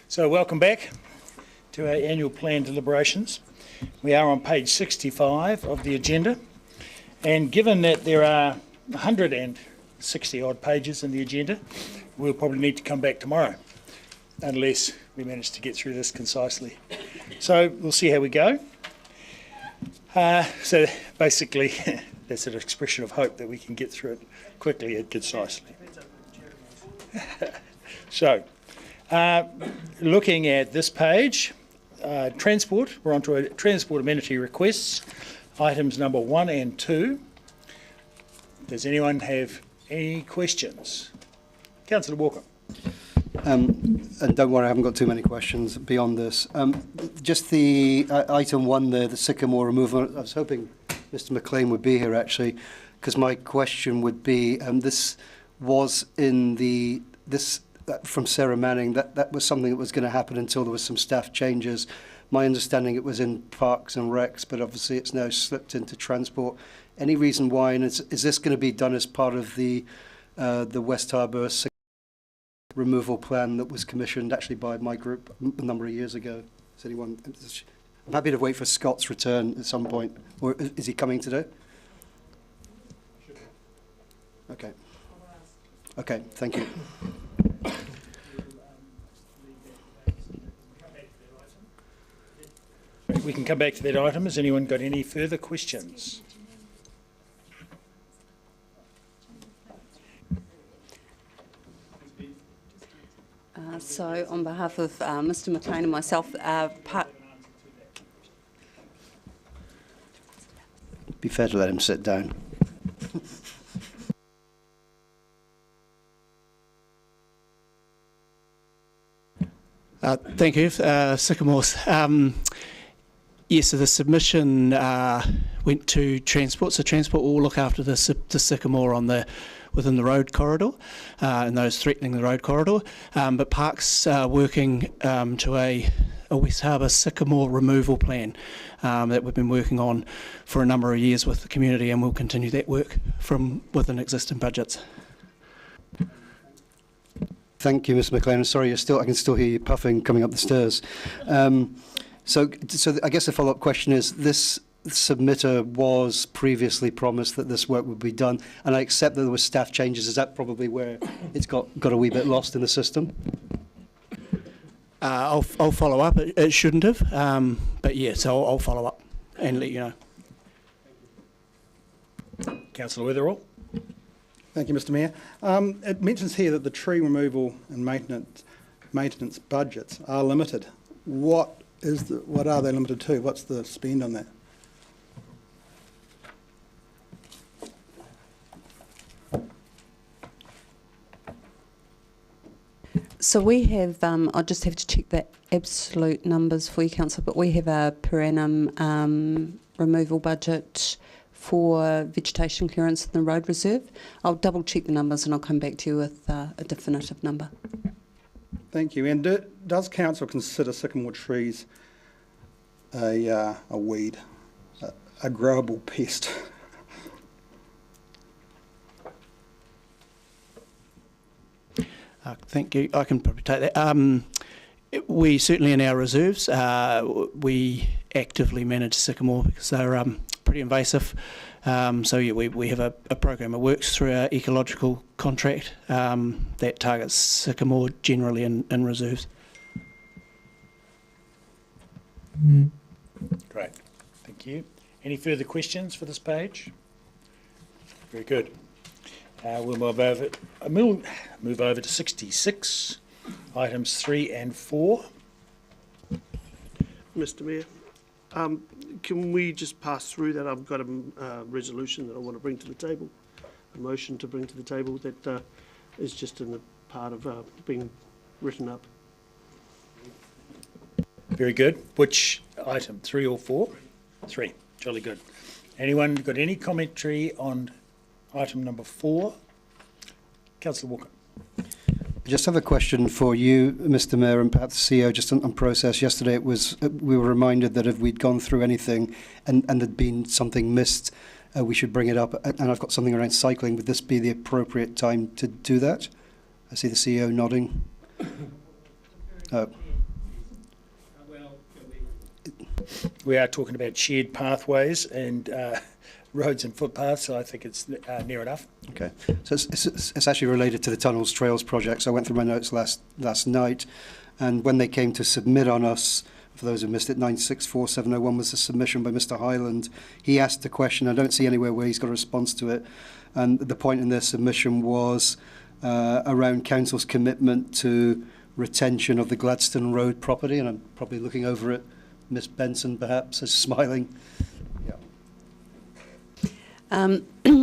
So welcome back to our annual plan deliberations. We are on page 65 of the agenda, and given that there are 160 odd pages in the agenda, we'll probably need to come back tomorrow unless we manage to get through this concisely. So we'll see how we go. So basically that's an expression of hope that we can get through it quickly and concisely. So looking at this page, transport, we're on to transport amenity requests, items number 1 and 2. Does anyone have any questions? Councillor Walker. And don't worry, I haven't got too many questions beyond this. Just the item 1 there, the sycamore removal, I was hoping Mr McLean would be here actually, because my question would be, this was in the, from Sarah Manning, that was something that was going to happen until there was some staff changes. My understanding it was in Parks and Recs, but obviously it's now slipped into transport. Any reason why, and is this going to be done as part of the West Harbour removal plan that was commissioned actually by my group a number of years ago? Is anyone? I'm happy to wait for Scott's return at some point. Or is he coming today? Okay. Okay, thank you. We can come back to that item. Has anyone got any further questions? So on behalf of Mr McLean and myself, Be fair to let him sit down. Thank you. Sycamores. Yes, so the submission went to Transport. So Transport will look after the sycamore on within the road corridor and those threatening the road corridor. But Parks working to a West Harbour sycamore removal plan that we've been working on for a number of years with the community, and we'll continue that work from within existing budgets. Thank you, Mr McLean. Sorry, I can still hear you puffing coming up the stairs. So I guess the follow-up question is, this submitter was previously promised that this work would be done, and I accept that there were staff changes. Is that probably where it's got a wee bit lost in the system? I'll follow up. It shouldn't have, but yes, I'll follow up and let you know. Councillor Wetherall. Thank you, Mr Mayor. It mentions here that the tree removal and maintenance budgets are limited. What are they limited to? What's the spend on that? so we have, I'll just have to check the absolute numbers for you, Councillor, but we have a per annum removal budget for vegetation clearance in the road reserve. I'll double check the numbers and I'll come back to you with a definitive number. Thank you. And does Council consider sycamore trees a weed, a growable pest? Thank you. I can probably take that. We certainly in our reserves, we actively manage sycamore because they're pretty invasive. So yeah, we have a program that works through our ecological contract that targets sycamore generally in reserves. Great, thank you. Any further questions for this page? Very good. We'll move over to 66, items 3 and 4. Mr Mayor, can we just pass through that? I've got a resolution that I want to bring to the table, a motion to bring to the table that is just in the part of being written up. Very good. Which item, 3 or 4? 3, jolly good. Anyone got any commentary on item number 4? Councillor Walker. I just have a question for you, Mr Mayor, and perhaps the CEO, just on process. Yesterday it was, we were reminded that if we'd gone through anything and there'd been something missed, we should bring it up. And I've got something around cycling. Would this be the appropriate time to do that? I see the CEO nodding. we are talking about shared pathways and roads and footpaths, so I think it's near enough. Okay, so it's actually related to the Tunnels Trails project. So I went through my notes last night, and when they came to submit on us, for those who missed it, 964701 was the submission by Mr. Hyland. He asked the question, I don't see anywhere where he's got a response to it, and the point in their submission was around Council's commitment to retention of the Gladstone Road property, and I'm probably looking over at Miss Benson perhaps, is smiling.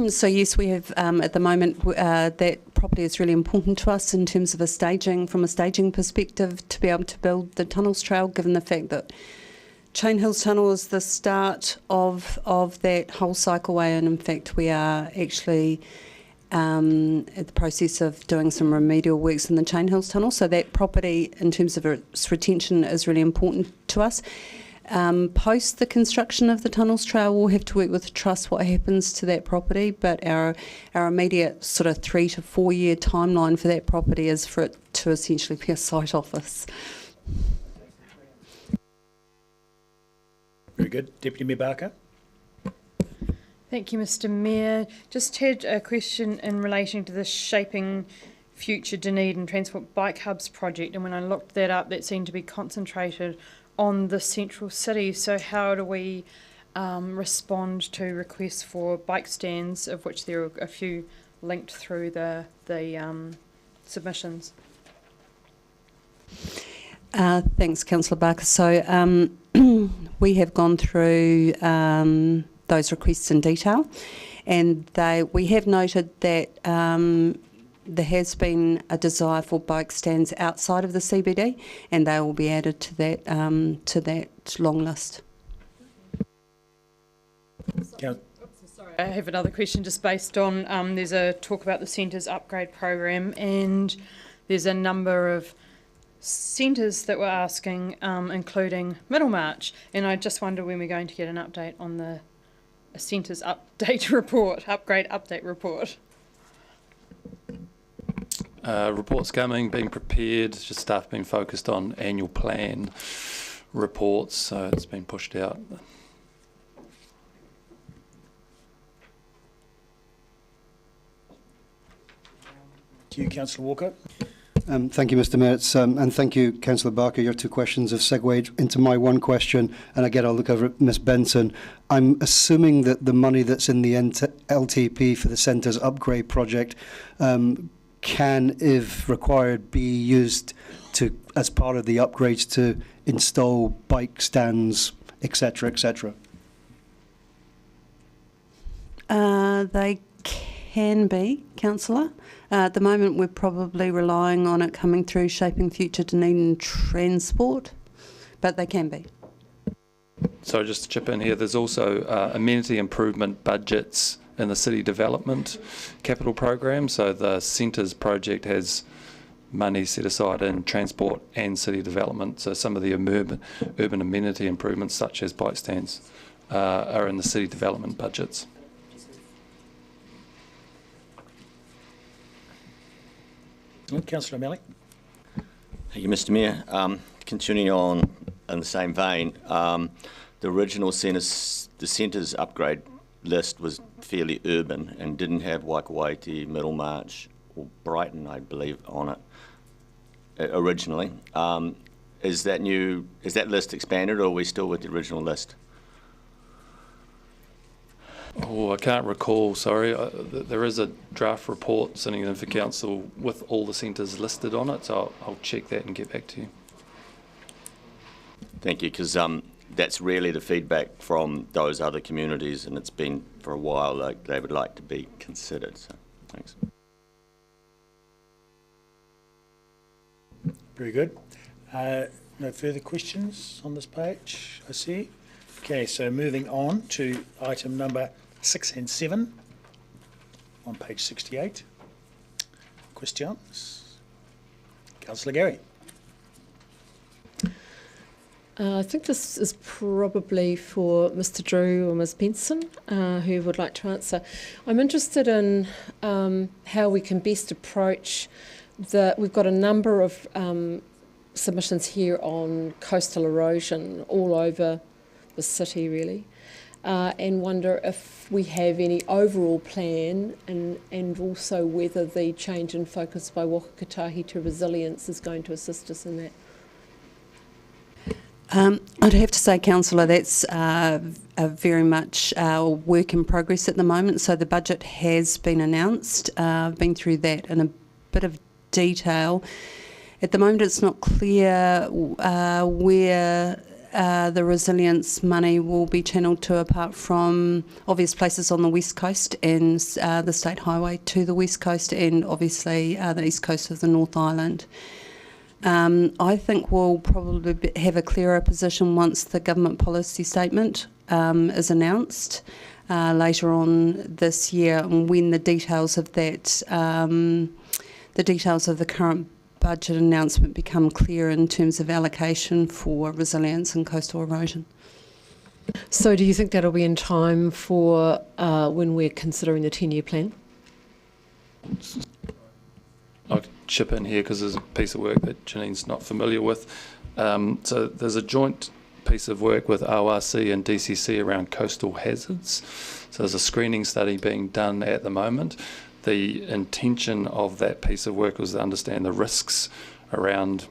So yes, we have at the moment that property is really important to us in terms of from a staging perspective, to be able to build the Tunnels Trail, given the fact that Chain Hills Tunnel is the start of that whole cycleway, and in fact we are actually at the process of doing some remedial works in the Chain Hills Tunnel. So that property, in terms of its retention, is really important to us. Post the construction of the Tunnels Trail, we'll have to work with the Trust what happens to that property, but our immediate sort of 3 to 4 year timeline for that property is for it to essentially be a site office. Very good. Deputy Mayor Barker. Thank you, Mr. Mayor. Just had a question in relation to the Shaping Future Dunedin Transport Bike Hubs project, and when I looked that up, that seemed to be concentrated on the central city. So how do we respond to requests for bike stands, of which there are a few linked through the submissions? Thanks, Councillor Barker. So we have gone through those requests in detail, and we have noted that there has been a desire for bike stands outside of the CBD, and they will be added to that long list. Sorry, I have another question just based on there's a talk about the centres upgrade program, and there's a number of centres that we're asking, including Middlemarch, and I just wonder when we're going to get an update on the centres upgrade update report. Reports coming, being prepared, just staff being focused on annual plan reports, so it's been pushed out. To you, Councillor Walker. Thank you, Mr. Mayor, and thank you, Councillor Barker. Your two questions have segued into my one question, and again I'll look over at Ms Benson. I'm assuming that the money that's in the LTP for the centres upgrade project can, if required, be used as part of the upgrades to install bike stands, etc., etc. They can be, Councillor. At the moment, we're probably relying on it coming through Shaping Future Dunedin Transport, but they can be. So just to chip in here, there's also amenity improvement budgets in the city development capital program. So the centres project has money set aside in transport and city development. So some of the urban amenity improvements, such as bike stands, are in the city development budgets. Councillor O'Malley. Thank you, Mr. Mayor. Continuing on in the same vein, the original the centres upgrade list was fairly urban and didn't have Waikawaiti, Middlemarch or Brighton, I believe, on it originally. Is that list expanded, or are we still with the original list? Oh, I can't recall, sorry. There is a draft report sitting in for council with all the centres listed on it, so I'll check that and get back to you. Thank you, because that's really the feedback from those other communities, and it's been for a while like they would like to be considered. So, thanks. Very good. No further questions on this page, I see. Okay, so moving on to item number 6 and 7 on page 68. Questions? Councillor Gary. I think this is probably for Mr. Drew or Ms. Benson, who would like to answer. I'm interested in how we can best approach we've got a number of submissions here on coastal erosion all over the city really, and wonder if we have any overall plan and also whether the change in focus by Waka Kotahi to resilience is going to assist us in that. I'd have to say, Councillor, that's a very much work in progress at the moment. So the budget has been announced. I've been through that in a bit of detail. At the moment, it's not clear where the resilience money will be channelled to, apart from obvious places on the west coast and the state highway to the west coast, and obviously the east coast of the North Island. I think we'll probably have a clearer position once the government policy statement is announced later on this year, and when the details of that, the details of the current budget announcement become clear in terms of allocation for resilience and coastal erosion. So do you think that'll be in time for when we're considering the 10-year plan? I'll chip in here because there's a piece of work that Janine's not familiar with. So there's a joint piece of work with ORC and DCC around coastal hazards. So there's a screening study being done at the moment. The intention of that piece of work was to understand the risks around,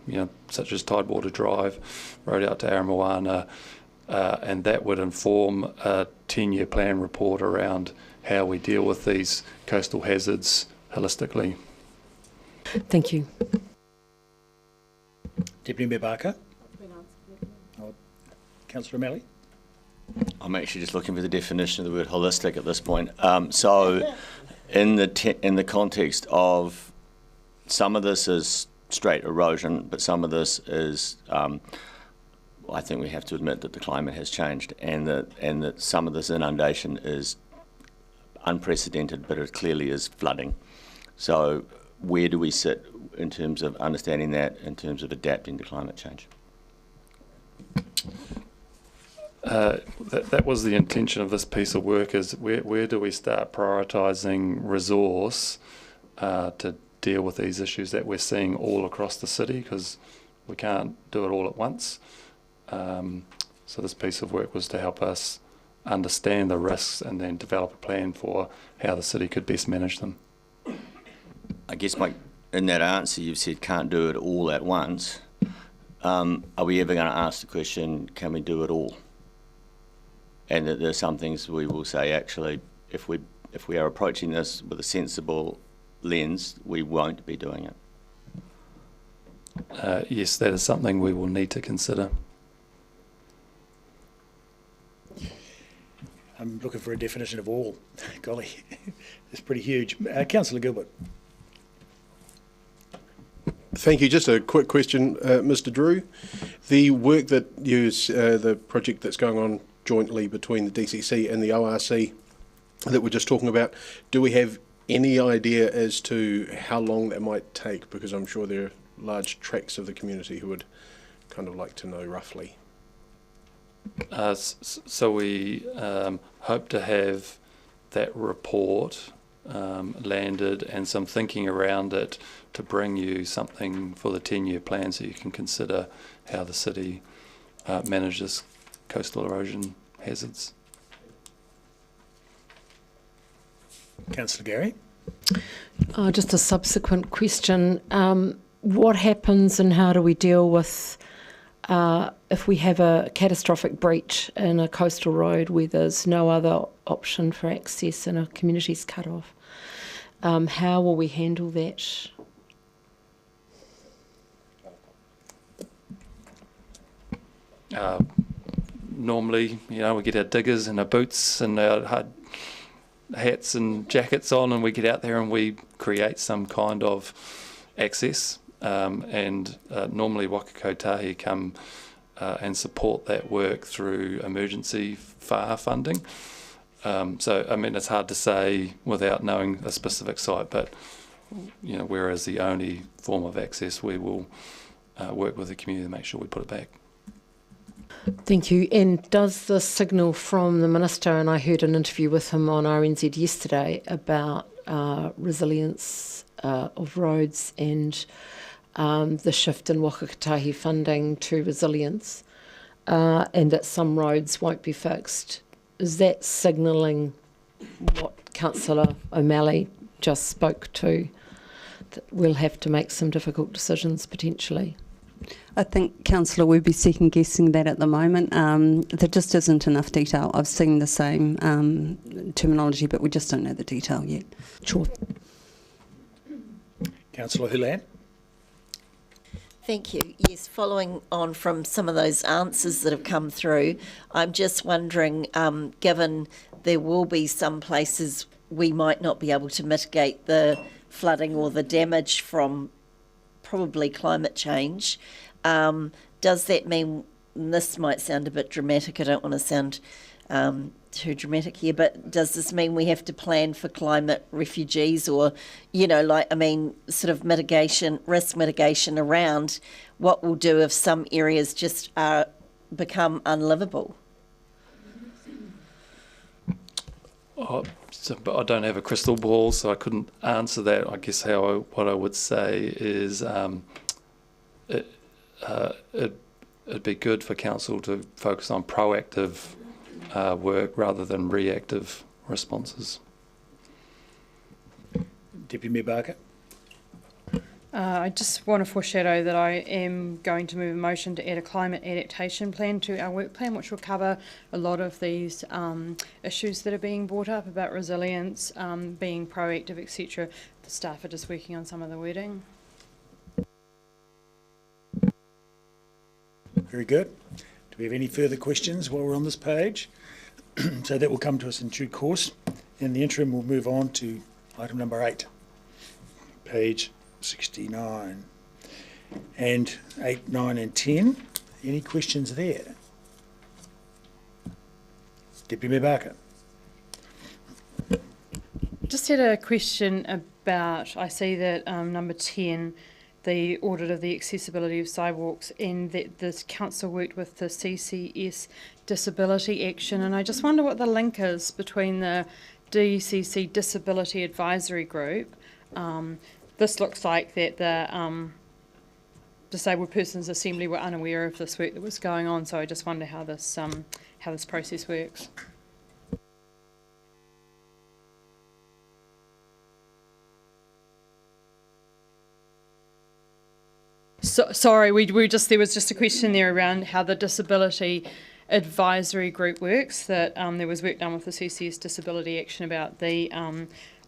such as Tidewater Drive, road out to Aramoana, and that would inform a 10-year plan report around how we deal with these coastal hazards holistically. Thank you. Deputy Mayor Barker. Councillor O'Malley. I'm actually just looking for the definition of the word holistic at this point. So in the context of some of this is straight erosion, but some of this is, I think we have to admit that the climate has changed, and that some of this inundation is unprecedented, but it clearly is flooding. So where do we sit in terms of understanding that, in terms of adapting to climate change? That was the intention of this piece of work, is where do we start prioritising resource to deal with these issues that we're seeing all across the city, because we can't do it all at once. So this piece of work was to help us understand the risks and then develop a plan for how the city could best manage them. I guess in that answer you've said can't do it all at once. Are we ever going to ask the question, can we do it all? And that there's some things we will say, actually, if we are approaching this with a sensible lens, we won't be doing it. Yes, that is something we will need to consider. I'm looking for a definition of all. Golly, it's pretty huge. Councillor Gilbert. Thank you. Just a quick question, Mr. Drew. The work that the project that's going on jointly between the DCC and the ORC that we're just talking about, do we have any idea as to how long that might take? Because I'm sure there are large tracts of the community who would kind of like to know roughly. So we hope to have that report landed and some thinking around it to bring you something for the 10-year plan, so you can consider how the city manages coastal erosion hazards. Councillor Gary. Just a subsequent question. What happens and how do we deal with if we have a catastrophic breach in a coastal road where there's no other option for access and a community's cut off? How will we handle that? Normally, we get our diggers and our boots and our hard hats and jackets on, and we get out there and we create some kind of access. And normally Waka Kotahi come and support that work through emergency FAR funding. So, it's hard to say without knowing a specific site, but, whereas the only form of access, we will work with the community to make sure we put it back. Thank you. And does the signal from the Minister, and I heard an interview with him on RNZ yesterday about resilience of roads and the shift in Waka Kotahi funding to resilience, and that some roads won't be fixed. Is that signalling what Councillor O'Malley just spoke to, that we'll have to make some difficult decisions potentially? I think, Councillor, we'd be second guessing that at the moment. There just isn't enough detail. I've seen the same terminology, but we just don't know the detail yet. Sure. Councillor Hulan. Thank you. Yes, following on from some of those answers that have come through, I'm just wondering, given there will be some places we might not be able to mitigate the flooding or the damage from probably climate change, does that mean, and this might sound a bit dramatic, I don't want to sound too dramatic here, but does this mean we have to plan for climate refugees or, sort of mitigation, risk mitigation around what we'll do if some areas just become unlivable? But I don't have a crystal ball, so I couldn't answer that. I guess what I would say is it'd be good for council to focus on proactive work rather than reactive responses. Deputy Mayor Barker. I just want to foreshadow that I am going to move a motion to add a climate adaptation plan to our work plan, which will cover a lot of these issues that are being brought up about resilience, being proactive, etc. The staff are just working on some of the wording. Very good. Do we have any further questions while we're on this page? So that will come to us in due course. In the interim, we'll move on to item number 8, page 69. And 8, 9 and 10. Any questions there? Deputy Mayor Barker. Just had a question about, I see that number 10, the audit of the accessibility of sidewalks, and that this council worked with the CCS Disability Action, and I just wonder what the link is between the DCC Disability Advisory Group. This looks like that the Disabled Persons Assembly were unaware of this work that was going on, so I just wonder how this process works. Sorry, there was just a question there around how the Disability Advisory Group works, that there was work done with the CCS Disability Action about the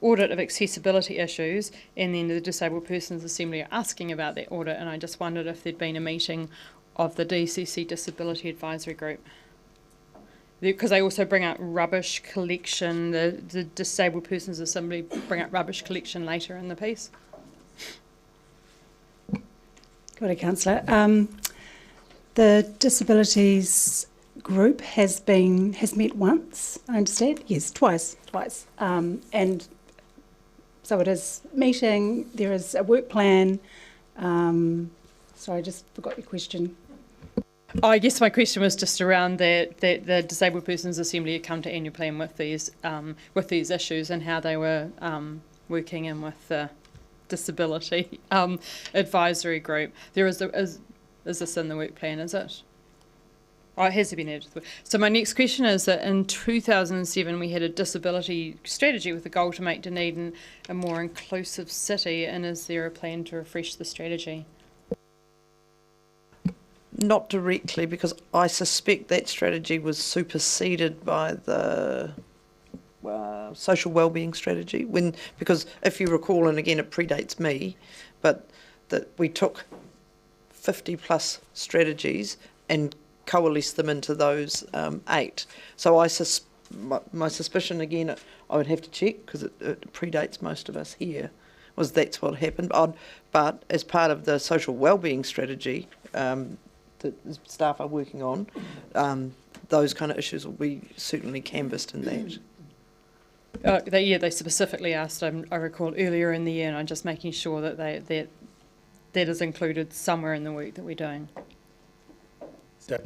audit of accessibility issues, and then the Disabled Persons Assembly are asking about that audit, and I just wondered if there'd been a meeting of the DCC Disability Advisory Group. Because they also bring up rubbish collection, the Disabled Persons Assembly bring up rubbish collection later in the piece. Good day, Councillor. The Disabilities Group has met once, I understand. Yes, twice. And so it is meeting. There is a work plan. Sorry, I just forgot your question. I guess my question was just around that the Disabled Persons Assembly had come to annual plan with these issues and how they were working in with the Disability Advisory Group. Is this in the work plan, is it? Oh, it has been added. So my next question is that in 2007 we had a disability strategy with the goal to make Dunedin a more inclusive city, and is there a plan to refresh the strategy? Not directly, because I suspect that strategy was superseded by the social wellbeing strategy. Because if you recall, and again it predates me, but that we took 50 plus strategies and coalesced them into those 8. So my suspicion, again, I would have to check because it predates most of us here, was that's what happened. But as part of the social wellbeing strategy that staff are working on, those kind of issues will be certainly canvassed in that. They specifically asked, I recall earlier in the year, and I'm just making sure that that is included somewhere in the work that we're doing. So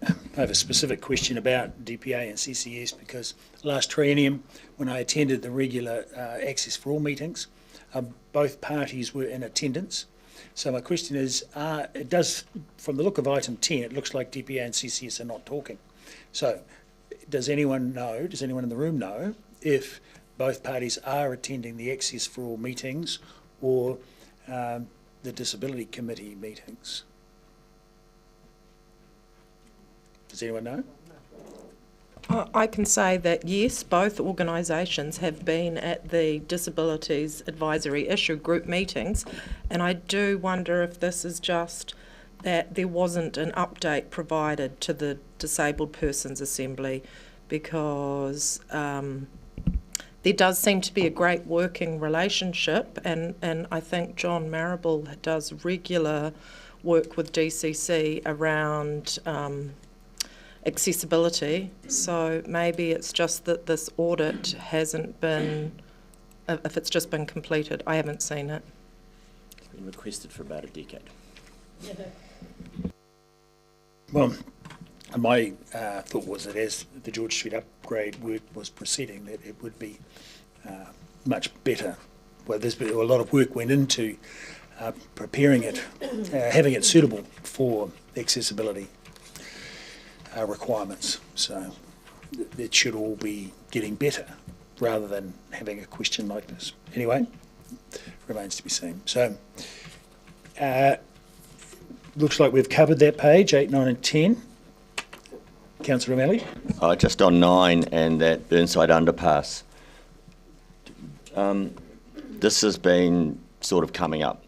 I have a specific question about DPA and CCS, because last triennium, when I attended the regular Access for All meetings, both parties were in attendance. So my question is, does from the look of item 10, it looks like DPA and CCS are not talking. So does anyone in the room know if both parties are attending the Access for All meetings or the Disability Committee meetings? Does anyone know? I can say that yes, both organisations have been at the Disabilities Advisory Issue Group meetings, and I do wonder if this is just that there wasn't an update provided to the Disabled Persons Assembly, because there does seem to be a great working relationship, and I think John Marrable does regular work with DCC around accessibility. So maybe it's just that this audit hasn't been, if it's just been completed. I haven't seen it. It's been requested for about a decade. Well, my thought was that as the George Street upgrade work was proceeding, that it would be much better. Well, a lot of work went into preparing it, having it suitable for accessibility requirements. So it should all be getting better rather than having a question like this. Anyway, remains to be seen. So looks like we've covered that page, 8, 9 and 10. Councillor O'Malley? Just on 9 and that Burnside underpass. This has been sort of coming up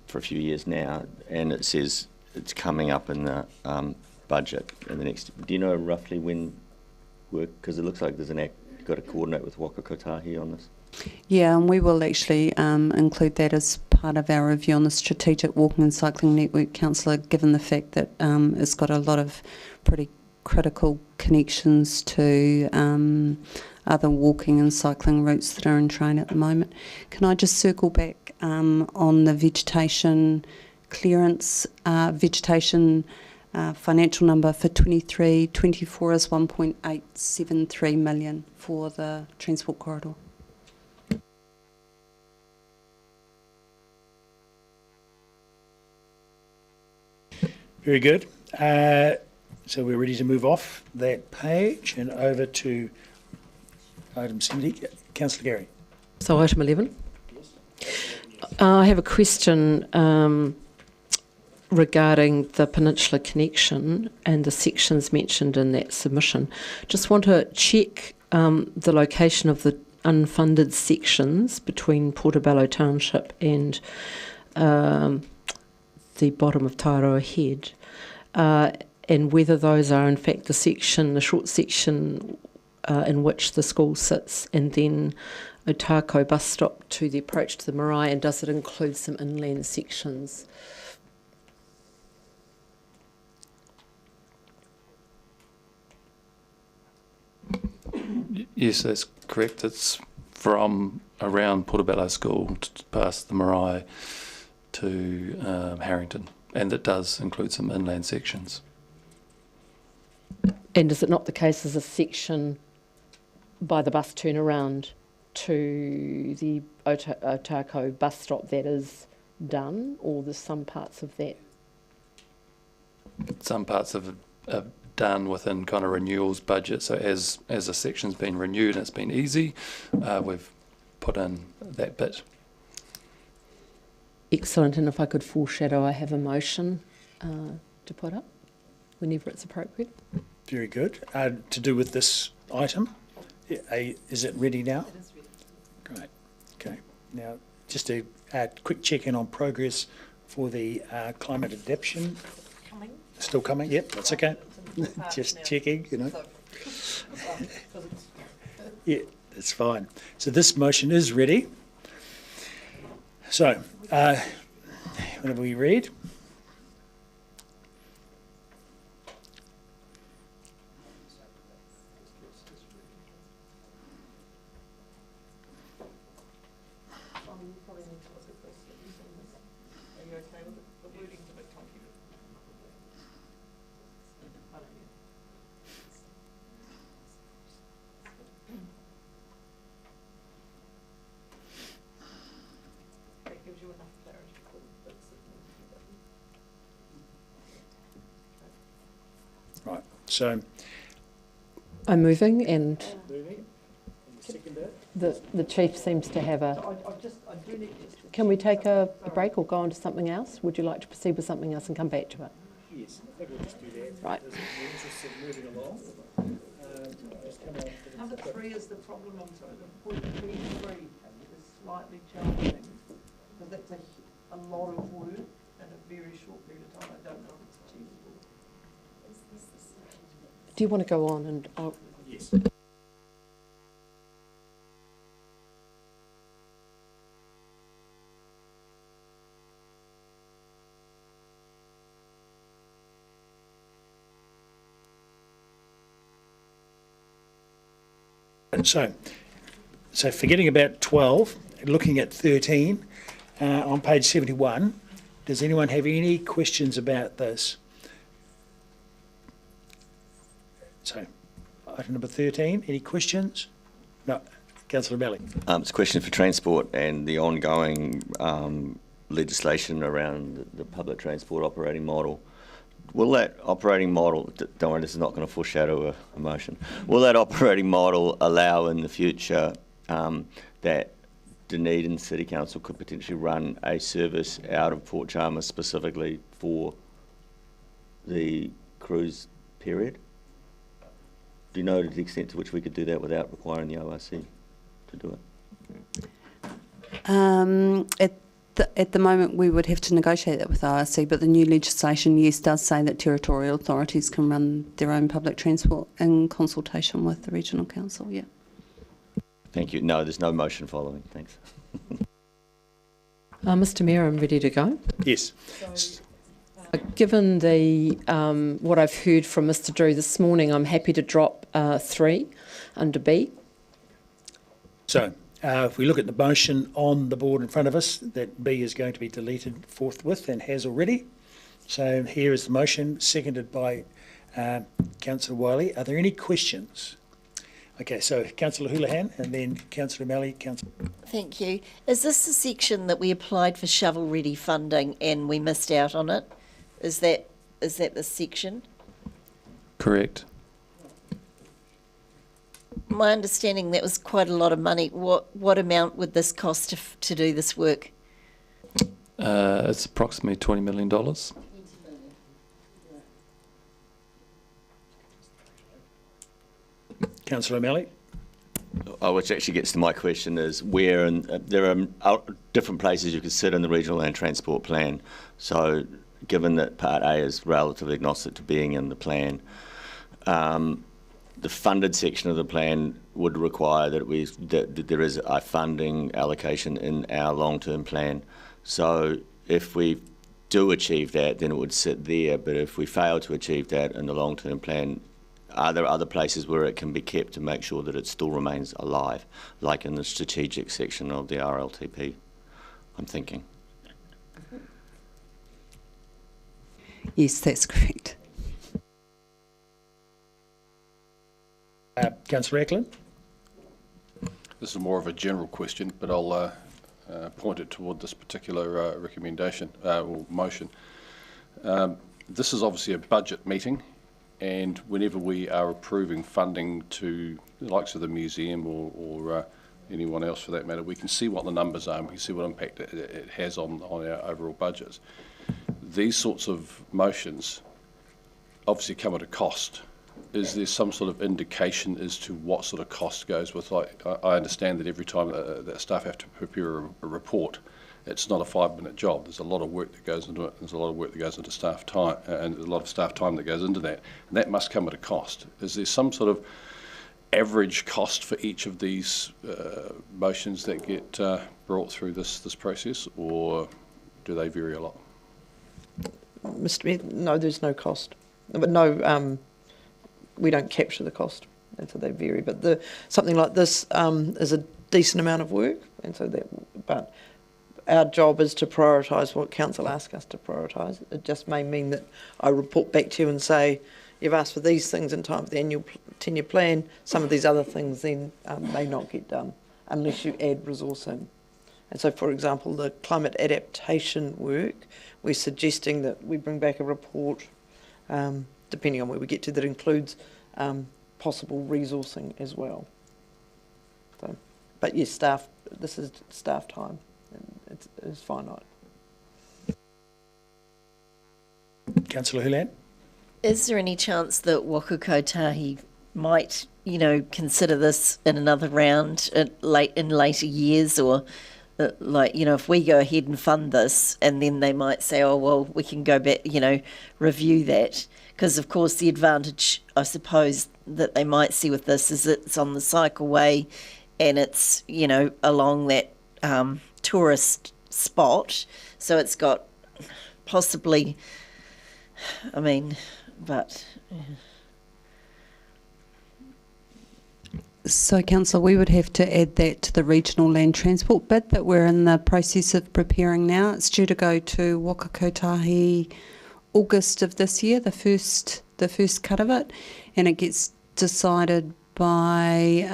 for a few years now, and it says it's coming up in the budget in the next. Do you know roughly when work? Because it looks like there's an act. You've got to coordinate with Waka Kotahi on this. Yeah, and we will actually include that as part of our review on the strategic walking and cycling network, Councillor, given the fact that it's got a lot of pretty critical connections to other walking and cycling routes that are in train at the moment. Can I just circle back on the vegetation clearance, vegetation financial number for 23-24 is 1.873 million for the transport corridor. Very good. So we're ready to move off that page and over to item 70. Councillor Gary. So item 11. I have a question regarding the Peninsula connection and the sections mentioned in that submission. Just want to check the location of the unfunded sections between Portobello Township and the bottom of Tairoa Head, and whether those are in fact the short section in which the school sits, and then Otako bus stop to the approach to the marae, and does it include some inland sections? Yes, that's correct. It's from around Portobello School past the marae to Harrington, and it does include some inland sections. And is it not the case as a section by the bus turnaround to the Otako bus stop that is done, or there's some parts of that? Some parts of it done within kind of renewals budget. So as a section's been renewed and it's been easy, we've put in that bit. Excellent. And if I could foreshadow, I have a motion to put up whenever it's appropriate. Very good. To do with this item, is it ready now? It is ready. Great. Okay. Now, just a quick check-in on progress for the climate adaptation. Coming. Still coming? Yep, that's okay. Just checking, you know. Yeah, that's fine. So this motion is ready. So, whenever we read. So, I'm moving, and the chief seems to have a... Can we take a break or go on to something else? Would you like to proceed with something else and come back to it? yes, I think we'll just do that. Right. In the interest of moving along. Just come on. Number 3 is the problem, I'm sorry, the point 23 is slightly challenging, because that's a lot of work in a very short period of time. I don't know if it's achievable. Do you want to go on and... I'll... Yes. So forgetting about 12, looking at 13, on page 71, does anyone have any questions about this? So, item number 13, any questions? No. Councillor Belly. It's a question for transport and the ongoing legislation around the public transport operating model. Will that operating model, don't worry, this is not going to foreshadow a motion, will that operating model allow in the future that Dunedin City Council could potentially run a service out of Port Chalmers specifically for the cruise period? Do you know to the extent to which we could do that without requiring the ORC to do it? At the moment, we would have to negotiate that with ORC, but the new legislation, yes, does say that territorial authorities can run their own public transport in consultation with the regional council, yeah. Thank you. No, there's no motion following. Thanks. Mr Mayor, I'm ready to go. Yes. Given the what I've heard from Mr Drew this morning, I'm happy to drop 3 under B. So, if we look at the motion on the board in front of us, that B is going to be deleted forthwith and has already. So here is the motion, seconded by Councillor Wiley. Are there any questions? Okay, so Councillor Houlihan and then Councillor Malley. Thank you. Is this the section that we applied for shovel-ready funding and we missed out on it? Is that the section? Correct. My understanding that was quite a lot of money. What amount would this cost to do this work? It's approximately $20 million. Councillor Malley. Which actually gets to my question is where, and there are different places you could sit in the regional land transport plan. So given that Part A is relatively agnostic to being in the plan, the funded section of the plan would require that there is a funding allocation in our long-term plan. So if we do achieve that, then it would sit there. But if we fail to achieve that in the long-term plan, are there other places where it can be kept to make sure that it still remains alive, like in the strategic section of the RLTP, I'm thinking? Yes, that's correct. Councillor Eklund. This is more of a general question, but I'll point it toward this particular recommendation or motion. This is obviously a budget meeting, and whenever we are approving funding to the likes of the museum or anyone else for that matter, we can see what the numbers are and we can see what impact it has on our overall budgets. These sorts of motions obviously come at a cost. Is there some sort of indication as to what sort of cost goes with? Like, I understand that every time that staff have to prepare a report, it's not a 5-minute job. There's a lot of work that goes into it. There's a lot of work that goes into staff time, and a lot of staff time that goes into that. And that must come at a cost. Is there some sort of average cost for each of these motions that get brought through this process, or do they vary a lot? Mr Mayor, no, there's no cost. But no, we don't capture the cost, and so they vary. But something like this is a decent amount of work, and so but our job is to prioritise what council asks us to prioritise. It just may mean that I report back to you and say, you've asked for these things in time for the annual 10-year plan, some of these other things then may not get done unless you add resource in. And so, for example, the climate adaptation work, we're suggesting that we bring back a report depending on where we get to, that includes possible resourcing as well. So, but yes, staff, this is staff time, and it's finite. Councillor Hulan? Is there any chance that Waka Kotahi might, consider this in another round in later years, or if we go ahead and fund this, and then they might say, oh, well, we can go back, review that. Because, of course, the advantage, I suppose, that they might see with this is it's on the cycleway and it's, along that tourist spot. So it's got possibly, but... So, Councillor, we would have to add that to the regional land transport bid that we're in the process of preparing now. It's due to go to Waka Kotahi August of this year, the first cut of it, and it gets decided by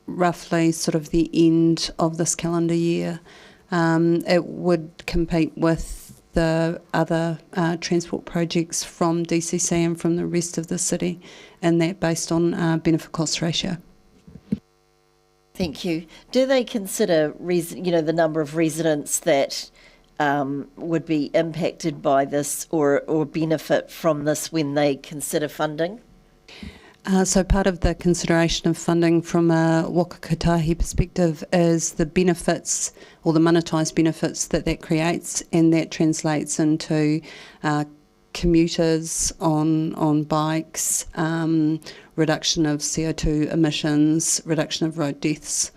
roughly sort of the end of this calendar year. It would compete with the other transport projects from DCC and from the rest of the city, and that based on benefit cost ratio. Thank you. Do they consider, the number of residents that would be impacted by this or benefit from this when they consider funding? So part of the consideration of funding from a Waka Kotahi perspective is the benefits or the monetised benefits that creates, and that translates into commuters on bikes, reduction of CO2 emissions, reduction of road deaths.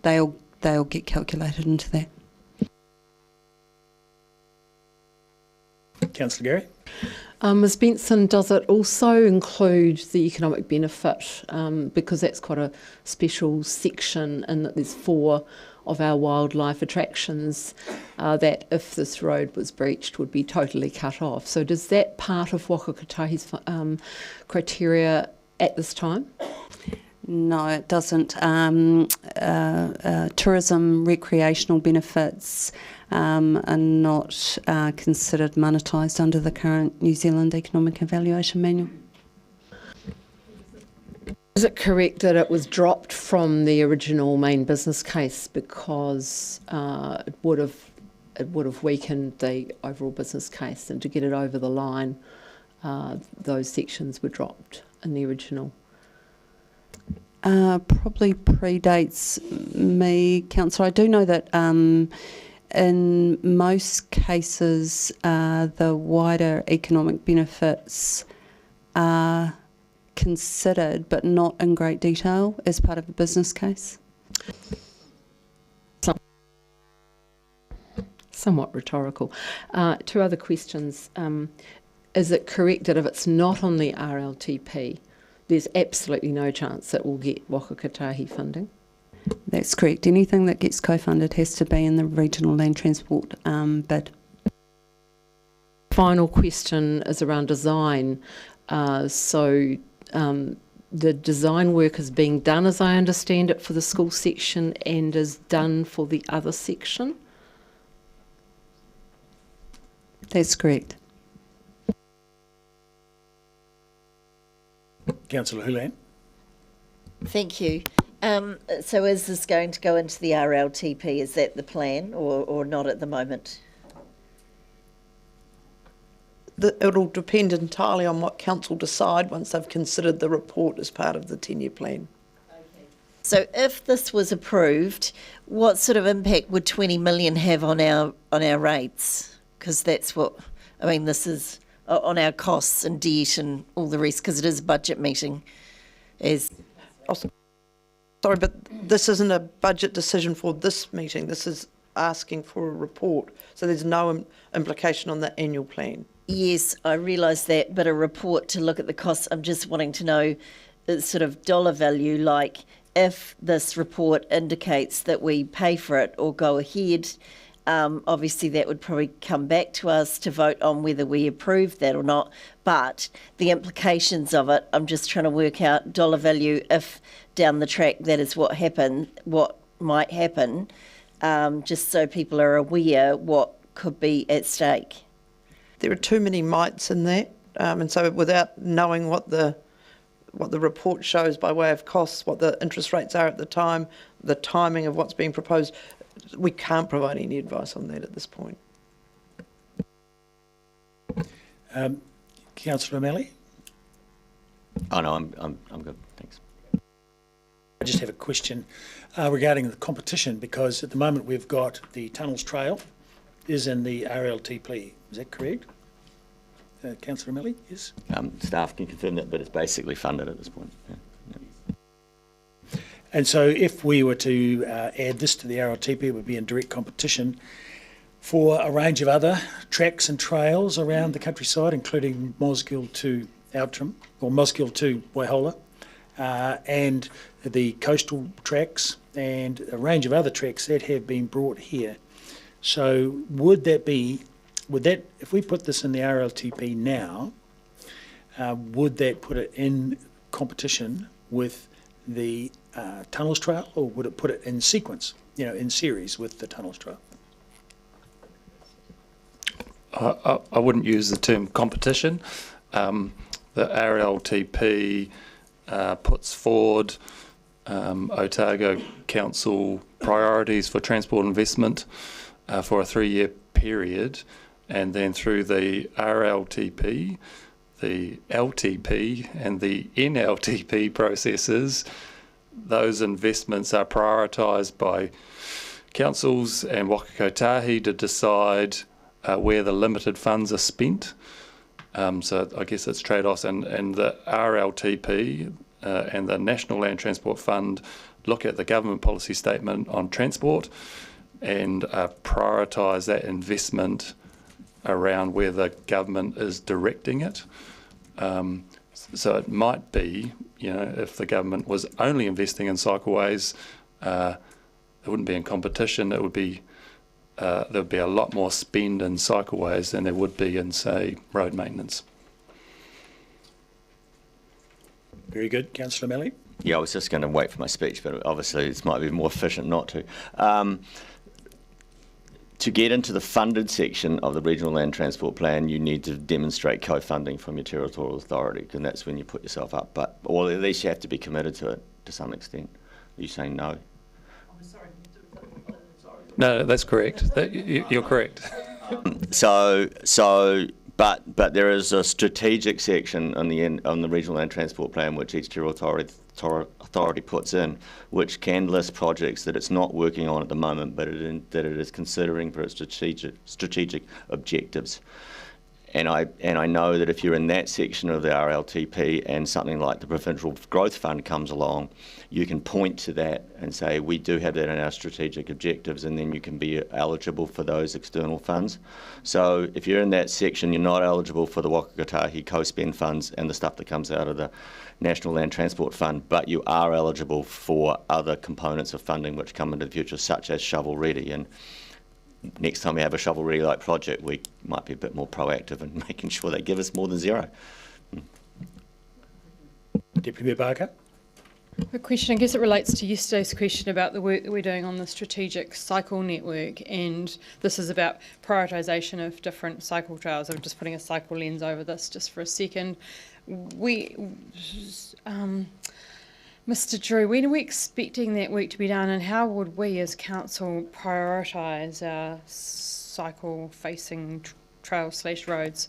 They'll get calculated into that. Councillor Gary? Ms Benson, does it also include the economic benefit, because that's quite a special section in that there's 4 of our wildlife attractions that if this road was breached would be totally cut off. So does that part of Waka Kotahi's criteria at this time? No, it doesn't. Tourism, recreational benefits are not considered monetised under the current New Zealand Economic Evaluation Manual. Is it correct that it was dropped from the original main business case because it would have weakened the overall business case, and to get it over the line, those sections were dropped in the original? Probably predates me, Councillor. I do know that in most cases the wider economic benefits are considered but not in great detail as part of a business case. Somewhat rhetorical. 2 other questions. Is it correct that if it's not on the RLTP, there's absolutely no chance it will get Waka Kotahi funding? That's correct. Anything that gets co-funded has to be in the regional land transport bid. Final question is around design. The design work is being done, as I understand it, for the school section and is done for the other section? That's correct. Councillor Hulan? Thank you. So is this going to go into the RLTP? Is that the plan or not at the moment? It'll depend entirely on what council decide once they've considered the report as part of the 10-year plan. Okay. So if this was approved, what sort of impact would 20 million have on our rates? Because that's what, this is on our costs and debt and all the rest, because it is a budget meeting. Sorry, but this isn't a budget decision for this meeting. This is asking for a report. So there's no implication on the annual plan. Yes, I realise that, but a report to look at the costs, I'm just wanting to know the sort of dollar value, like if this report indicates that we pay for it or go ahead, obviously that would probably come back to us to vote on whether we approve that or not, but the implications of it, I'm just trying to work out dollar value if down the track that is what might happen, just so people are aware what could be at stake. there are too many mites in that, and so without knowing what the report shows by way of costs, what the interest rates are at the time, the timing of what's being proposed, we can't provide any advice on that at this point. Councillor O'Malley? Oh no, I'm good. Thanks. I just have a question regarding the competition, because at the moment we've got the Tunnels Trail is in the RLTP. Is that correct? Councillor O'Malley, yes? Staff can confirm that, but it's basically funded at this point. Yeah. And so if we were to add this to the RLTP, it would be in direct competition for a range of other tracks and trails around the countryside, including Mosgiel to Outram, or Mosgiel to Waihola, and the coastal tracks and a range of other tracks that have been brought here. So would that, if we put this in the RLTP now, would that put it in competition with the Tunnels Trail, or would it put it in sequence, in series with the Tunnels Trail? I wouldn't use the term competition. The RLTP puts forward Otago Council priorities for transport investment for a 3-year period, and then through the RLTP, the LTP and the NLTP processes, those investments are prioritised by councils and Waka Kotahi to decide where the limited funds are spent. So I guess it's trade-offs, and the RLTP and the National Land Transport Fund look at the government policy statement on transport and prioritise that investment around where the government is directing it. So it might be, if the government was only investing in cycleways, it wouldn't be in competition. It would be there would be a lot more spend in cycleways than there would be in, say, road maintenance. Very good. Councillor O'Malley? Yeah, I was just going to wait for my speech, but obviously it might be more efficient not to. To get into the funded section of the Regional Land Transport Plan, you need to demonstrate co-funding from your territorial authority, and that's when you put yourself up. Or at least you have to be committed to it to some extent. Are you saying no? No, that's correct. You're correct. But there is a strategic section on the Regional Land Transport Plan which each territorial authority puts in, which can list projects that it's not working on at the moment, but that it is considering for its strategic objectives. And I know that if you're in that section of the RLTP and something like the Provincial Growth Fund comes along, you can point to that and say, we do have that in our strategic objectives, and then you can be eligible for those external funds. So if you're in that section, you're not eligible for the Waka Kotahi co-spend funds and the stuff that comes out of the National Land Transport Fund, but you are eligible for other components of funding which come into the future, such as shovel ready. And next time we have a shovel-ready-like project, we might be a bit more proactive in making sure they give us more than zero. Deputy Mayor Barker? A question, I guess it relates to yesterday's question about the work that we're doing on the strategic cycle network, and this is about prioritisation of different cycle trails. I'm just putting a cycle lens over this just for a second. Mr. Drew, when are we expecting that work to be done, and how would we as council prioritise our cycle-facing trails/roads?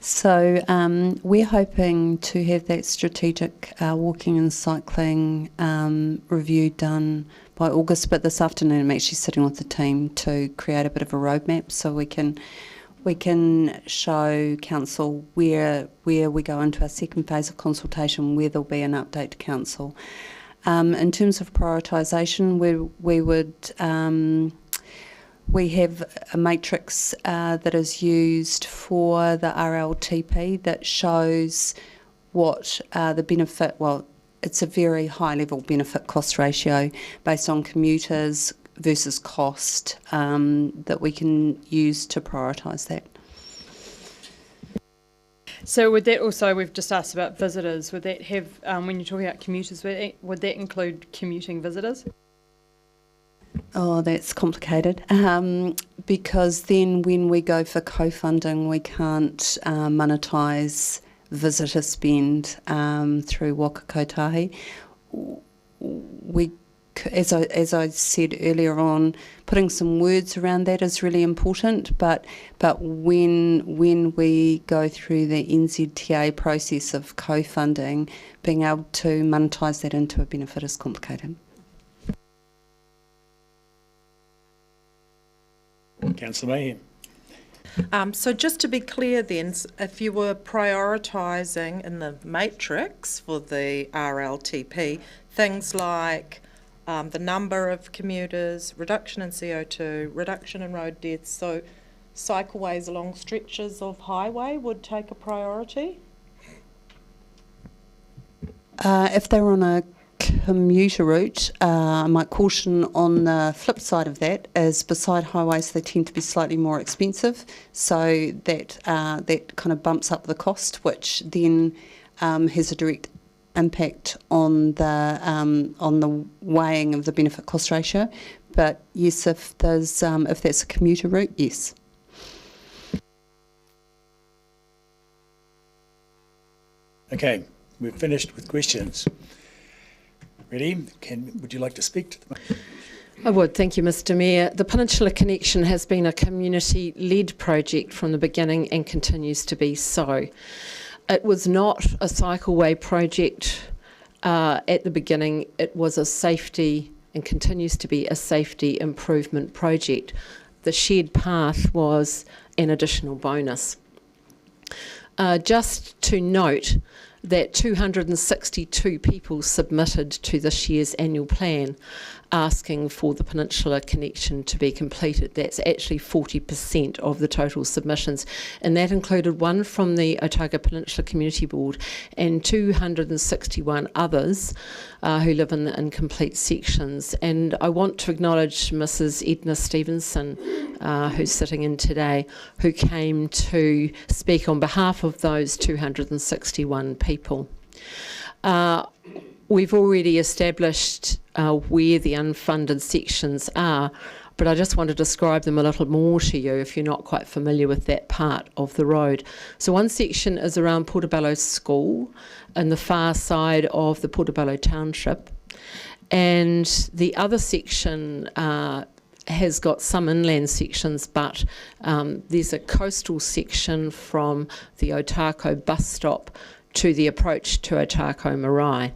So we're hoping to have that strategic walking and cycling review done by August, but this afternoon I'm actually sitting with the team to create a bit of a roadmap so we can show council where we go into our second phase of consultation, where there'll be an update to council. In terms of prioritisation, we have a matrix that is used for the RLTP that shows what the benefit, well, it's a very high level benefit cost ratio based on commuters versus cost that we can use to prioritise that. So would that also, we've just asked about visitors, would that have, when you're talking about commuters, would that include commuting visitors? Oh, that's complicated. Because then when we go for co-funding, we can't monetise visitor spend through Waka Kotahi. We, as I said earlier on, putting some words around that is really important. But when we go through the NZTA process of co-funding, being able to monetise that into a benefit is complicated. Councillor Mayhem. So just to be clear then, if you were prioritising in the matrix for the RLTP, things like the number of commuters, reduction in CO2, reduction in road deaths, so cycleways along stretches of highway would take a priority? If they're on a commuter route, I might caution on the flip side of that is beside highways they tend to be slightly more expensive, so that kind of bumps up the cost, which then has a direct impact on the weighing of the benefit cost ratio. But yes, if that's a commuter route, yes. Okay, we've finished with questions. Ready? Would you like to speak to them? I would, thank you, Mr. Mayor. The Peninsula Connection has been a community-led project from the beginning and continues to be so. It was not a cycleway project at the beginning. It was a safety and continues to be a safety improvement project. The shared path was an additional bonus. Just to note that 262 people submitted to this year's annual plan asking for the Peninsula Connection to be completed. That's actually 40% of the total submissions, and that included one from the Otago Peninsula Community Board and 261 others who live in the incomplete sections. And I want to acknowledge Mrs. Edna Stevenson, who's sitting in today, who came to speak on behalf of those 261 people. We've already established where the unfunded sections are, but I just want to describe them a little more to you if you're not quite familiar with that part of the road. So one section is around Portobello School and the far side of the Portobello Township, and the other section has got some inland sections, but there's a coastal section from the Otako bus stop to the approach to Otako Marae.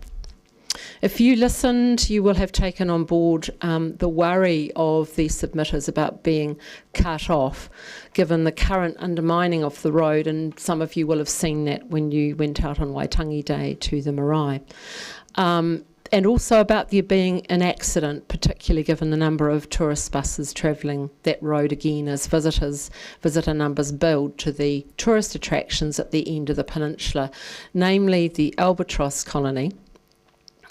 If you listened, you will have taken on board the worry of the submitters about being cut off, given the current undermining of the road, and some of you will have seen that when you went out on Waitangi Day to the marae. And also about there being an accident, particularly given the number of tourist buses travelling that road again as visitor numbers build to the tourist attractions at the end of the peninsula, namely the albatross colony.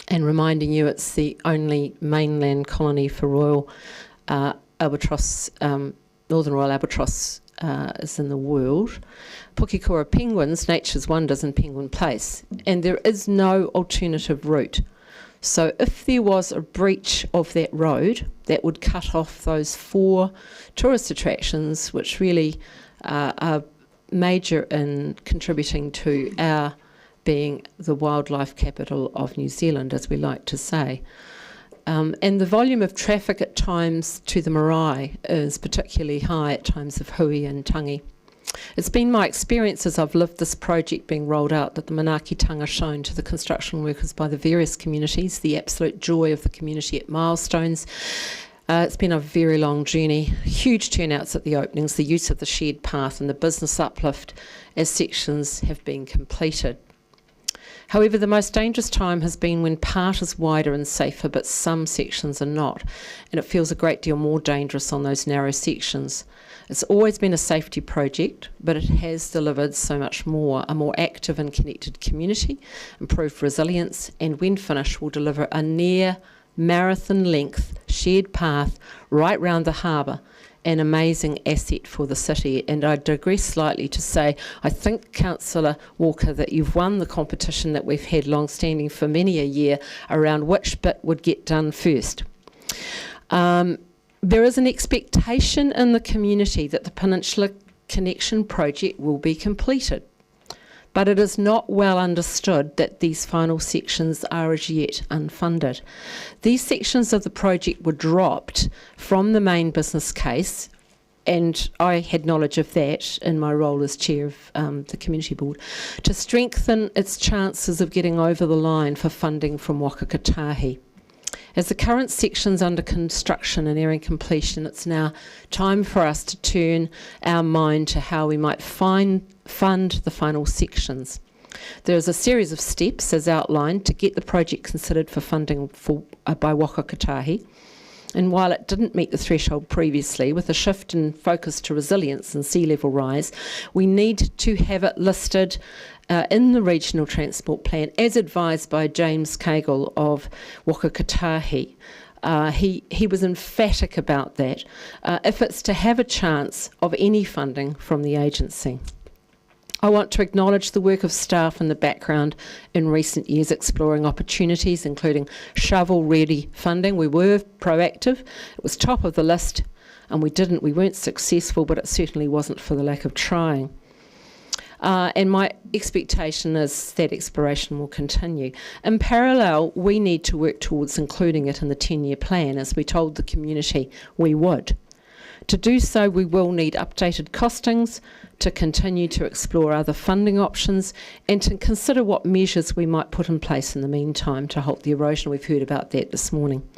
And reminding you, it's the only mainland colony for royal albatross, northern royal albatross is in the world. Pukekura penguins, nature's wonders in Penguin Place. And there is no alternative route. So if there was a breach of that road, that would cut off those 4 tourist attractions, which really are major in contributing to our being the wildlife capital of New Zealand, as we like to say. And the volume of traffic at times to the marae is particularly high at times of hui and tangi. It's been my experience as I've lived this project being rolled out that the manaakitanga shown to the construction workers by the various communities, the absolute joy of the community at milestones. It's been a very long journey, huge turnouts at the openings, the use of the shared path and the business uplift as sections have been completed. However, the most dangerous time has been when part is wider and safer, but some sections are not, and it feels a great deal more dangerous on those narrow sections. It's always been a safety project, but it has delivered so much more, a more active and connected community, improved resilience, and when finished will deliver a near marathon length shared path right round the harbour, an amazing asset for the city. And I digress slightly to say, I think, Councillor Walker, that you've won the competition that we've had long-standing for many a year around which bit would get done first. There is an expectation in the community that the Peninsula Connection project will be completed, but it is not well understood that these final sections are as yet unfunded. These sections of the project were dropped from the main business case, and I had knowledge of that in my role as chair of the community board, to strengthen its chances of getting over the line for funding from Waka Kotahi. As the current section's under construction and nearing completion, it's now time for us to turn our mind to how we might fund the final sections. There is a series of steps, as outlined, to get the project considered for funding by Waka Kotahi. And while it didn't meet the threshold previously, with a shift in focus to resilience and sea level rise, we need to have it listed in the Regional Transport Plan, as advised by James Cagle of Waka Kotahi. He was emphatic about that, if it's to have a chance of any funding from the agency. I want to acknowledge the work of staff in the background in recent years exploring opportunities, including shovel-ready funding. We were proactive. It was top of the list, and we weren't successful, but it certainly wasn't for the lack of trying. And my expectation is that exploration will continue. In parallel, we need to work towards including it in the 10-year plan, as we told the community we would. To do so, we will need updated costings, to continue to explore other funding options, and to consider what measures we might put in place in the meantime to halt the erosion. We've heard about that this morning.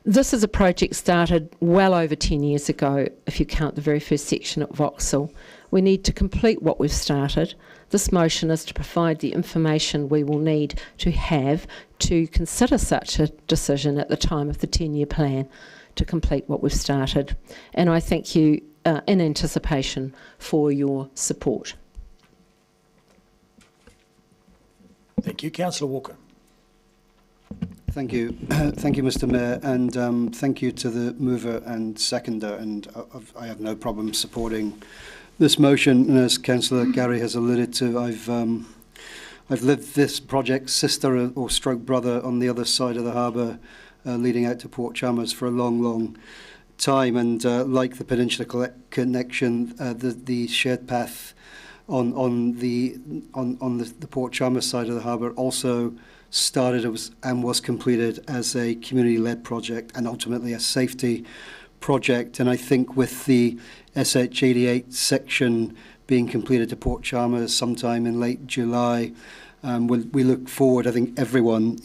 This is a project started well over 10 years ago, if you count the very first section at Vauxhall. We need to complete what we've started. This motion is to provide the information we will need to have to consider such a decision at the time of the 10-year plan to complete what we've started. And I thank you in anticipation for your support. Thank you. Councillor Walker. Thank you. Thank you, Mr Mayor, and thank you to the mover and seconder, and I have no problem supporting this motion. And as Councillor Gary has alluded to, I've lived this project's sister or stroke brother on the other side of the harbour, leading out to Port Chalmers for a long, long time, and like the Peninsula connection, the shared path on the Port Chalmers side of the harbour also started and was completed as a community-led project and ultimately a safety project. And I think with the SH88 section being completed to Port Chalmers sometime in late July, we look forward, I think everyone,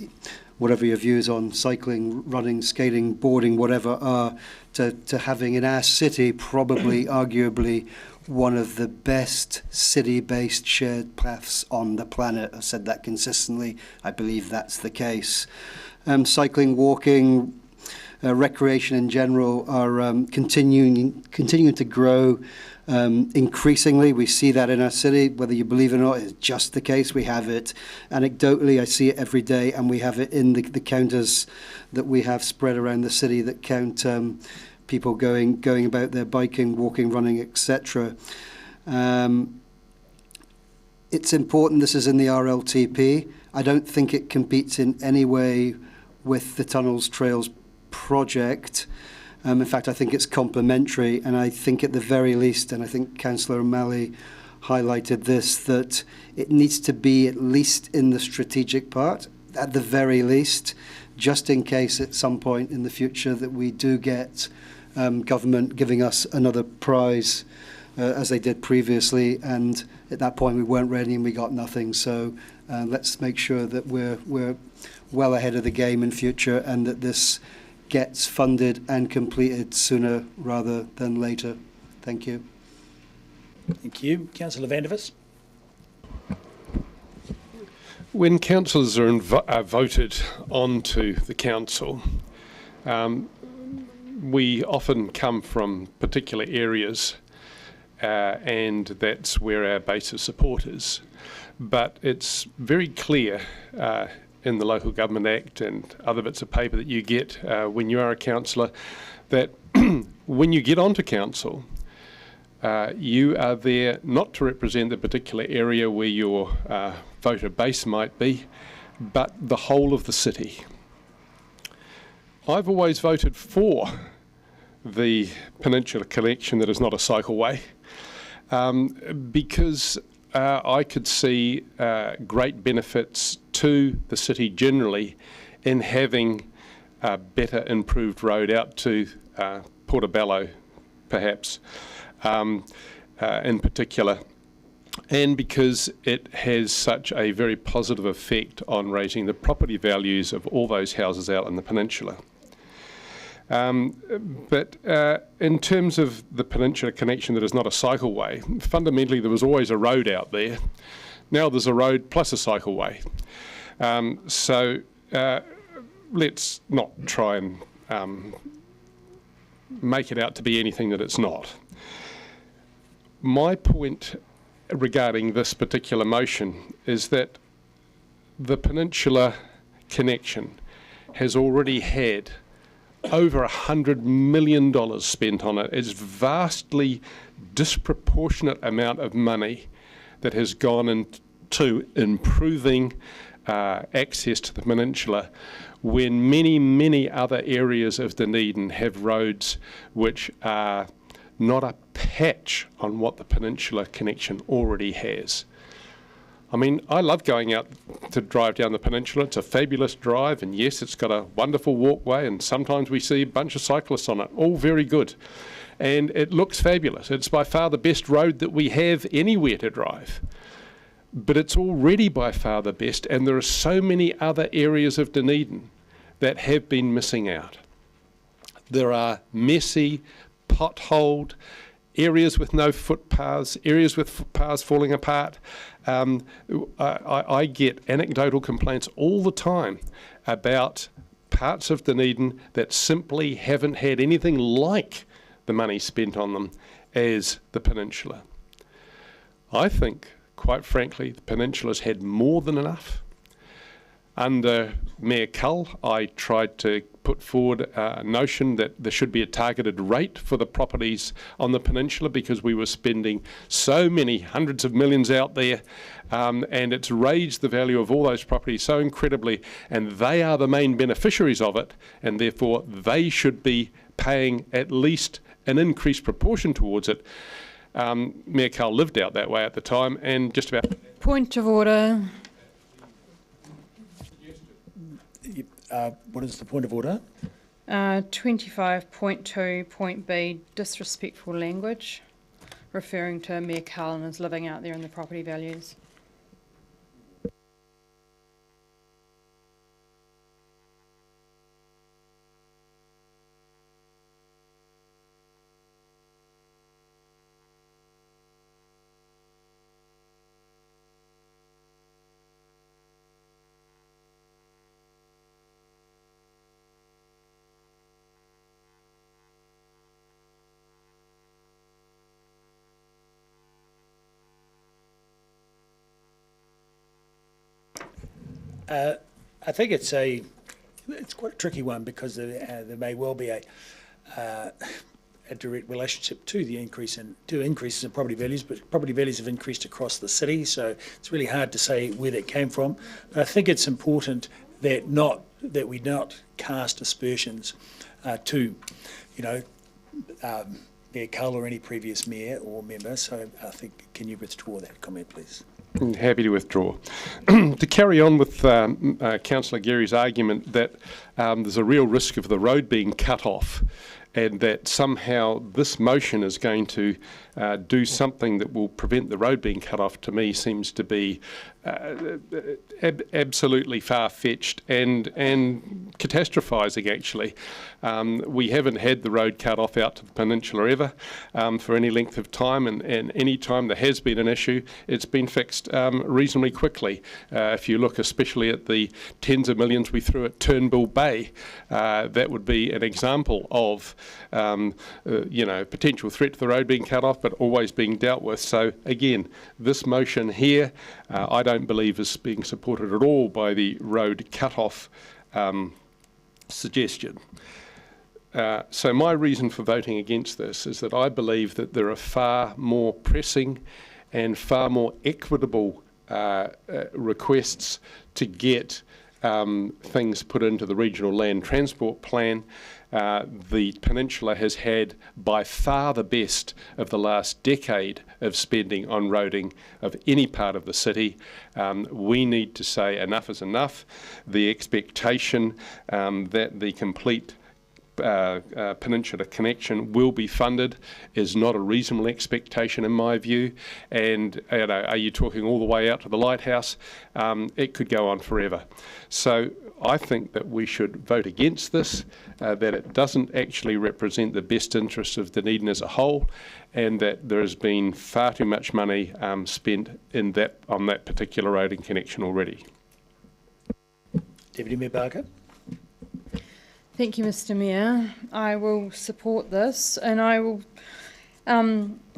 whatever your views on cycling, running, skating, boarding, whatever are, to having in our city probably arguably one of the best city-based shared paths on the planet. I've said that consistently. I believe that's the case. Cycling, walking, recreation in general are continuing to grow increasingly. We see that in our city. Whether you believe it or not, it's just the case. We have it anecdotally. I see it every day, and we have it in the counters that we have spread around the city that count people going about their biking, walking, running, etc. It's important. This is in the RLTP. I don't think it competes in any way with the Tunnels Trails project. In fact, I think it's complementary, and I think at the very least, and I think Councillor O'Malley highlighted this, that it needs to be at least in the strategic part, at the very least, just in case at some point in the future that we do get government giving us another prize, as they did previously, and at that point we weren't ready and we got nothing. So let's make sure that we're well ahead of the game in future, and that this gets funded and completed sooner rather than later. Thank you. Thank you. Councillor Vandevers. When councillors are voted onto the council, we often come from particular areas, and that's where our base of support is. But it's very clear in the Local Government Act and other bits of paper that you get when you are a councillor, that when you get onto council, you are there not to represent the particular area where your voter base might be, but the whole of the city. I've always voted for the Peninsula connection that is not a cycleway, because I could see great benefits to the city generally in having a better improved road out to Portobello, perhaps, in particular, and because it has such a very positive effect on raising the property values of all those houses out in the peninsula. But in terms of the Peninsula connection that is not a cycleway, fundamentally there was always a road out there. Now there's a road plus a cycleway. So let's not try and make it out to be anything that it's not. My point regarding this particular motion is that the Peninsula connection has already had over $100 million spent on it. It's vastly disproportionate amount of money that has gone into improving access to the peninsula, when many, many other areas of Dunedin have roads which are not a patch on what the Peninsula connection already has. I mean, I love going out to drive down the peninsula. It's a fabulous drive, and yes, it's got a wonderful walkway, and sometimes we see a bunch of cyclists on it, all very good. And it looks fabulous. It's by far the best road that we have anywhere to drive. But it's already by far the best, and there are so many other areas of Dunedin that have been missing out. There are messy, potholed areas with no footpaths, areas with footpaths falling apart. I get anecdotal complaints all the time about parts of Dunedin that simply haven't had anything like the money spent on them as the peninsula. I think, quite frankly, the peninsula's had more than enough. Under Mayor Cull, I tried to put forward a notion that there should be a targeted rate for the properties on the peninsula, because we were spending so many hundreds of millions out there, and it's raised the value of all those properties so incredibly, and they are the main beneficiaries of it, and therefore they should be paying at least an increased proportion towards it. Mayor Cull lived out that way at the time, and just about... Point of order. What is the point of order? 25.2 point B, disrespectful language, referring to Mayor Cullen as living out there in the property values. I think it's quite a tricky one, because there may well be a direct relationship to the increases in property values, but property values have increased across the city, so it's really hard to say where that came from. But I think it's important that we not cast aspersions to, Mayor Cull or any previous mayor or member. So I think, can you withdraw that comment, please? Happy to withdraw. To carry on with Councillor Gary's argument that there's a real risk of the road being cut off, and that somehow this motion is going to do something that will prevent the road being cut off, to me seems to be absolutely far-fetched and catastrophising, actually. We haven't had the road cut off out to the peninsula ever for any length of time, and any time there has been an issue, it's been fixed reasonably quickly. If you look especially at the tens of millions we threw at Turnbull Bay, that would be an example of potential threat to the road being cut off, but always being dealt with. So again, this motion here, I don't believe is being supported at all by the road cut-off suggestion. So my reason for voting against this is that I believe that there are far more pressing and far more equitable requests to get things put into the regional land transport plan The Peninsula has had by far the best of the last decade of spending on roading of any part of the city. We need to say enough is enough. The expectation that the complete Peninsula connection will be funded is not a reasonable expectation in my view. And are you talking all the way out to the lighthouse? It could go on forever. So I think that we should vote against this, that it doesn't actually represent the best interests of Dunedin as a whole, and that there has been far too much money spent on that particular road and connection already. Deputy Mayor Barker. Thank you, Mr. Mayor. I will support this, and I will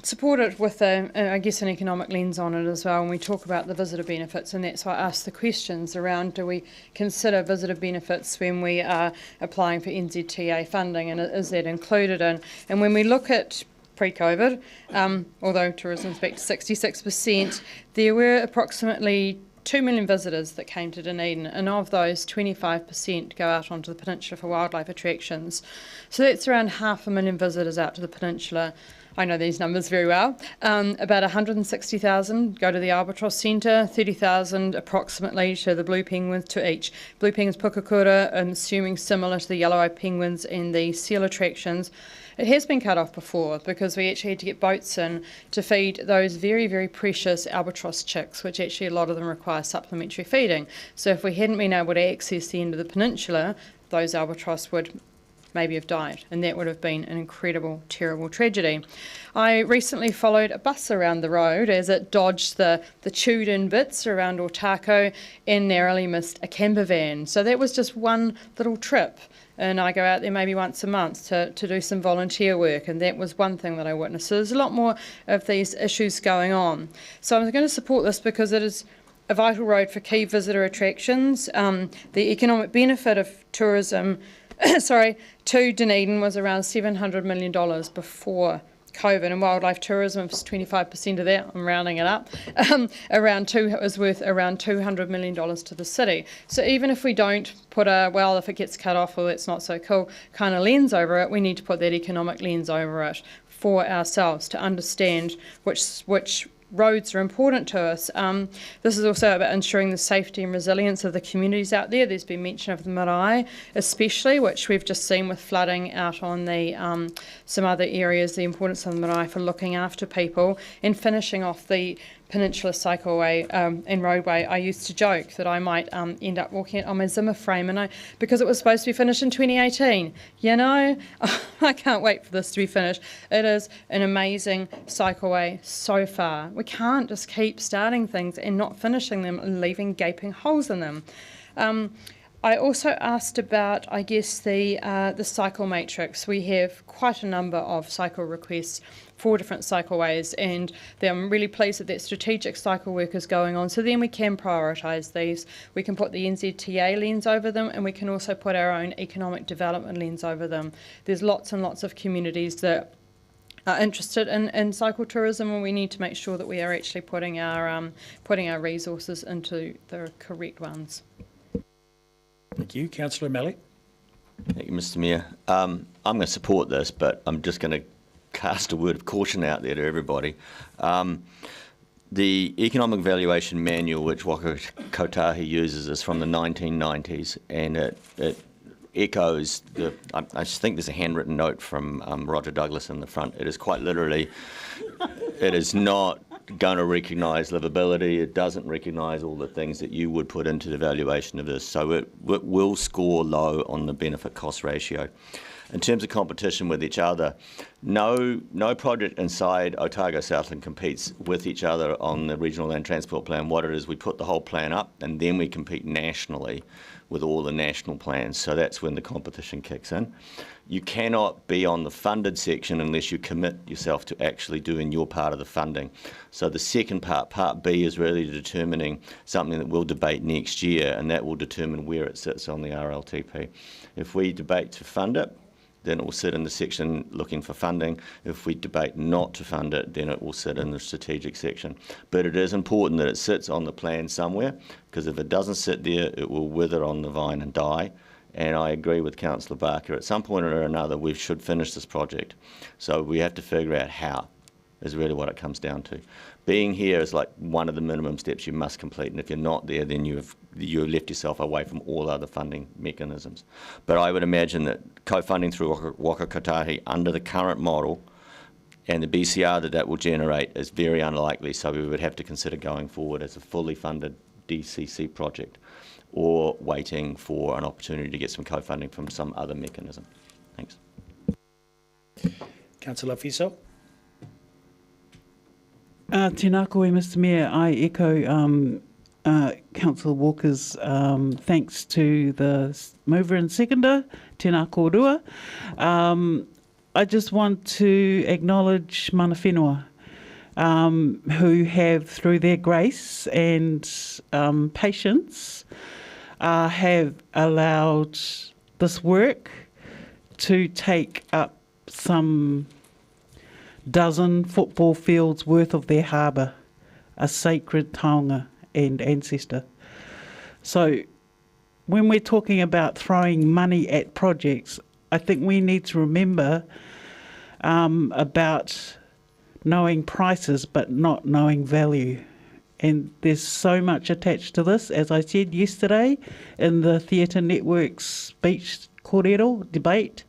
support it with, I guess, an economic lens on it as well. When we talk about the visitor benefits, and that's why I asked the questions around, do we consider visitor benefits when we are applying for NZTA funding, and is that included in? And when we look at pre-COVID, although tourism's back to 66%, there were approximately 2 million visitors that came to Dunedin, and of those 25% go out onto the peninsula for wildlife attractions. So that's around 500,000 visitors out to the peninsula. I know these numbers very well. About 160,000 go to the Albatross Centre, 30,000 approximately to the Blue Penguins, to each. Blue Penguins Pukakura, I'm assuming similar to the Yellow-eyed Penguins and the seal attractions. It has been cut off before because we actually had to get boats in to feed those very, very precious albatross chicks, which actually a lot of them require supplementary feeding. So if we hadn't been able to access the end of the peninsula, those albatross would maybe have died, and that would have been an incredible, terrible tragedy. I recently followed a bus around the road as it dodged the chewed-in bits around Otako and narrowly missed a camper van. So that was just one little trip. And I go out there maybe once a month to do some volunteer work, and that was one thing that I witnessed. So there's a lot more of these issues going on. So I'm going to support this because it is a vital road for key visitor attractions. The economic benefit of tourism to Dunedin was around $700 million before COVID, and wildlife tourism was 25% of that. I'm rounding it up. It was worth around $200 million to the city. So even if we don't put if it gets cut off, or it's not so cool kind of lens over it, we need to put that economic lens over it for ourselves to understand which roads are important to us. This is also about ensuring the safety and resilience of the communities out there. There's been mention of the marae, especially, which we've just seen with flooding out on the some other areas, the importance of the marae for looking after people, and finishing off the Peninsula Cycleway and roadway. I used to joke that I might end up walking it on my Zimmer frame, because it was supposed to be finished in 2018. You know, I can't wait for this to be finished. It is an amazing cycleway so far. We can't just keep starting things and not finishing them and leaving gaping holes in them. I also asked about, I guess, the cycle matrix. We have quite a number of cycle requests for different cycleways, and I'm really pleased that strategic cycle work is going on. So then we can prioritise these. We can put the NZTA lens over them, and we can also put our own economic development lens over them. There's lots and lots of communities that are interested in cycle tourism, and we need to make sure that we are actually putting our resources into the correct ones. Thank you. Councillor O'Malley. Thank you, Mr. Mayor. I'm going to support this, but I'm just going to cast a word of caution out there to everybody. The Economic Valuation Manual, which Waka Kotahi uses, is from the 1990s, and it echoes I just think there's a handwritten note from Roger Douglas in the front. It is quite literally, it is not going to recognise livability. It doesn't recognise all the things that you would put into the valuation of this. So it will score low on the benefit cost ratio. In terms of competition with each other, no project inside Otago Southland competes with each other on the Regional Land Transport Plan. What it is, we put the whole plan up and then we compete nationally with all the national plans. So that's when the competition kicks in. You cannot be on the funded section unless you commit yourself to actually doing your part of the funding. So the second part, Part B, is really determining something that we'll debate next year, and that will determine where it sits on the RLTP. If we debate to fund it, then it will sit in the section looking for funding. If we debate not to fund it, then it will sit in the strategic section. But it is important that it sits on the plan somewhere, because if it doesn't sit there, it will wither on the vine and die. And I agree with Councillor Barker. At some point or another, we should finish this project. So we have to figure out how, is really what it comes down to. Being here is like one of the minimum steps you must complete, and if you're not there, then you've left yourself away from all other funding mechanisms. But I would imagine that co-funding through Waka Kotahi under the current model and the BCR that will generate is very unlikely, so we would have to consider going forward as a fully funded DCC project, or waiting for an opportunity to get some co-funding from some other mechanism. Thanks. Councillor Fiso. Tēnā koe, Mr Mayor. I echo Councillor Walker's thanks to the mover and seconder, tēnā kōrua. I just want to acknowledge mana whenua, who have, through their grace and patience, have allowed this work to take up some dozen football fields worth of their harbour, a sacred taonga and ancestor. So when we're talking about throwing money at projects, I think we need to remember about knowing prices but not knowing value. And there's so much attached to this. As I said yesterday in the Theatre Network's speech kōrero debate,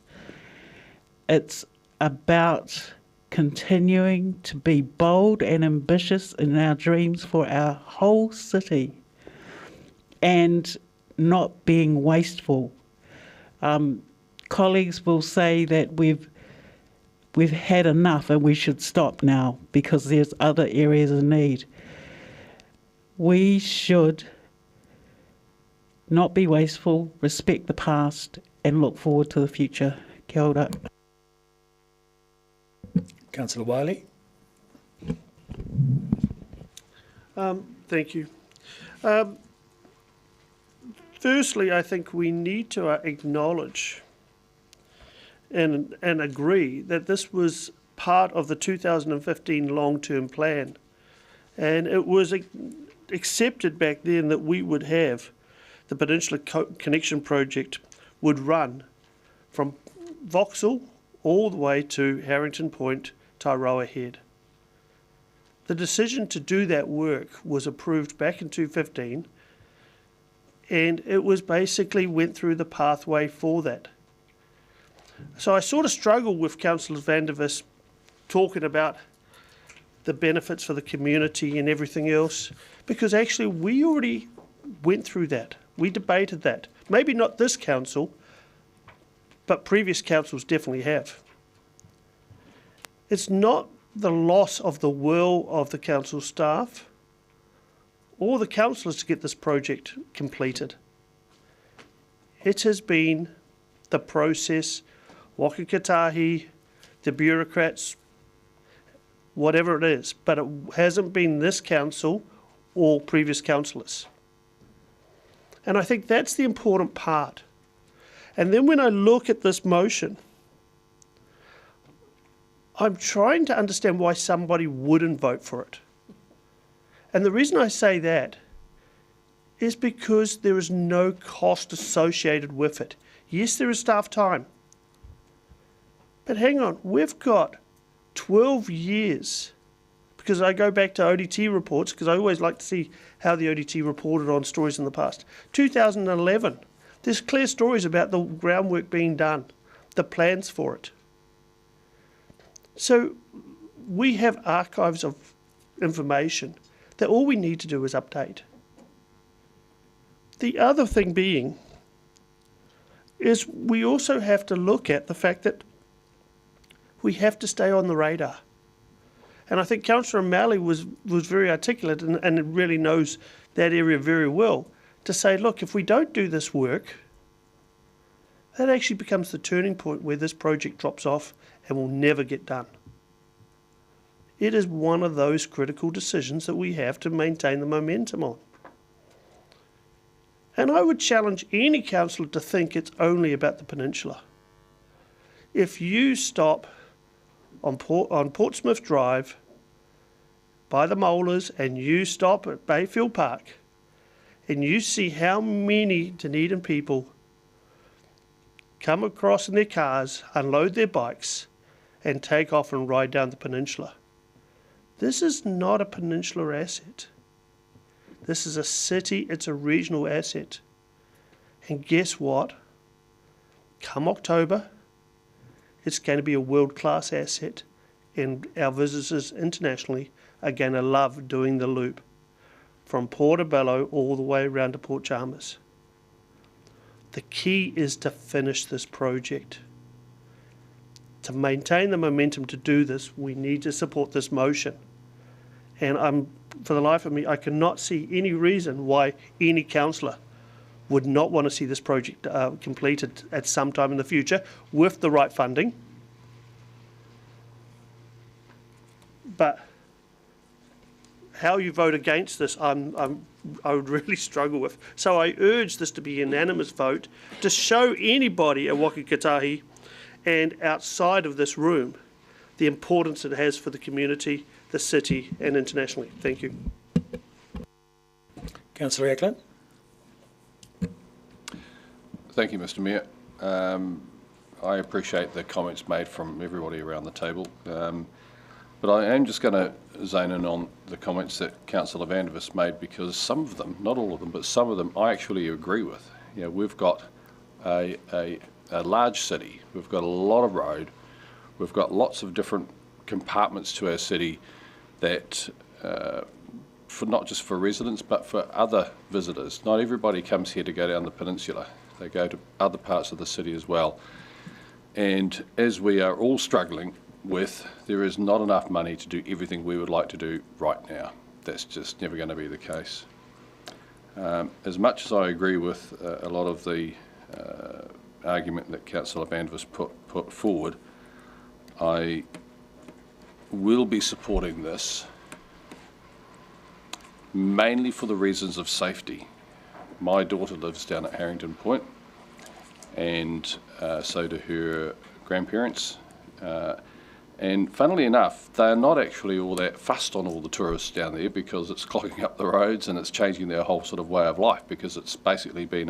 it's about continuing to be bold and ambitious in our dreams for our whole city and not being wasteful. Colleagues will say that we've had enough and we should stop now because there's other areas of need. We should not be wasteful, respect the past and look forward to the future. Kia ora. Councillor Wiley. Thank you. Firstly, I think we need to acknowledge and agree that this was part of the 2015 long-term plan, and it was accepted back then that we would have the Peninsula Connection Project would run from Vauxhall all the way to Harrington Point, Tairoa Head. The decision to do that work was approved back in 2015, and it was basically went through the pathway for that. So I sort of struggle with Councillor van der Vis talking about the benefits for the community and everything else, because actually we already went through that. We debated that. Maybe not this council, but previous councils definitely have. It's not the loss of the will of the council staff or the councillors to get this project completed. It has been the process, Waka Kotahi, the bureaucrats, whatever it is, but it hasn't been this council or previous councillors. And I think that's the important part. And then when I look at this motion, I'm trying to understand why somebody wouldn't vote for it. And the reason I say that is because there is no cost associated with it. Yes, there is staff time. But hang on, we've got 12 years, because I go back to ODT reports, because I always like to see how the ODT reported on stories in the past. 2011, there's clear stories about the groundwork being done, the plans for it. So we have archives of information that all we need to do is update. The other thing being is we also have to look at the fact that we have to stay on the radar. And I think Councillor O'Malley was very articulate and really knows that area very well to say, look, if we don't do this work, that actually becomes the turning point where this project drops off and will never get done. It is one of those critical decisions that we have to maintain the momentum on. And I would challenge any councillor to think it's only about the Peninsula. If you stop on Portsmouth Drive by the Molars and you stop at Bayfield Park and you see how many Dunedin people come across in their cars, unload their bikes, and take off and ride down the peninsula. This is not a peninsula asset. This is a city, it's a regional asset. And guess what? Come October, it's going to be a world-class asset, and our visitors internationally are going to love doing the loop from Portobello all the way around to Port Chalmers. The key is to finish this project. To maintain the momentum to do this, we need to support this motion. And for the life of me, I cannot see any reason why any councillor would not want to see this project completed at some time in the future with the right funding. But how you vote against this, I would really struggle with. So I urge this to be a unanimous vote to show anybody at Waka Kotahi and outside of this room the importance it has for the community, the city and internationally. Thank you. Councillor Ackland. Thank you, Mr Mayor. I appreciate the comments made from everybody around the table, but I am just going to zone in on the comments that Councillor Vandervis made, because some of them, not all of them, but some of them I actually agree with. You know, we've got a large city, we've got a lot of road, we've got lots of different compartments to our city that, for not just for residents, but for other visitors. Not everybody comes here to go down the peninsula. They go to other parts of the city as well. And as we are all struggling with, there is not enough money to do everything we would like to do right now. That's just never going to be the case. As much as I agree with a lot of the argument that Councillor Vandervis put forward, I will be supporting this mainly for the reasons of safety. My daughter lives down at Harrington Point, and so do her grandparents. And funnily enough, they're not actually all that fussed on all the tourists down there, because it's clogging up the roads and it's changing their whole sort of way of life, because it's basically been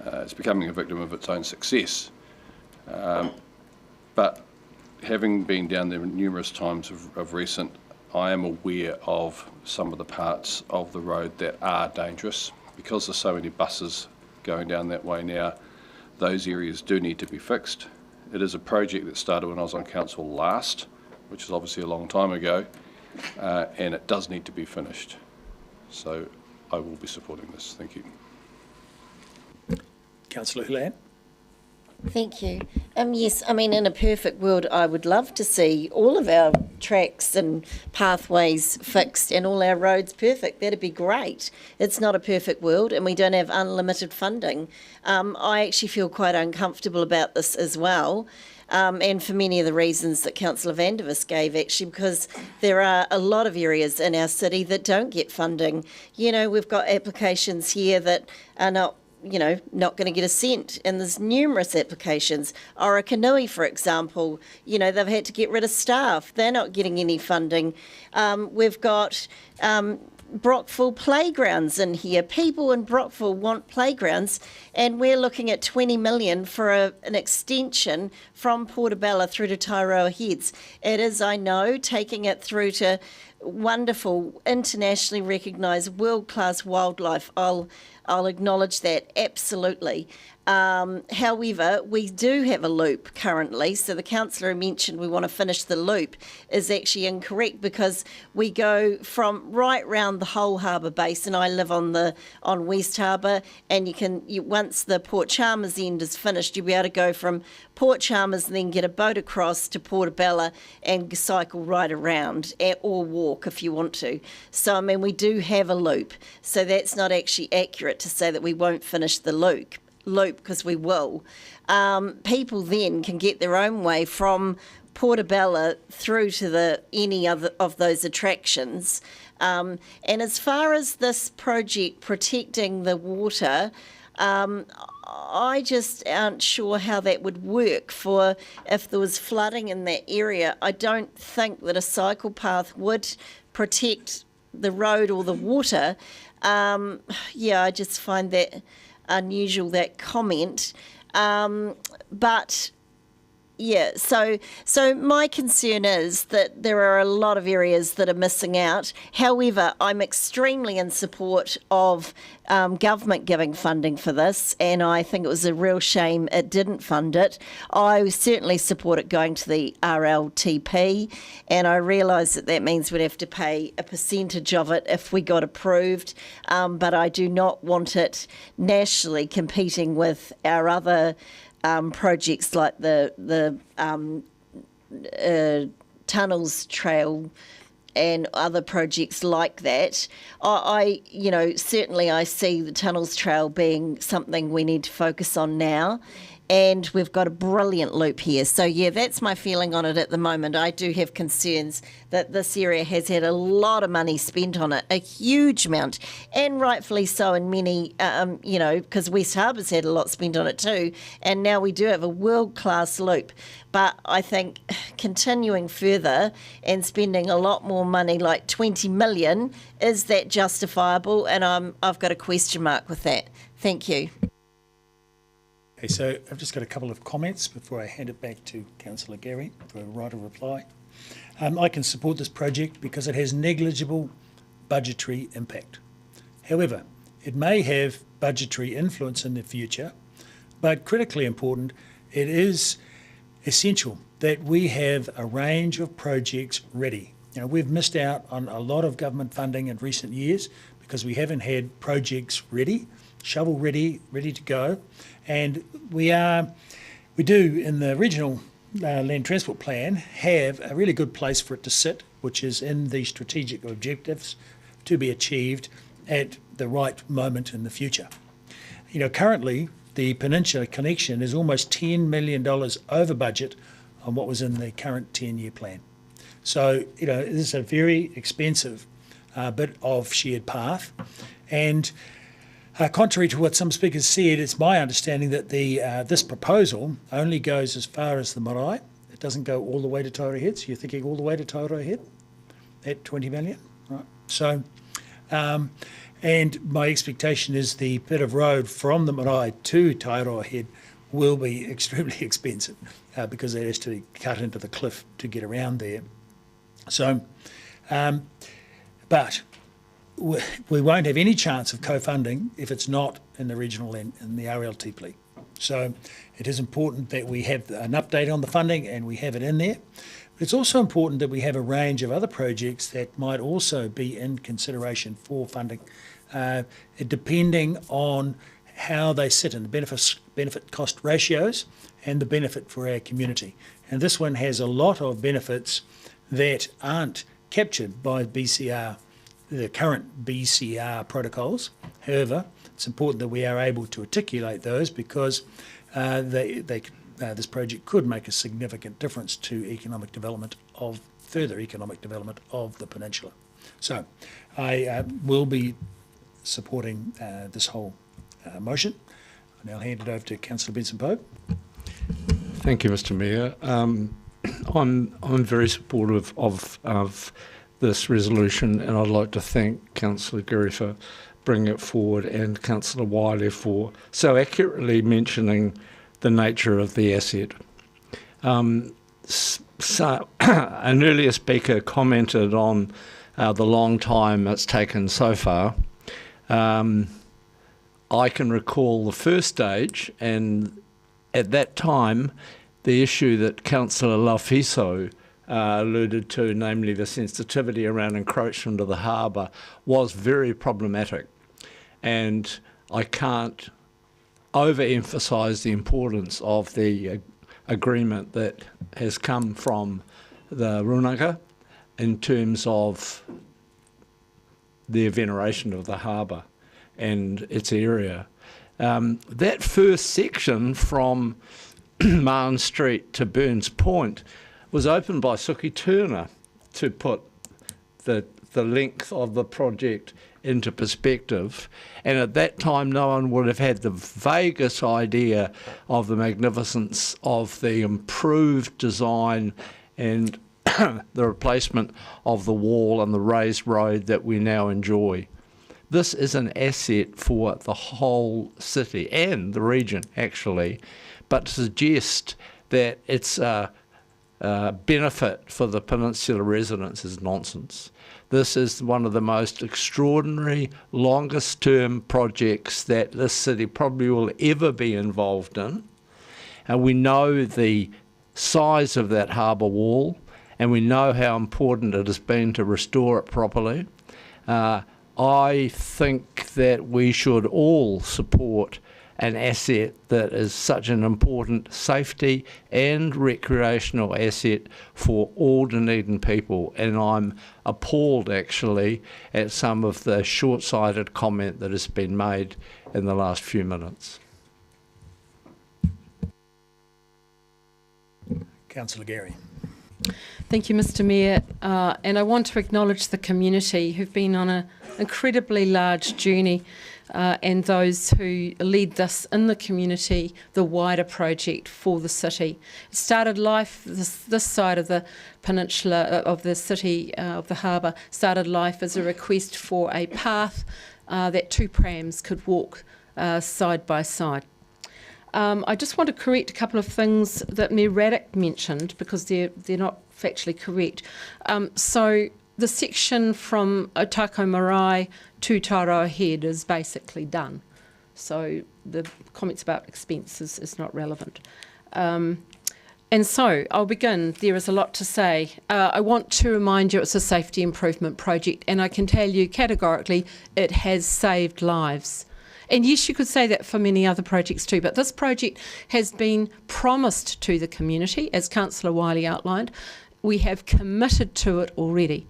it's becoming a victim of its own success. But having been down there numerous times of recent, I am aware of some of the parts of the road that are dangerous. Because there's so many buses going down that way now, those areas do need to be fixed. It is a project that started when I was on council last, which is obviously a long time ago, and it does need to be finished. So I will be supporting this. Thank you. Councillor Hulan. Thank you. Yes, I mean, in a perfect world, I would love to see all of our tracks and pathways fixed and all our roads perfect. That'd be great. It's not a perfect world, and we don't have unlimited funding. I actually feel quite uncomfortable about this as well, and for many of the reasons that Councillor Vandervis gave, actually, because there are a lot of areas in our city that don't get funding. You know, we've got applications here that are not going to get a cent. And there's numerous applications. Orokonui, for example, they've had to get rid of staff. They're not getting any funding. We've got Brockville playgrounds in here. People in Brockville want playgrounds, and we're looking at 20 million for an extension from Portobello through to Tairoa Heads. It is, I know, taking it through to wonderful, internationally recognised, world-class wildlife. I'll acknowledge that, absolutely. However, we do have a loop currently, so the councillor who mentioned we want to finish the loop is actually incorrect, because we go from right round the whole harbour basin. I live on West Harbour, and once the Port Chalmers end is finished, you'll be able to go from Port Chalmers and then get a boat across to Portobello and cycle right around, or walk if you want to. So, I mean, we do have a loop, so that's not actually accurate to say that we won't finish the loop, because we will. People then can get their own way from Portobello through to any other of those attractions. And as far as this project protecting the water, I just aren't sure how that would work for if there was flooding in that area. I don't think that a cycle path would protect the road or the water. I just find that unusual, that comment. But yeah, so my concern is that there are a lot of areas that are missing out. However, I'm extremely in support of government giving funding for this, and I think it was a real shame it didn't fund it. I certainly support it going to the RLTP, and I realise that means we'd have to pay a percentage of it if we got approved, but I do not want it nationally competing with our other projects like the tunnels trail and other projects like that. Certainly I see the tunnels trail being something we need to focus on now. And we've got a brilliant loop here. So, yeah, that's my feeling on it at the moment. I do have concerns that this area has had a lot of money spent on it, a huge amount, and rightfully so in many, because West Harbour's had a lot spent on it too, and now we do have a world-class loop. But I think continuing further and spending a lot more money, like 20 million, is that justifiable? And I've got a question mark with that. Thank you. Okay, so I've just got a couple of comments before I hand it back to Councillor Gary for a right of reply. I can support this project because it has negligible budgetary impact. However, it may have budgetary influence in the future, but critically important, it is essential that we have a range of projects ready. We've missed out on a lot of government funding in recent years because we haven't had projects ready, shovel ready to go. And we do in the regional land transport plan have a really good place for it to sit, which is in the strategic objectives to be achieved at the right moment in the future. Currently the Peninsula connection is almost $10 million over budget on what was in the current 10-year plan. So, this is a very expensive bit of shared path. And contrary to what some speakers said, it's my understanding that this proposal only goes as far as the marae. It doesn't go all the way to Tauranga Head. So you're thinking all the way to Tauranga Head at 20 million, right? So, and my expectation is the bit of road from the marae to Tauranga Head will be extremely expensive because it has to be cut into the cliff to get around there. So, but we won't have any chance of co-funding if it's not in the regional and in the RLTP. So it is important that we have an update on the funding and we have it in there. But it's also important that we have a range of other projects that might also be in consideration for funding, depending on how they sit in the benefit cost ratios and the benefit for our community. And this one has a lot of benefits that aren't captured by BCR, the current BCR protocols. However, it's important that we are able to articulate those because this project could make a significant difference to further economic development of the peninsula. So I will be supporting this whole motion. And I'll hand it over to Councillor Benson-Pope. Thank you, Mr. Mayor. I'm very supportive of this resolution, and I'd like to thank Councillor Gary for bringing it forward and Councillor Wiley for so accurately mentioning the nature of the asset. So an earlier speaker commented on the long time it's taken so far. I can recall the first stage, and at that time, the issue that Councillor Laufiso alluded to, namely the sensitivity around encroachment of the harbour, was very problematic. And I can't overemphasise the importance of the agreement that has come from the Runanga in terms of their veneration of the harbour and its area. That first section from Marne Street to Burns Point was opened by Suki Turner to put the length of the project into perspective, and at that time no one would have had the vaguest idea of the magnificence of the improved design and the replacement of the wall and the raised road that we now enjoy. This is an asset for the whole city and the region, actually. But to suggest that it's a benefit for the Peninsula residents is nonsense. This is one of the most extraordinary, longest-term projects that this city probably will ever be involved in. And we know the size of that harbour wall, and we know how important it has been to restore it properly. I think that we should all support an asset that is such an important safety and recreational asset for all Dunedin people. And I'm appalled, actually, at some of the short-sighted comment that has been made in the last few minutes. Councillor Gary. Thank you, Mr Mayor. And I want to acknowledge the community who've been on an incredibly large journey and those who lead this in the community, the wider project for the city. It started life, this side of the peninsula, of the city, of the harbour, started life as a request for a path that two prams could walk side by side. I just want to correct a couple of things that Mayor Raddick mentioned because they're not factually correct. So the section from Otako Marae to Tairoa Head is basically done. So the comments about expenses is not relevant. And so I'll begin. There is a lot to say. I want to remind you it's a safety improvement project, and I can tell you categorically it has saved lives. And yes, you could say that for many other projects too, but this project has been promised to the community, as Councillor Wiley outlined. We have committed to it already.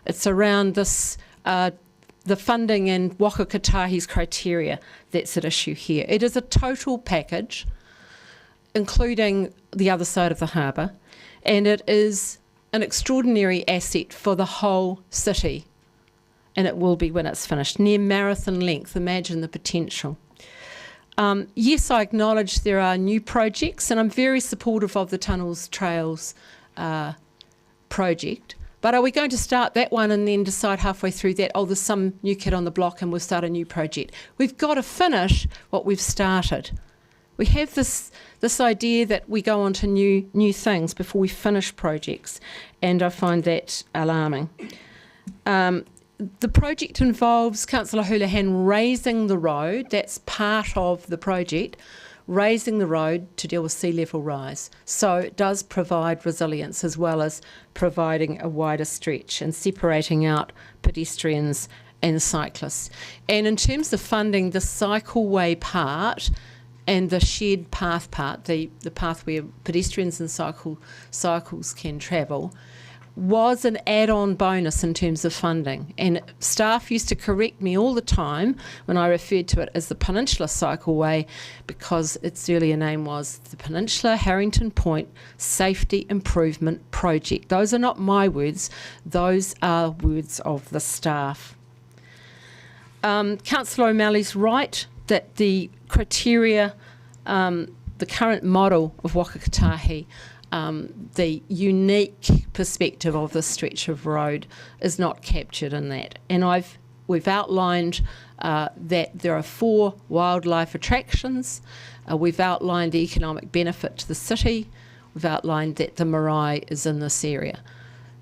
It's around this, the funding and Waka Kotahi's criteria that's at issue here. It is a total package, including the other side of the harbour, and it is an extraordinary asset for the whole city. And it will be when it's finished. Near marathon length, imagine the potential. Yes, I acknowledge there are new projects, and I'm very supportive of the Tunnels Trails project. But are we going to start that one and then decide halfway through that, oh, there's some new kid on the block and we'll start a new project? We've got to finish what we've started. We have this idea that we go on to new things before we finish projects, and I find that alarming. The project involves Councillor Houlihan raising the road, that's part of the project, raising the road to deal with sea level rise. So it does provide resilience as well as providing a wider stretch and separating out pedestrians and cyclists. And in terms of funding, the cycleway part and the shared path part, the path where pedestrians and cycles can travel, was an add-on bonus in terms of funding. And staff used to correct me all the time when I referred to it as the Peninsula Cycleway because its earlier name was the Peninsula Harrington Point Safety Improvement Project. Those are not my words, those are words of the staff. Councillor O'Malley's right that the criteria, the current model of Waka Kotahi, the unique perspective of this stretch of road is not captured in that. And we've outlined that there are 4 wildlife attractions. We've outlined the economic benefit to the city. We've outlined that the marae is in this area.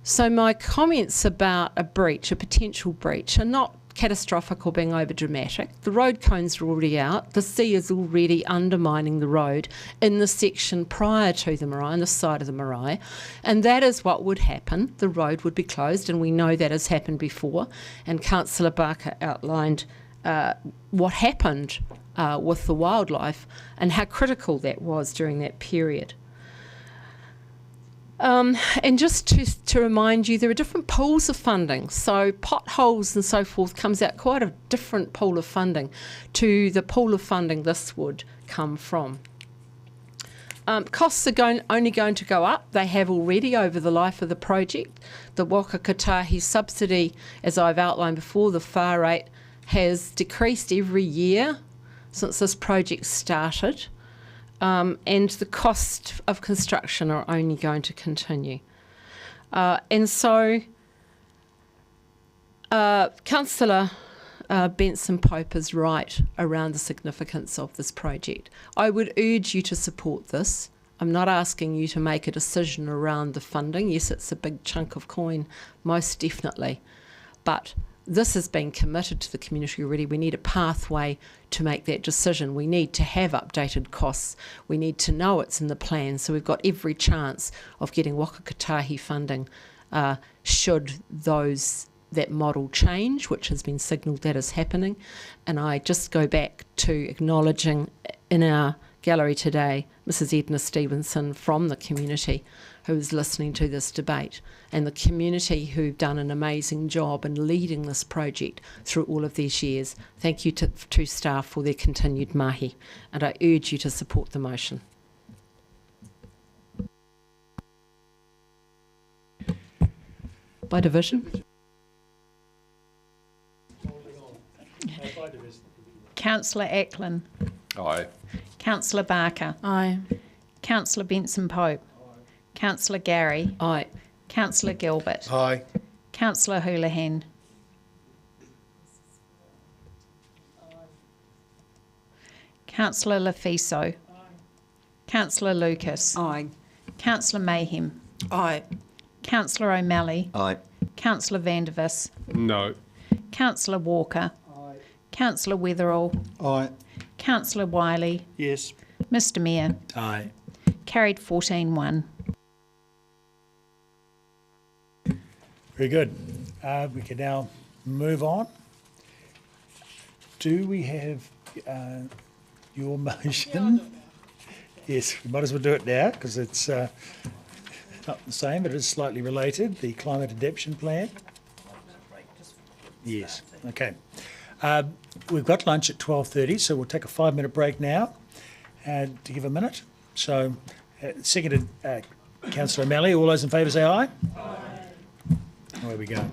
So my comments about a potential breach, are not catastrophic or being over dramatic. The road cones are already out. The sea is already undermining the road in the section prior to the marae, on the side of the marae, and that is what would happen. The road would be closed, and we know that has happened before, and Councillor Barker outlined what happened with the wildlife and how critical that was during that period. And just to remind you, there are different pools of funding. So potholes and so forth comes out quite a different pool of funding to the pool of funding this would come from. Costs are only going to go up. They have already over the life of the project. The Waka Kotahi subsidy, as I've outlined before, the FAR rate has decreased every year since this project started. And the cost of construction are only going to continue. And so Councillor Benson Pope is right around the significance of this project. I would urge you to support this. I'm not asking you to make a decision around the funding. Yes, it's a big chunk of coin, most definitely. But this has been committed to the community already. We need a pathway to make that decision. We need to have updated costs. We need to know it's in the plan. So we've got every chance of getting Waka Kotahi funding should that model change, which has been signalled that is happening. And I just go back to acknowledging in our gallery today Mrs. Edna Stevenson from the community who is listening to this debate, and the community who've done an amazing job in leading this project through all of these years. Thank you to staff for their continued mahi, and I urge you to support the motion. By division. Councillor Ackland. Aye. Councillor Barker. Aye. Councillor Benson Pope. Councillor Gary. Aye. Councillor Gilbert. Aye. Councillor Houlihan. Councillor Lafiso. Councillor Lucas. Aye. Councillor Mayhem. Aye. Councillor O'Malley. Aye. Councillor Vandervis. No. Councillor Walker. Aye. Councillor Weatherall. Aye. Councillor Wiley. Yes. Mr Mayor. Aye. Carried 14-1. Very good. We can now move on. Do we have your motion? Yes, we might as well do it now because it's not the same, but it's slightly related. The Climate Adaptation Plan. Yes, okay. We've got lunch at 12:30, so we'll take a 5-minute break now to give a minute. So, seconded Councillor O'Malley. All those in favour say aye. Aye. Away we go.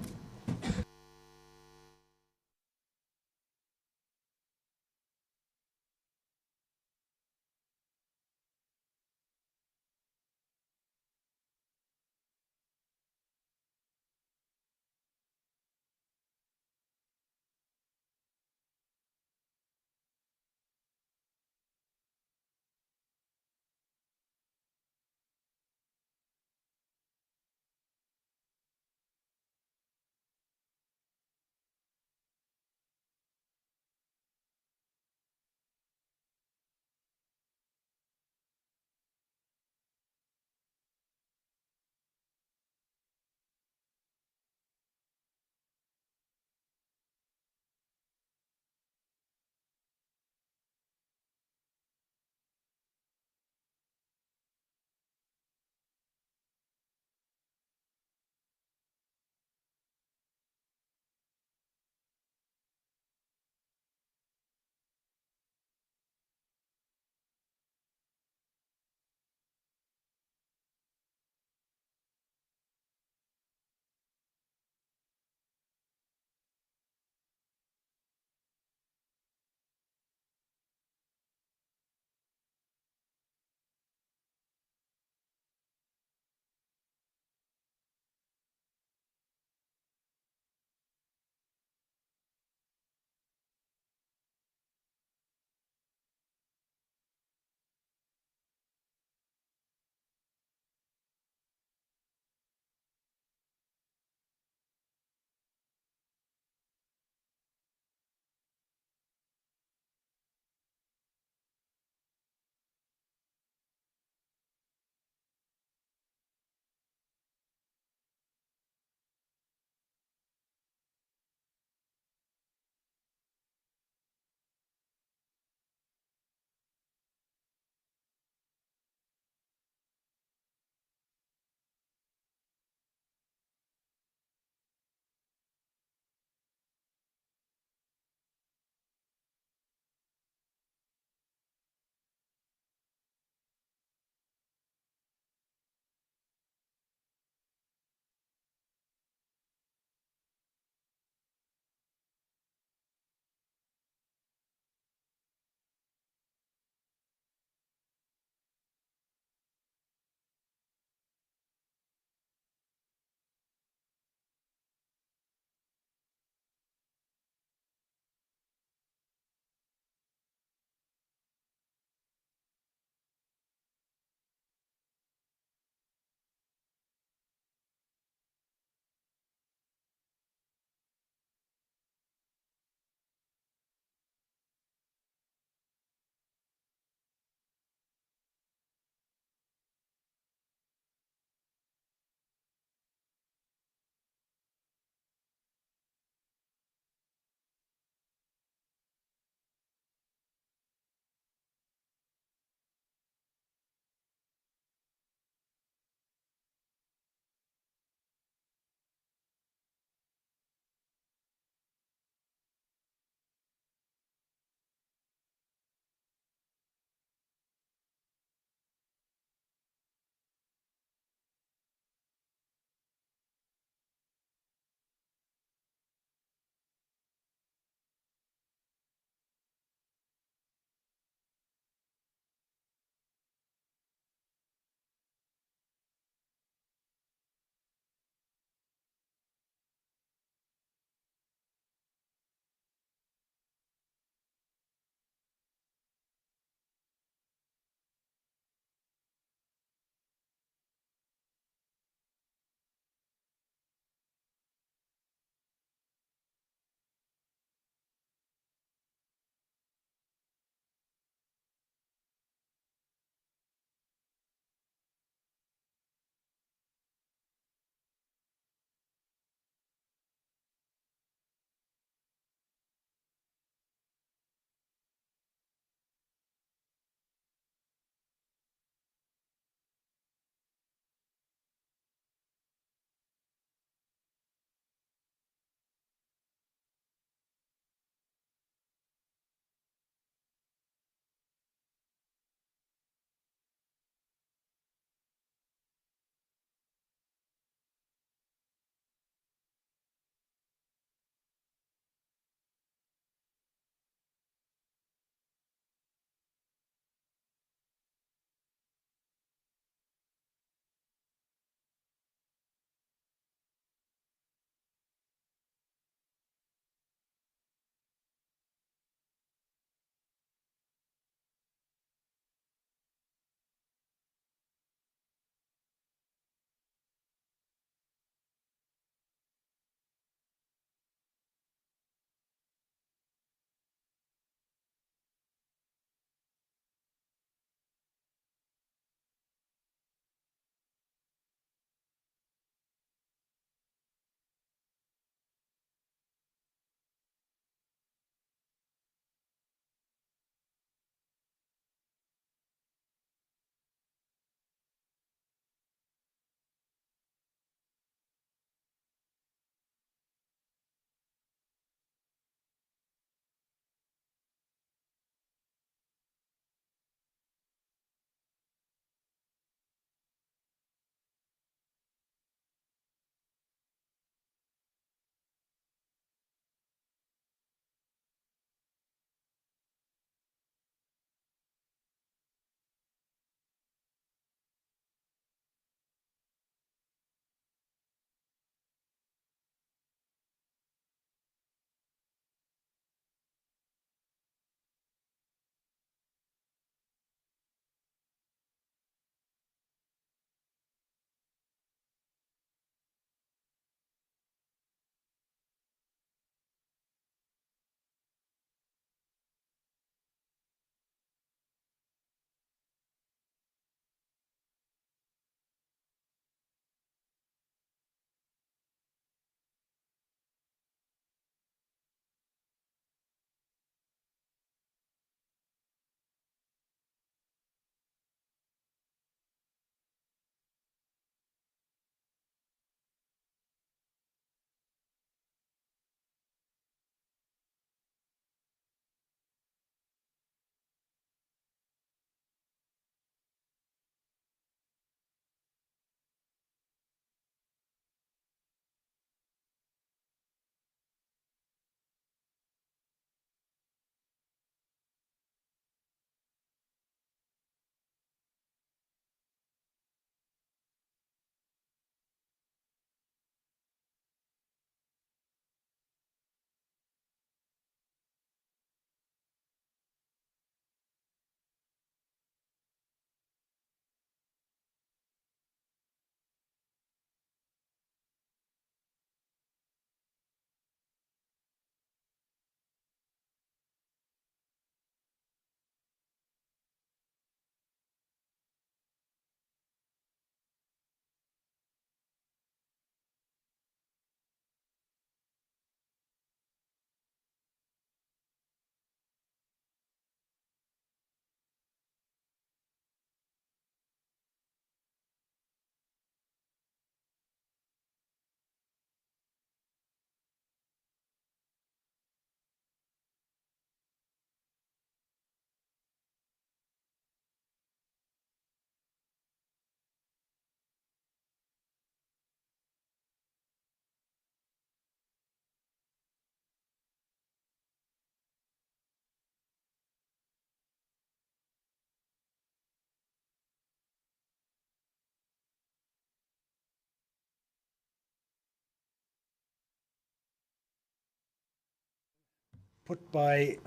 put by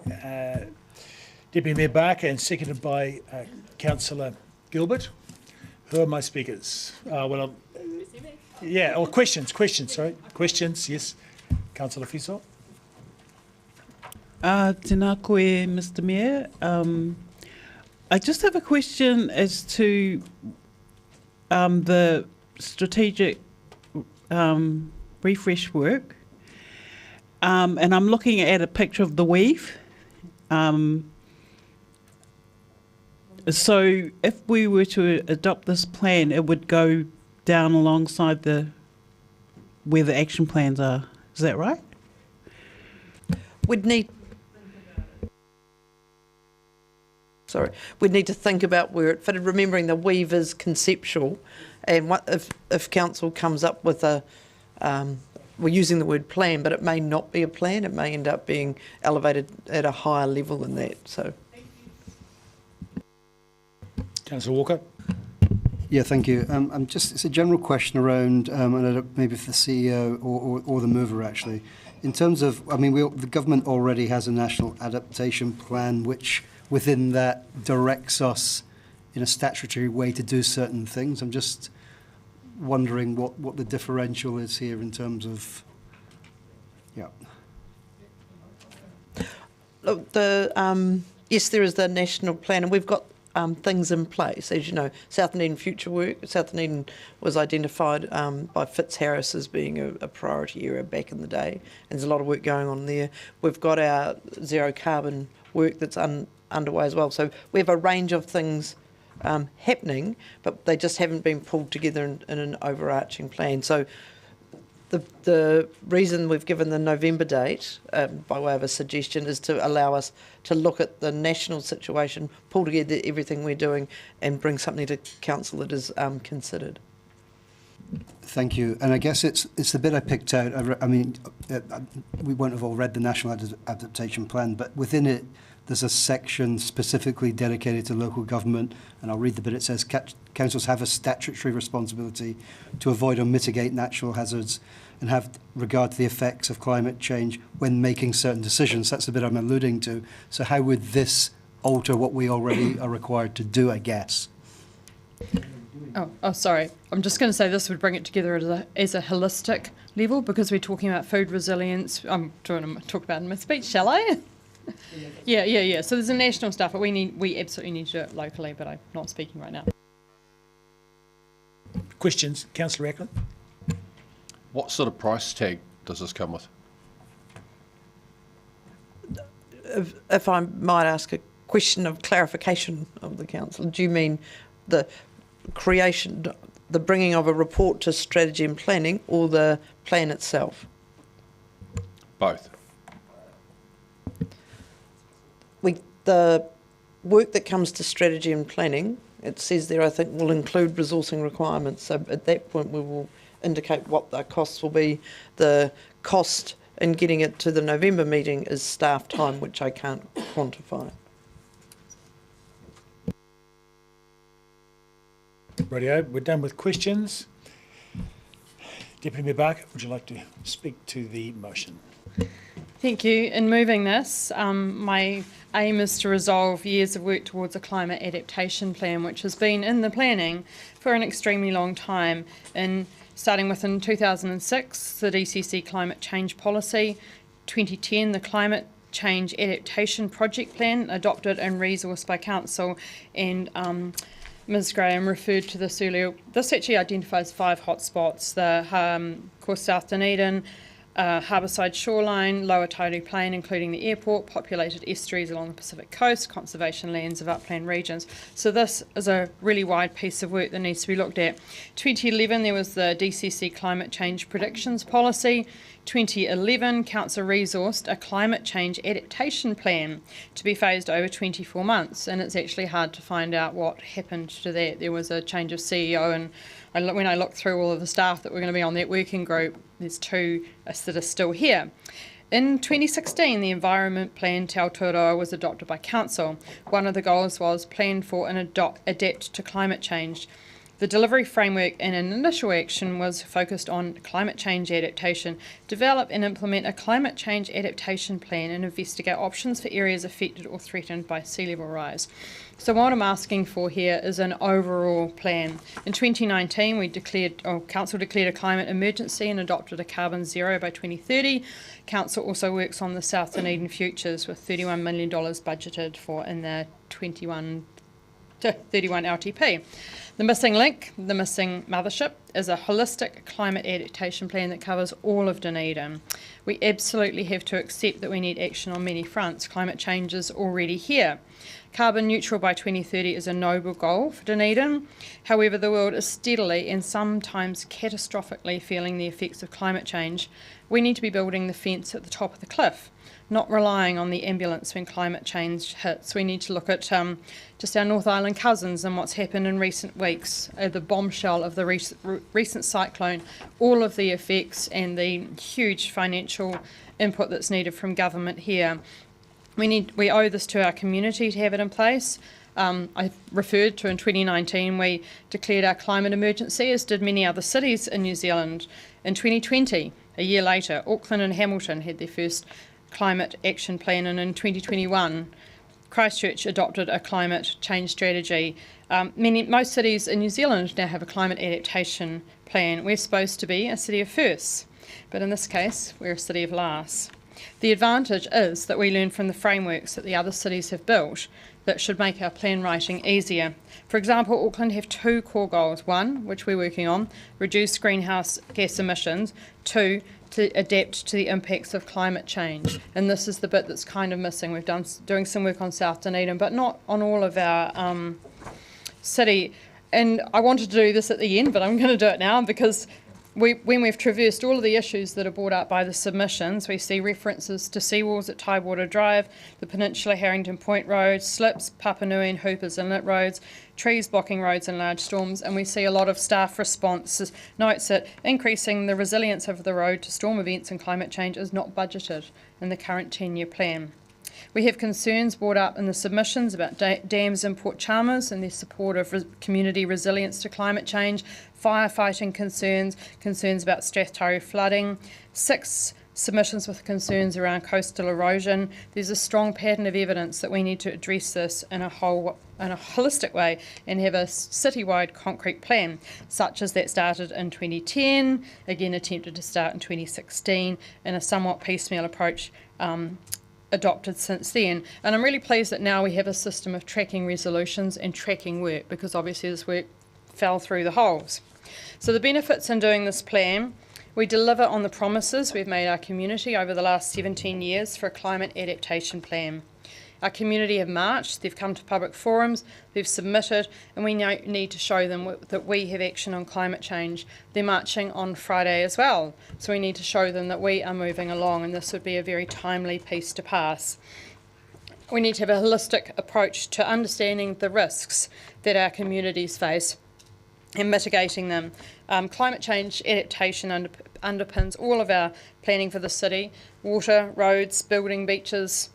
Deputy Mayor Barker and seconded by Councillor Gilbert. Who are my speakers? Questions, sorry. Questions, yes. Councillor Fiso. Tēnā koe, Mr. Mayor. I just have a question as to the strategic refresh work. And I'm looking at a picture of the weave. So if we were to adopt this plan, it would go down alongside where the action plans are. Is that right? We'd need to think about where it fitted, remembering the weave is conceptual, and what if council comes up with we're using the word plan, but it may not be a plan, it may end up being elevated at a higher level than that. So, Councillor Walker. Yeah, thank you. It's a general question around, and I don't, maybe for the CEO or the mover actually. In terms of, the government already has a national adaptation plan, which within that directs us in a statutory way to do certain things. I'm just wondering what the differential is here in terms of, yeah. Look, yes, there is the national plan, and we've got things in place. As you know, South Dunedin future work. South Dunedin was identified by Fitzharris as being a priority area back in the day, and there's a lot of work going on there. We've got our zero carbon work that's underway as well. So we have a range of things happening, but they just haven't been pulled together in an overarching plan. So the reason we've given the November date, by way of a suggestion, is to allow us to look at the national situation, pull together everything we're doing, and bring something to council that is considered. Thank you. And I guess it's the bit I picked out. We won't have all read the National Adaptation Plan, but within it, there's a section specifically dedicated to local government, and I'll read the bit. It says, councils have a statutory responsibility to avoid or mitigate natural hazards and have regard to the effects of climate change when making certain decisions. That's the bit I'm alluding to. So how would this alter what we already are required to do, I guess? Oh, sorry. I'm just going to say this would bring it together as a holistic level, because we're talking about food resilience. I'm trying to talk about in my speech, shall I? Yeah. So there's a national stuff, but we absolutely need to do it locally, but I'm not speaking right now. Questions? Councillor Ackland. What sort of price tag does this come with? If I might ask a question of clarification of the council, do you mean the creation, the bringing of a report to strategy and planning, or the plan itself? Both. The work that comes to strategy and planning, it says there, I think, will include resourcing requirements. So at that point, we will indicate what the costs will be. The cost in getting it to the November meeting is staff time, which I can't quantify. Rightio, we're done with questions. Deputy Mayor Barker, would you like to speak to the motion? Thank you. In moving this, my aim is to resolve years of work towards a climate adaptation plan, which has been in the planning for an extremely long time. Starting with in 2006, the DCC Climate Change Policy, 2010, the Climate Change Adaptation Project Plan, adopted and resourced by Council, and Ms Graham referred to this earlier. This actually identifies 5 hotspots, of course, South Dunedin, harbourside shoreline, lower Tauru Plain, including the airport, populated estuaries along the Pacific coast, conservation lands of upland regions. So this is a really wide piece of work that needs to be looked at. 2011, there was the DCC Climate Change Predictions Policy. 2011, Council resourced a climate change adaptation plan to be phased over 24 months, and it's actually hard to find out what happened to that. There was a change of CEO, and when I looked through all of the staff that were going to be on that working group, there's 2 that are still here. In 2016, the Environment Plan Te Aotearoa was adopted by Council. One of the goals was plan for and adapt to climate change. The delivery framework and an initial action was focused on climate change adaptation. Develop and implement a climate change adaptation plan and investigate options for areas affected or threatened by sea level rise. So what I'm asking for here is an overall plan. In 2019, Council declared a climate emergency and adopted a carbon zero by 2030. Council also works on the South Dunedin futures with $31 million budgeted for in the 21 to 31 LTP. The missing link, the missing mothership, is a holistic climate adaptation plan that covers all of Dunedin. We absolutely have to accept that we need action on many fronts. Climate change is already here. Carbon neutral by 2030 is a noble goal for Dunedin. However, the world is steadily and sometimes catastrophically feeling the effects of climate change. We need to be building the fence at the top of the cliff, not relying on the ambulance when climate change hits. We need to look at just our North Island cousins and what's happened in recent weeks, the bombshell of the recent cyclone, all of the effects and the huge financial input that's needed from government here. We owe this to our community to have it in place. I referred to in 2019 we declared our climate emergency, as did many other cities in New Zealand. In 2020, a year later, Auckland and Hamilton had their first climate action plan, and in 2021 Christchurch adopted a climate change strategy. Most cities in New Zealand now have a climate adaptation plan. We're supposed to be a city of firsts, but in this case we're a city of lasts. The advantage is that we learn from the frameworks that the other cities have built that should make our plan writing easier. For example, Auckland have two core goals. One, which we're working on, reduce greenhouse gas emissions. Two, to adapt to the impacts of climate change. And this is the bit that's kind of missing. We've doing some work on South Dunedin, but not on all of our city. And I wanted to do this at the end, but I'm going to do it now because when we've traversed all of the issues that are brought up by the submissions, we see references to seawalls at Tidewater Drive, the Peninsula Harrington Point Road, slips, Papanui and Hoopers Inlet roads, trees blocking roads in large storms, and we see a lot of staff responses notes that increasing the resilience of the road to storm events and climate change is not budgeted in the current 10-year plan. We have concerns brought up in the submissions about dams in Port Chalmers and their support of community resilience to climate change, firefighting concerns about Strathtyre flooding, 6 submissions with concerns around coastal erosion. There's a strong pattern of evidence that we need to address this in a holistic way and have a citywide concrete plan, such as that started in 2010, again attempted to start in 2016, and a somewhat piecemeal approach adopted since then. And I'm really pleased that now we have a system of tracking resolutions and tracking work, because obviously this work fell through the holes. So the benefits in doing this plan: we deliver on the promises we've made our community over the last 17 years for a climate adaptation plan. Our community have marched, they've come to public forums, they've submitted, and we now need to show them that we have action on climate change. They're marching on Friday as well, so we need to show them that we are moving along, and this would be a very timely piece to pass. We need to have a holistic approach to understanding the risks that our communities face and mitigating them. Climate change adaptation underpins all of our planning for the city: water, roads, buildings, beaches,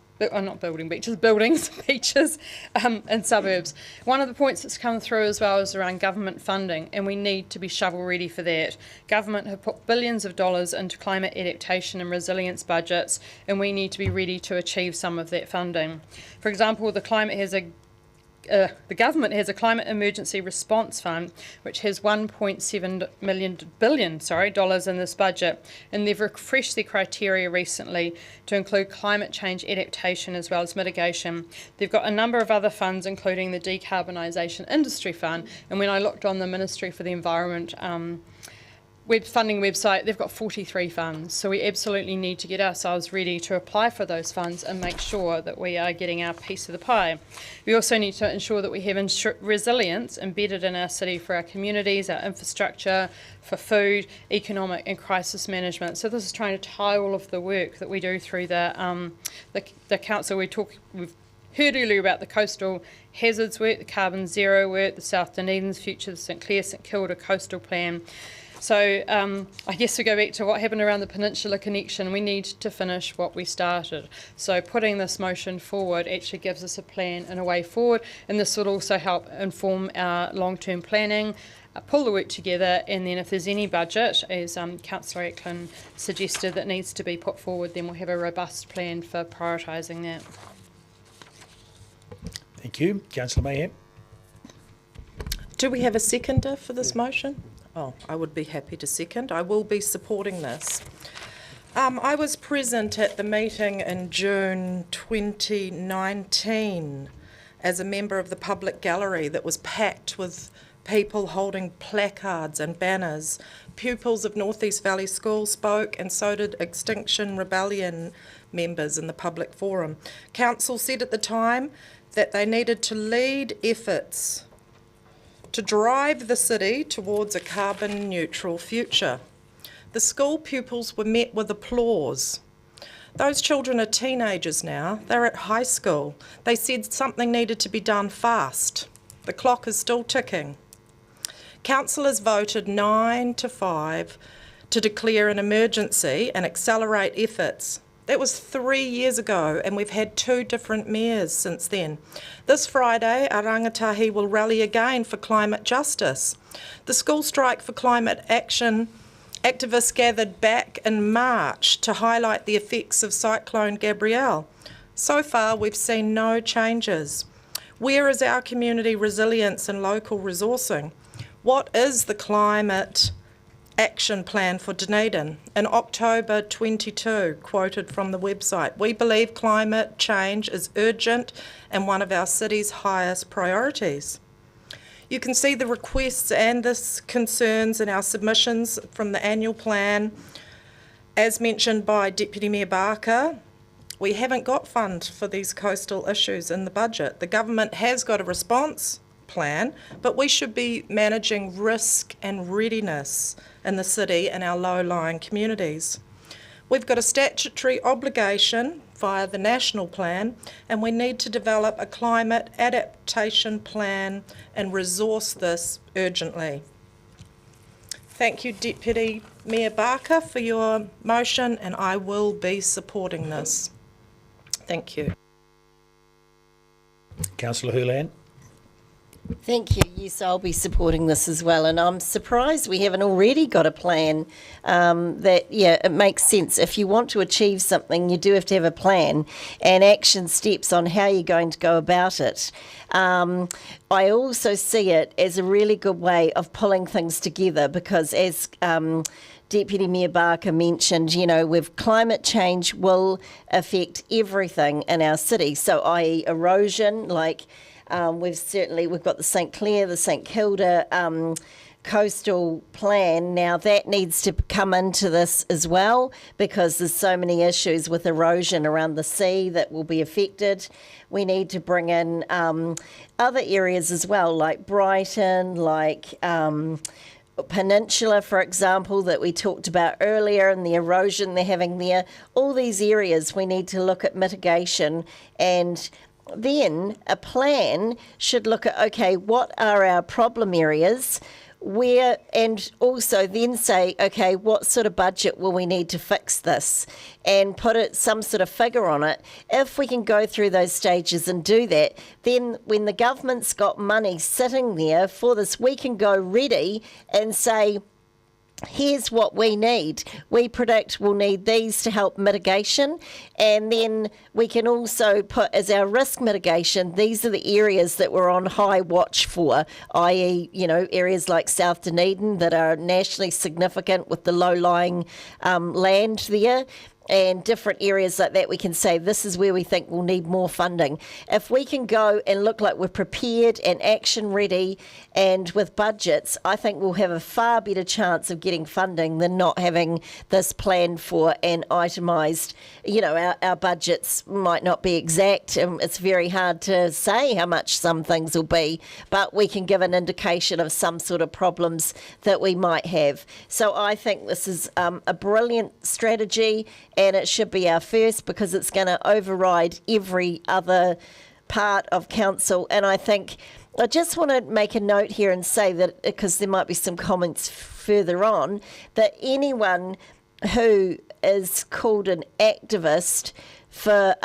and suburbs. One of the points that's come through as well is around government funding, and we need to be shovel ready for that. Government have put billions of dollars into climate adaptation and resilience budgets, and we need to be ready to achieve some of that funding. For example, the government has a climate emergency response fund, which has $1.7 billion in this budget, and they've refreshed their criteria recently to include climate change adaptation as well as mitigation. They've got a number of other funds, including the Decarbonisation Industry Fund, and when I looked on the Ministry for the Environment funding website, they've got 43 funds, so we absolutely need to get ourselves ready to apply for those funds and make sure that we are getting our piece of the pie. We also need to ensure that we have resilience embedded in our city for our communities, our infrastructure, for food, economic and crisis management. So this is trying to tie all of the work that we do through the council. We've heard earlier about the coastal hazards work, the carbon zero work, the South Dunedin's future, the St Clair, St Kilda coastal plan. So I guess to go back to what happened around the Peninsula connection, we need to finish what we started. So putting this motion forward actually gives us a plan and a way forward, and this would also help inform our long-term planning. pull the work together, and then if there's any budget, as Councillor Ackland suggested, that needs to be put forward, then we'll have a robust plan for prioritising that. Thank you. Councillor Mayhem. Do we have a seconder for this motion? Oh, I would be happy to second. I will be supporting this. I was present at the meeting in June 2019 as a member of the public gallery that was packed with people holding placards and banners. Pupils of North East Valley School spoke, and so did Extinction Rebellion members in the public forum. Council said at the time that they needed to lead efforts to drive the city towards a carbon neutral future. The school pupils were met with applause. Those children are teenagers now. They're at high school. They said something needed to be done fast. The clock is still ticking. Councillors voted 9-5 to declare an emergency and accelerate efforts. That was 3 years ago, and we've had 2 different mayors since then. This Friday, our rangatahi will rally again for climate justice. The School Strike for Climate Action activists gathered back in March to highlight the effects of Cyclone Gabrielle. So far, we've seen no changes. Where is our community resilience and local resourcing? What is the climate action plan for Dunedin? In October 22, quoted from the website, we believe climate change is urgent and one of our city's highest priorities. You can see the requests and the concerns in our submissions from the annual plan. As mentioned by Deputy Mayor Barker, we haven't got fund for these coastal issues in the budget. The government has got a response plan, but we should be managing risk and readiness in the city and our low-lying communities. We've got a statutory obligation via the national plan, and we need to develop a climate adaptation plan and resource this urgently. Thank you, Deputy Mayor Barker, for your motion, and I will be supporting this. Thank you. Councillor Hurland. Thank you. Yes, I'll be supporting this as well. And I'm surprised we haven't already got a plan it makes sense. If you want to achieve something, you do have to have a plan and action steps on how you're going to go about it. I also see it as a really good way of pulling things together because as Deputy Mayor Barker mentioned, with climate change will affect everything in our city. So i.e. erosion, we've got the St Clair, the St Kilda coastal plan. Now that needs to come into this as well because there's so many issues with erosion around the sea that will be affected. We need to bring in other areas as well, like Brighton, Peninsula, for example, that we talked about earlier, and the erosion they're having there. All these areas we need to look at mitigation, and then a plan should look at, okay, what are our problem areas, and also then say, okay, what sort of budget will we need to fix this, and put some sort of figure on it. If we can go through those stages and do that, then when the government's got money sitting there for this, we can go ready and say, here's what we need. We predict we'll need these to help mitigation, and then we can also put as our risk mitigation, these are the areas that we're on high watch for, i.e., areas like South Dunedin that are nationally significant with the low-lying land there. And different areas like that, we can say this is where we think we'll need more funding. If we can go and look like we're prepared and action ready and with budgets, I think we'll have a far better chance of getting funding than not having this planned for and itemised. Our budgets might not be exact. It's very hard to say how much some things will be, but we can give an indication of some sort of problems that we might have. So I think this is a brilliant strategy, and it should be our first because it's going to override every other part of council. And I think I just want to make a note here and say that, because there might be some comments further on, that anyone who is called an activist for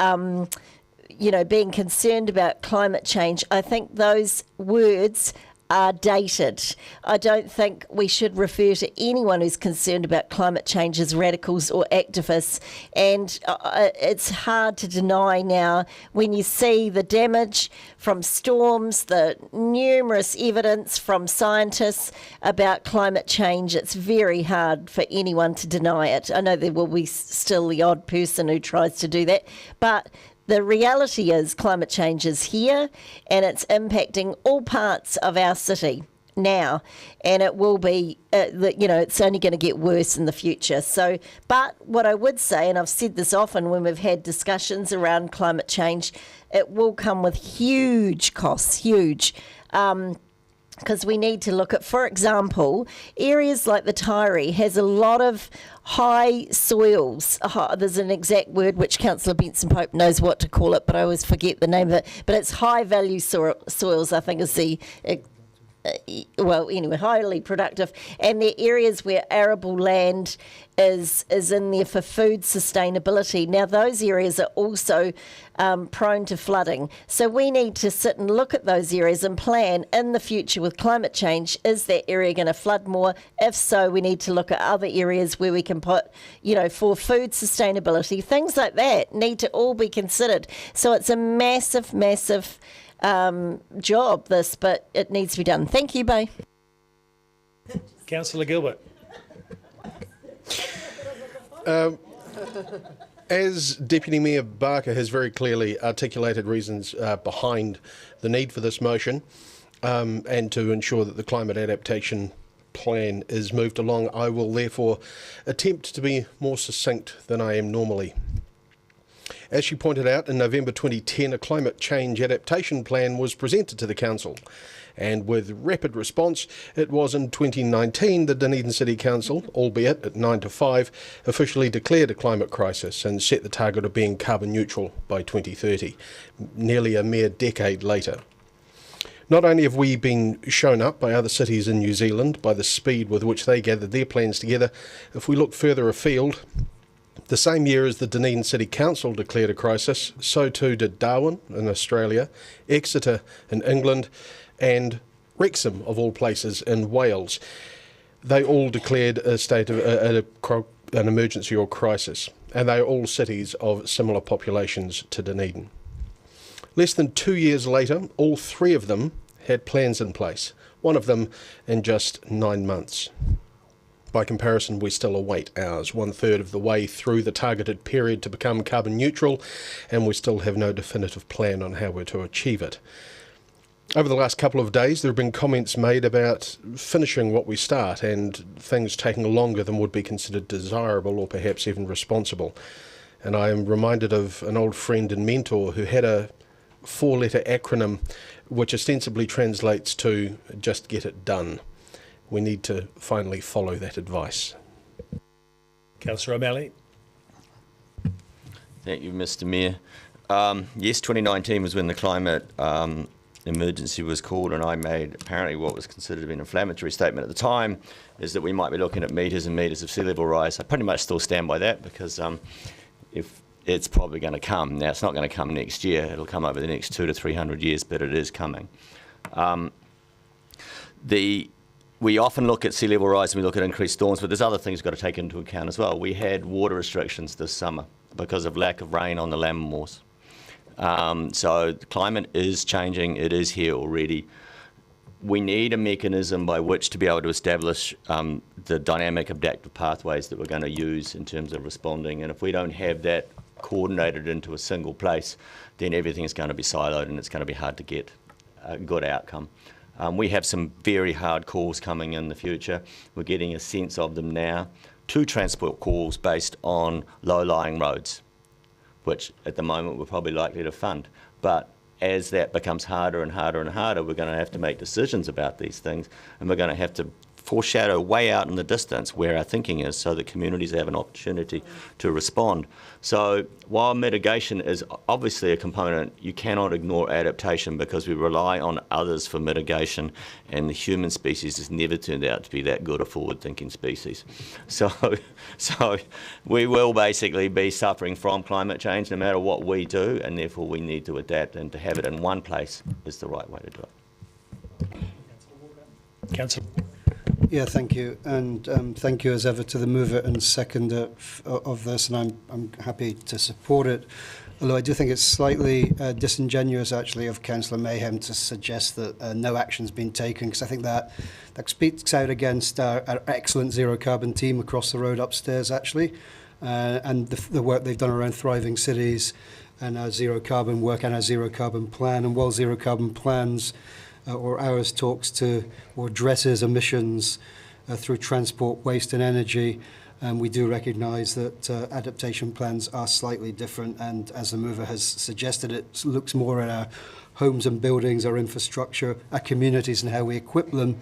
being concerned about climate change, I think those words are dated. I don't think we should refer to anyone who's concerned about climate change as radicals or activists. And it's hard to deny now when you see the damage from storms, the numerous evidence from scientists about climate change. It's very hard for anyone to deny it. I know there will be still the odd person who tries to do that, but the reality is climate change is here and it's impacting all parts of our city now, and it will be, it's only going to get worse in the future. So, but what I would say, and I've said this often when we've had discussions around climate change, it will come with huge costs, because we need to look at, for example, areas like the Taieri has a lot of high soils. There's an exact word which Councillor Benson Pope knows what to call it, but I always forget the name of it. But it's high value soils, I think is the highly productive, and they're areas where arable land is in there for food sustainability. Now, those areas are also prone to flooding. So we need to sit and look at those areas and plan in the future with climate change. Is that area going to flood more? If so, we need to look at other areas where we can put, for food sustainability. Things like that need to all be considered. So it's a massive job, but it needs to be done. Thank you, Bay. Councillor Gilbert. As Deputy Mayor Barker has very clearly articulated reasons behind the need for this motion and to ensure that the climate adaptation plan is moved along, I will therefore attempt to be more succinct than I am normally. As she pointed out, in November 2010, a climate change adaptation plan was presented to the Council, and with rapid response, it was in 2019 the Dunedin City Council, albeit at 9 to 5, officially declared a climate crisis and set the target of being carbon neutral by 2030, nearly a mere decade later. Not only have we been shown up by other cities in New Zealand by the speed with which they gathered their plans together, if we look further afield, the same year as the Dunedin City Council declared a crisis, so too did Darwin in Australia, Exeter in England, and Wrexham, of all places, in Wales. They all declared a state of an emergency or crisis, and they are all cities of similar populations to Dunedin. Less than 2 years later, all three of them had plans in place, one of them in just 9 months. By comparison, we still await ours, 1/3 of the way through the targeted period to become carbon neutral, and we still have no definitive plan on how we're to achieve it. Over the last couple of days, there have been comments made about finishing what we start and things taking longer than would be considered desirable or perhaps even responsible. And I am reminded of an old friend and mentor who had a 4-letter acronym which ostensibly translates to just get it done. We need to finally follow that advice. Councillor O'Malley. Thank you, Mr. Mayor. Yes, 2019 was when the climate emergency was called, and I made apparently what was considered to be an inflammatory statement at the time, is that we might be looking at metres and metres of sea level rise. I pretty much still stand by that because if it's probably going to come. Now, it's not going to come next year. It'll come over the next 200 to 300 years, but it is coming. We often look at sea level rise and we look at increased storms, but there's other things we've got to take into account as well. We had water restrictions this summer because of lack of rain on the Lammermoors. So the climate is changing. It is here already. We need a mechanism by which to be able to establish the dynamic adaptive pathways that we're going to use in terms of responding. And if we don't have that coordinated into a single place, then everything's going to be siloed and it's going to be hard to get a good outcome. We have some very hard calls coming in the future. We're getting a sense of them now. 2 transport calls based on low-lying roads, which at the moment we're probably likely to fund. But as that becomes harder and harder and harder, we're going to have to make decisions about these things, and we're going to have to foreshadow way out in the distance where our thinking is so that communities have an opportunity to respond. So while mitigation is obviously a component, you cannot ignore adaptation because we rely on others for mitigation, and the human species has never turned out to be that good a forward-thinking species. So we will basically be suffering from climate change no matter what we do, and therefore we need to adapt, and to have it in one place is the right way to do it. Councillor. Yeah, thank you, and thank you as ever to the mover and seconder of this, and I'm happy to support it. Although I do think it's slightly disingenuous, actually, of Councillor Mayhem to suggest that no action's been taken, because I think that speaks out against our excellent zero carbon team across the road upstairs, actually, and the work they've done around thriving cities and our zero carbon work and our zero carbon plan. And while zero carbon plans or ours talks to or addresses emissions through transport, waste and energy, we do recognise that adaptation plans are slightly different, and as the mover has suggested, it looks more at our homes and buildings, our infrastructure, our communities and how we equip them.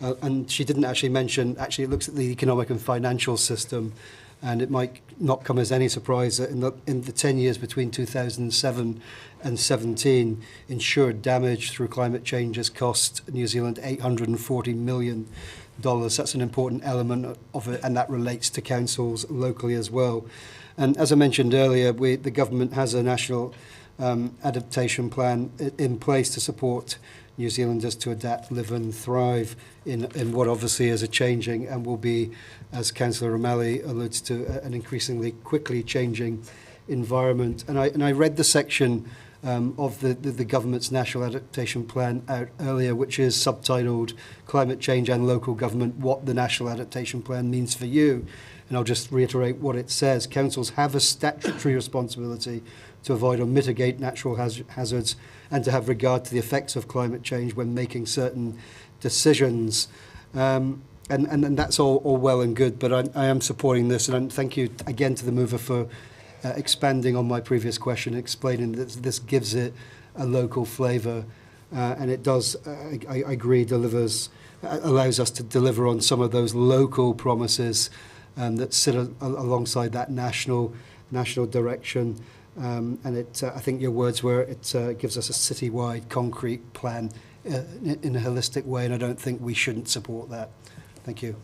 And she didn't actually mention, it looks at the economic and financial system, and it might not come as any surprise that in the 10 years between 2007 and 17, insured damage through climate change has cost New Zealand $840 million. That's an important element of it, and that relates to councils locally as well. And as I mentioned earlier, the government has a national adaptation plan in place to support New Zealanders to adapt, live and thrive in what obviously is a changing and will be, as Councillor O'Malley alludes to, an increasingly quickly changing environment. And I read the section of the government's national adaptation plan out earlier, which is subtitled Climate Change and Local Government, What the National Adaptation Plan Means for You. And I'll just reiterate what it says. Councils have a statutory responsibility to avoid or mitigate natural hazards and to have regard to the effects of climate change when making certain decisions. And that's all well and good, but I am supporting this, and thank you again to the mover for expanding on my previous question, explaining that this gives it a local flavour, and it does, I agree, allows us to deliver on some of those local promises that sit alongside that national direction. And I think your words were, it gives us a citywide concrete plan in a holistic way, and I don't think we shouldn't support that. Thank you.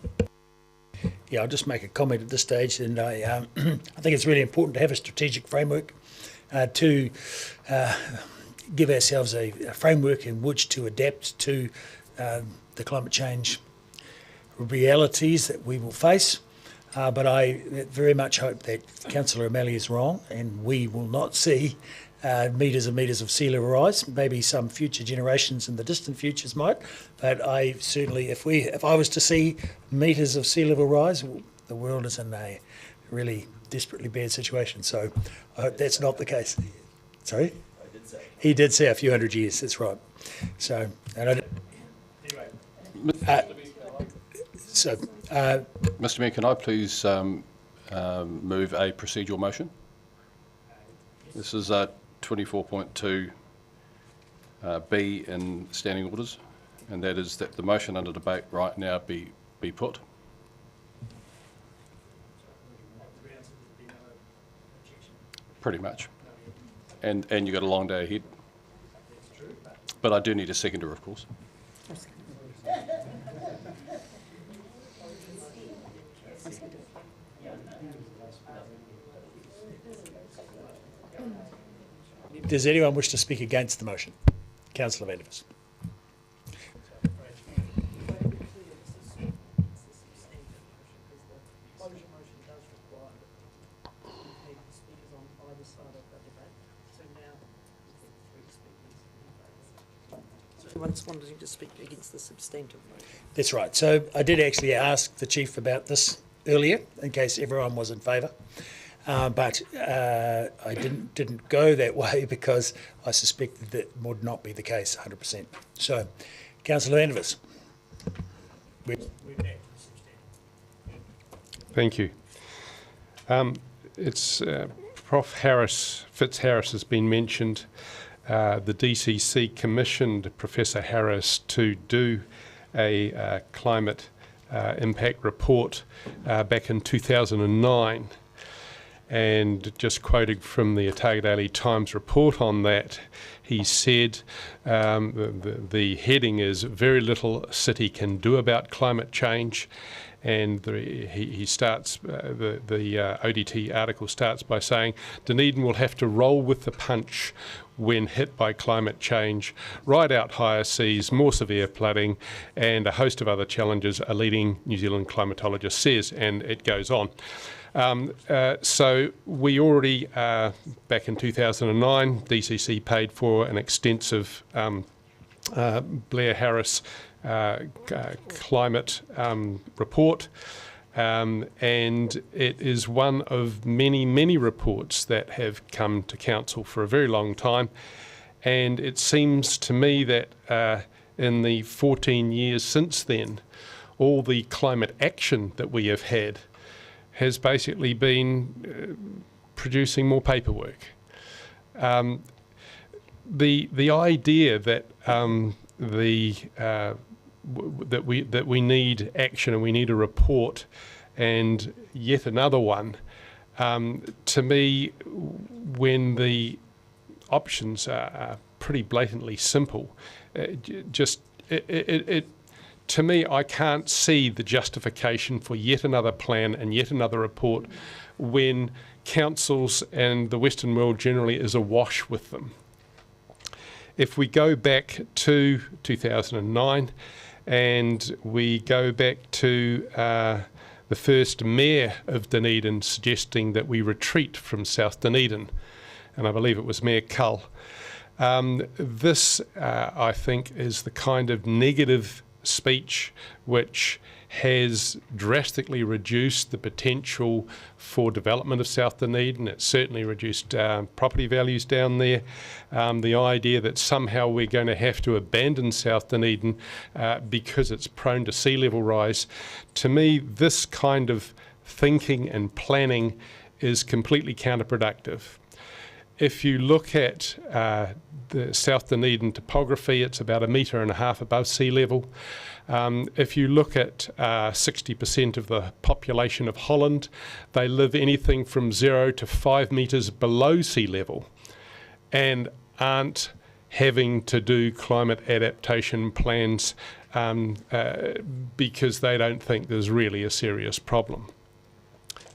Yeah, I'll just make a comment at this stage, and I think it's really important to have a strategic framework to give ourselves a framework in which to adapt to the climate change realities that we will face. But I very much hope that Councillor O'Malley is wrong, and we will not see metres and metres of sea level rise. Maybe some future generations in the distant futures might, but I certainly, if I was to see metres of sea level rise, the world is in a really desperately bad situation. So I hope that's not the case. Sorry? He did say a few hundred years, that's right. So, anyway. Mr Mayor, can I please move a procedural motion? This is 24.2 B in standing orders, and that is that the motion under debate right now be put. Pretty much. And you've got a long day ahead. But I do need a seconder, of course. Does anyone wish to speak against the motion? Councillor Vandevers. Everyone's wanting to speak against the substantive motion. That's right. So I did actually ask the Chief about this earlier, in case everyone was in favour. But I didn't go that way because I suspected that would not be the case 100%. So, Councillor Vandevers. Thank you. It's Prof. Fitzharris has been mentioned. The DCC commissioned Professor Harris to do a climate impact report back in 2009. And just quoting from the Otago Daily Times report on that, he said the heading is "Very little city can do about climate change," and he starts, the ODT article starts by saying, Dunedin will have to roll with the punch when hit by climate change, ride out higher seas, more severe flooding, and a host of other challenges, a leading New Zealand climatologist says, and it goes on. So we already, back in 2009, DCC paid for an extensive Blair Harris climate report, and it is one of many, many reports that have come to Council for a very long time, and it seems to me that in the 14 years since then, all the climate action that we have had has basically been producing more paperwork. The idea that that we need action and we need a report and yet another one, to me, when the options are pretty blatantly simple, to me, I can't see the justification for yet another plan and yet another report when councils and the Western world generally is awash with them. If we go back to 2009 and we go back to the first mayor of Dunedin suggesting that we retreat from South Dunedin, and I believe it was Mayor Cull, this, I think, is the kind of negative speech which has drastically reduced the potential for development of South Dunedin. It's certainly reduced property values down there. The idea that somehow we're going to have to abandon South Dunedin because it's prone to sea level rise, to me this kind of thinking and planning is completely counterproductive. If you look at the South Dunedin topography, it's about 1.5 metres above sea level. If you look at 60% of the population of Holland, they live anything from 0 to 5 metres below sea level and aren't having to do climate adaptation plans because they don't think there's really a serious problem.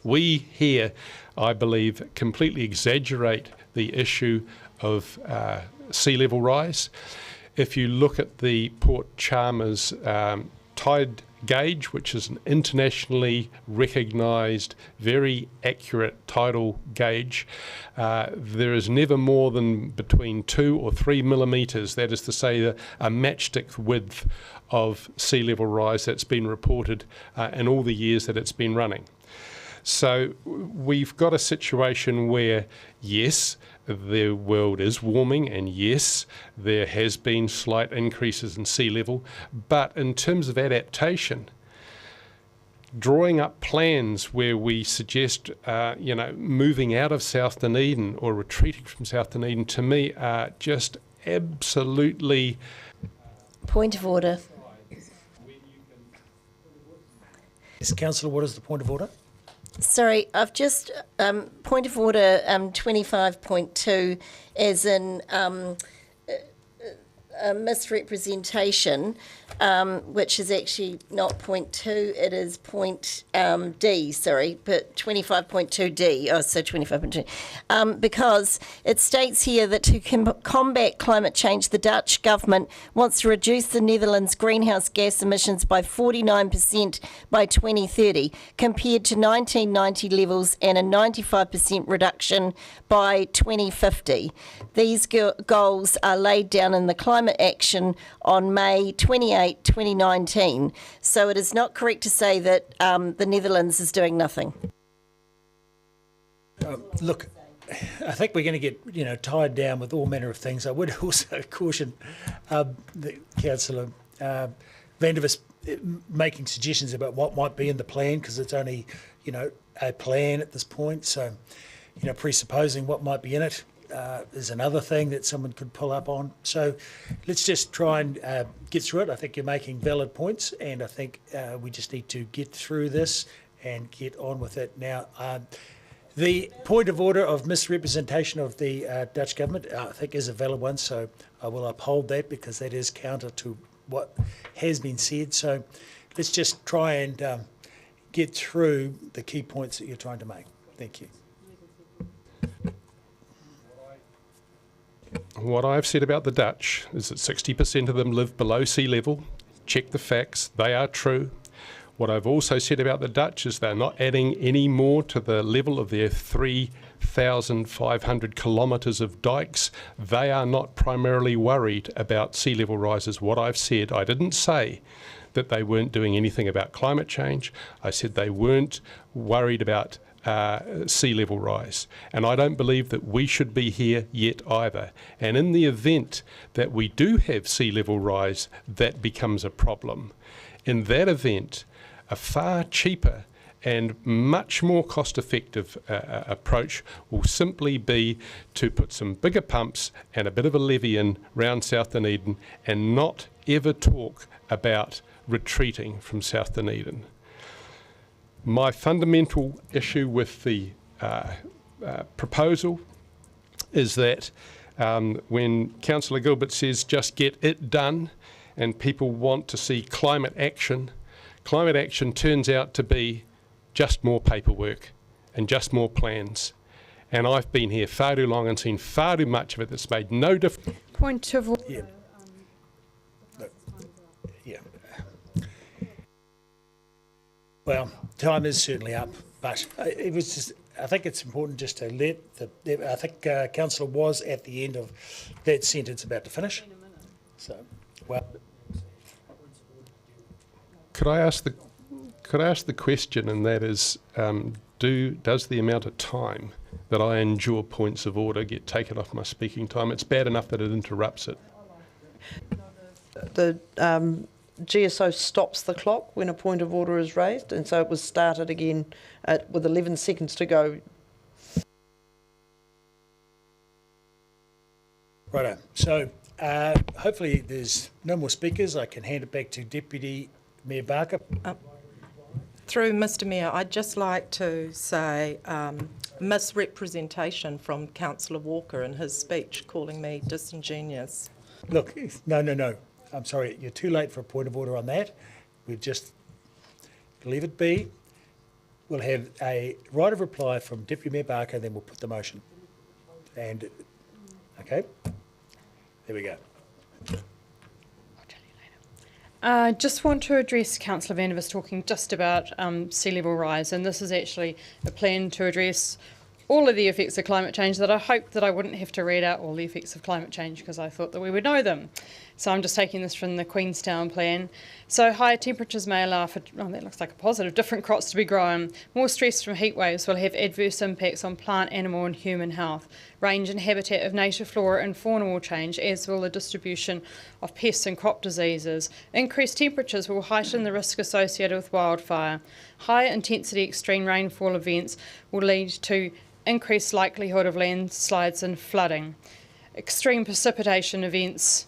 We here, I believe, completely exaggerate the issue of sea level rise. If you look at the Port Chalmers tide gauge, which is an internationally recognised, very accurate tidal gauge, there is never more than between 2 or 3 millimetres, that is to say a matchstick width of sea level rise that's been reported in all the years that it's been running. So we've got a situation where, yes, the world is warming and yes, there has been slight increases in sea level, but in terms of adaptation, drawing up plans where we suggest, moving out of South Dunedin or retreating from South Dunedin, to me are just absolutely... Point of order. Yes, Councillor, what is the point of order? Sorry, I've just, point of order 25.2 as in a misrepresentation, which is actually not point 2, it is point D, sorry, but 25.2D, so 25.2, because it states here that to combat climate change, the Dutch government wants to reduce the Netherlands' greenhouse gas emissions by 49% by 2030, compared to 1990 levels, and a 95% reduction by 2050. These goals are laid down in the Climate Action on May 28, 2019. So it is not correct to say that the Netherlands is doing nothing. Look, I think we're going to get tied down with all manner of things. I would also caution the Councillor Vandervis making suggestions about what might be in the plan, because it's only a plan at this point. So presupposing what might be in it is another thing that someone could pull up on. So let's just try and get through it. I think you're making valid points, and I think we just need to get through this and get on with it. Now, the point of order of misrepresentation of the Dutch government, I think, is a valid one, so I will uphold that, because that is counter to what has been said. So let's just try and get through the key points that you're trying to make. Thank you. What I've said about the Dutch is that 60% of them live below sea level. Check the facts, they are true. What I've also said about the Dutch is they're not adding any more to the level of their 3,500 kilometres of dikes. They are not primarily worried about sea level rises. What I've said, I didn't say that they weren't doing anything about climate change. I said they weren't worried about sea level rise. And I don't believe that we should be here yet either. And in the event that we do have sea level rise, that becomes a problem. In that event, a far cheaper and much more cost-effective approach will simply be to put some bigger pumps and a bit of a levy in round South Dunedin and not ever talk about retreating from South Dunedin. My fundamental issue with the proposal is that when Councillor Gilbert says just get it done and people want to see climate action turns out to be just more paperwork and just more plans. And I've been here far too long and seen far too much of it that's made no difference. Point of order. Yeah. Yeah. Well, time is certainly up, but it was just, I think it's important just to let I think Councillor was at the end of that sentence about to finish. So, well. Could I ask the question, and that is, does the amount of time that I endure points of order get taken off my speaking time? It's bad enough that it interrupts it. The GSO stops the clock when a point of order is raised, and so it was started again with 11 seconds to go. Righto. So hopefully there's no more speakers. I can hand it back to Deputy Mayor Barker. Through Mr Mayor, I'd just like to say misrepresentation from Councillor Walker in his speech, calling me disingenuous. Look, no. I'm sorry, you're too late for a point of order on that. We've just, leave it be. We'll have a right of reply from Deputy Mayor Barker, then we'll put the motion. And, okay, there we go. Just want to address Councillor Van der Vos talking just about sea level rise, and this is actually a plan to address all of the effects of climate change that I hoped that I wouldn't have to read out all the effects of climate change because I thought that we would know them. So I'm just taking this from the Queenstown plan. So higher temperatures may allow for, that looks like a positive, different crops to be grown. More stress from heat waves will have adverse impacts on plant, animal and human health. Range and habitat of native flora and fauna will change, as will the distribution of pests and crop diseases. Increased temperatures will heighten the risk associated with wildfire. Higher intensity extreme rainfall events will lead to increased likelihood of landslides and flooding. Extreme precipitation events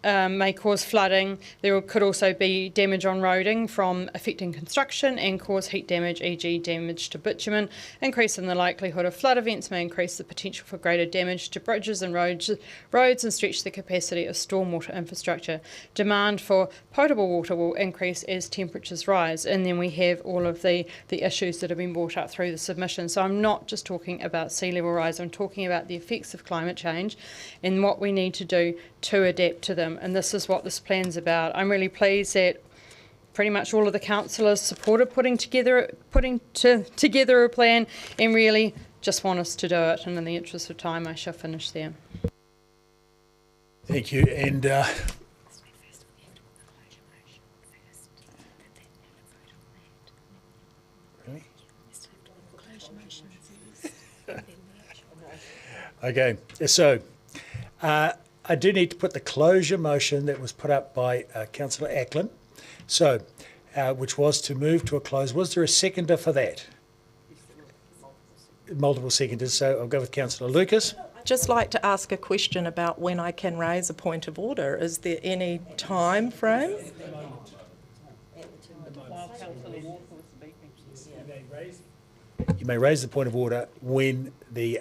may cause flooding. There could also be damage on roading from affecting construction and cause heat damage, e.g. damage to bitumen. Increase in the likelihood of flood events may increase the potential for greater damage to bridges and roads and stretch the capacity of stormwater infrastructure. Demand for potable water will increase as temperatures rise. And then we have all of the issues that have been brought up through the submission. So I'm not just talking about sea level rise, I'm talking about the effects of climate change and what we need to do to adapt to them. And this is what this plan's about. I'm really pleased that pretty much all of the councillors supported putting together a plan and really just want us to do it. And in the interest of time, I shall finish there. Thank you. And really? Okay, so I do need to put the closure motion that was put up by Councillor Ackland, so which was to move to a close. Was there a seconder for that? Multiple seconders, so I'll go with Councillor Lucas. I'd just like to ask a question about when I can raise a point of order. Is there any time frame? You may raise the point of order when the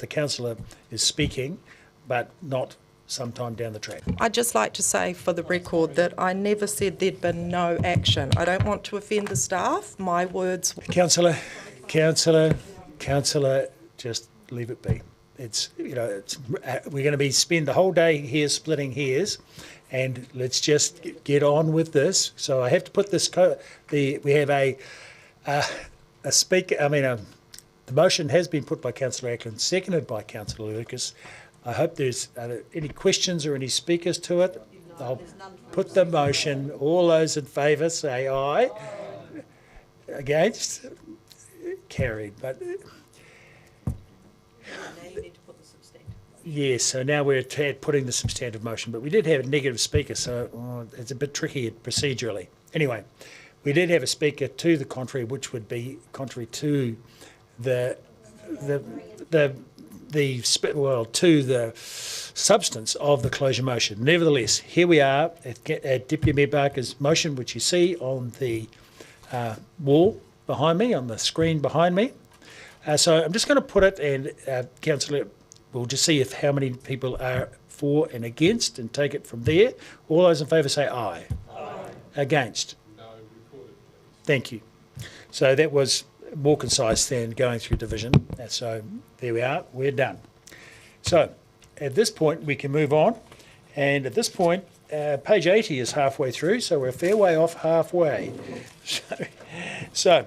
councillor is speaking, but not sometime down the track. I'd just like to say for the record that I never said there'd been no action. I don't want to offend the staff. My words. Councillor, just leave it be. It's, you know, it's, we're going to spend the whole day here splitting hairs, and let's just get on with this. So I have to put this. We have a speaker. The motion has been put by Councillor Ackland, seconded by Councillor Lucas. I hope there's any questions or any speakers to it. I'll put the motion. All those in favour say aye. Against? Carried. But yes, so now we're putting the substantive motion, but we did have a negative speaker, so it's a bit tricky procedurally. Anyway, we did have a speaker to the contrary, which would be contrary to the substance of the closure motion. Nevertheless, here we are at Deputy Mayor Barker's motion, which you see on the wall behind me, on the screen behind me. So I'm just going to put it, and Councillor, we'll just see how many people are for and against, and take it from there. All those in favour say aye. Aye. Against? No. Thank you. So that was more concise than going through division. So there we are, we're done. So at this point we can move on, and at this point page 80 is halfway through, so we're a fair way off halfway. So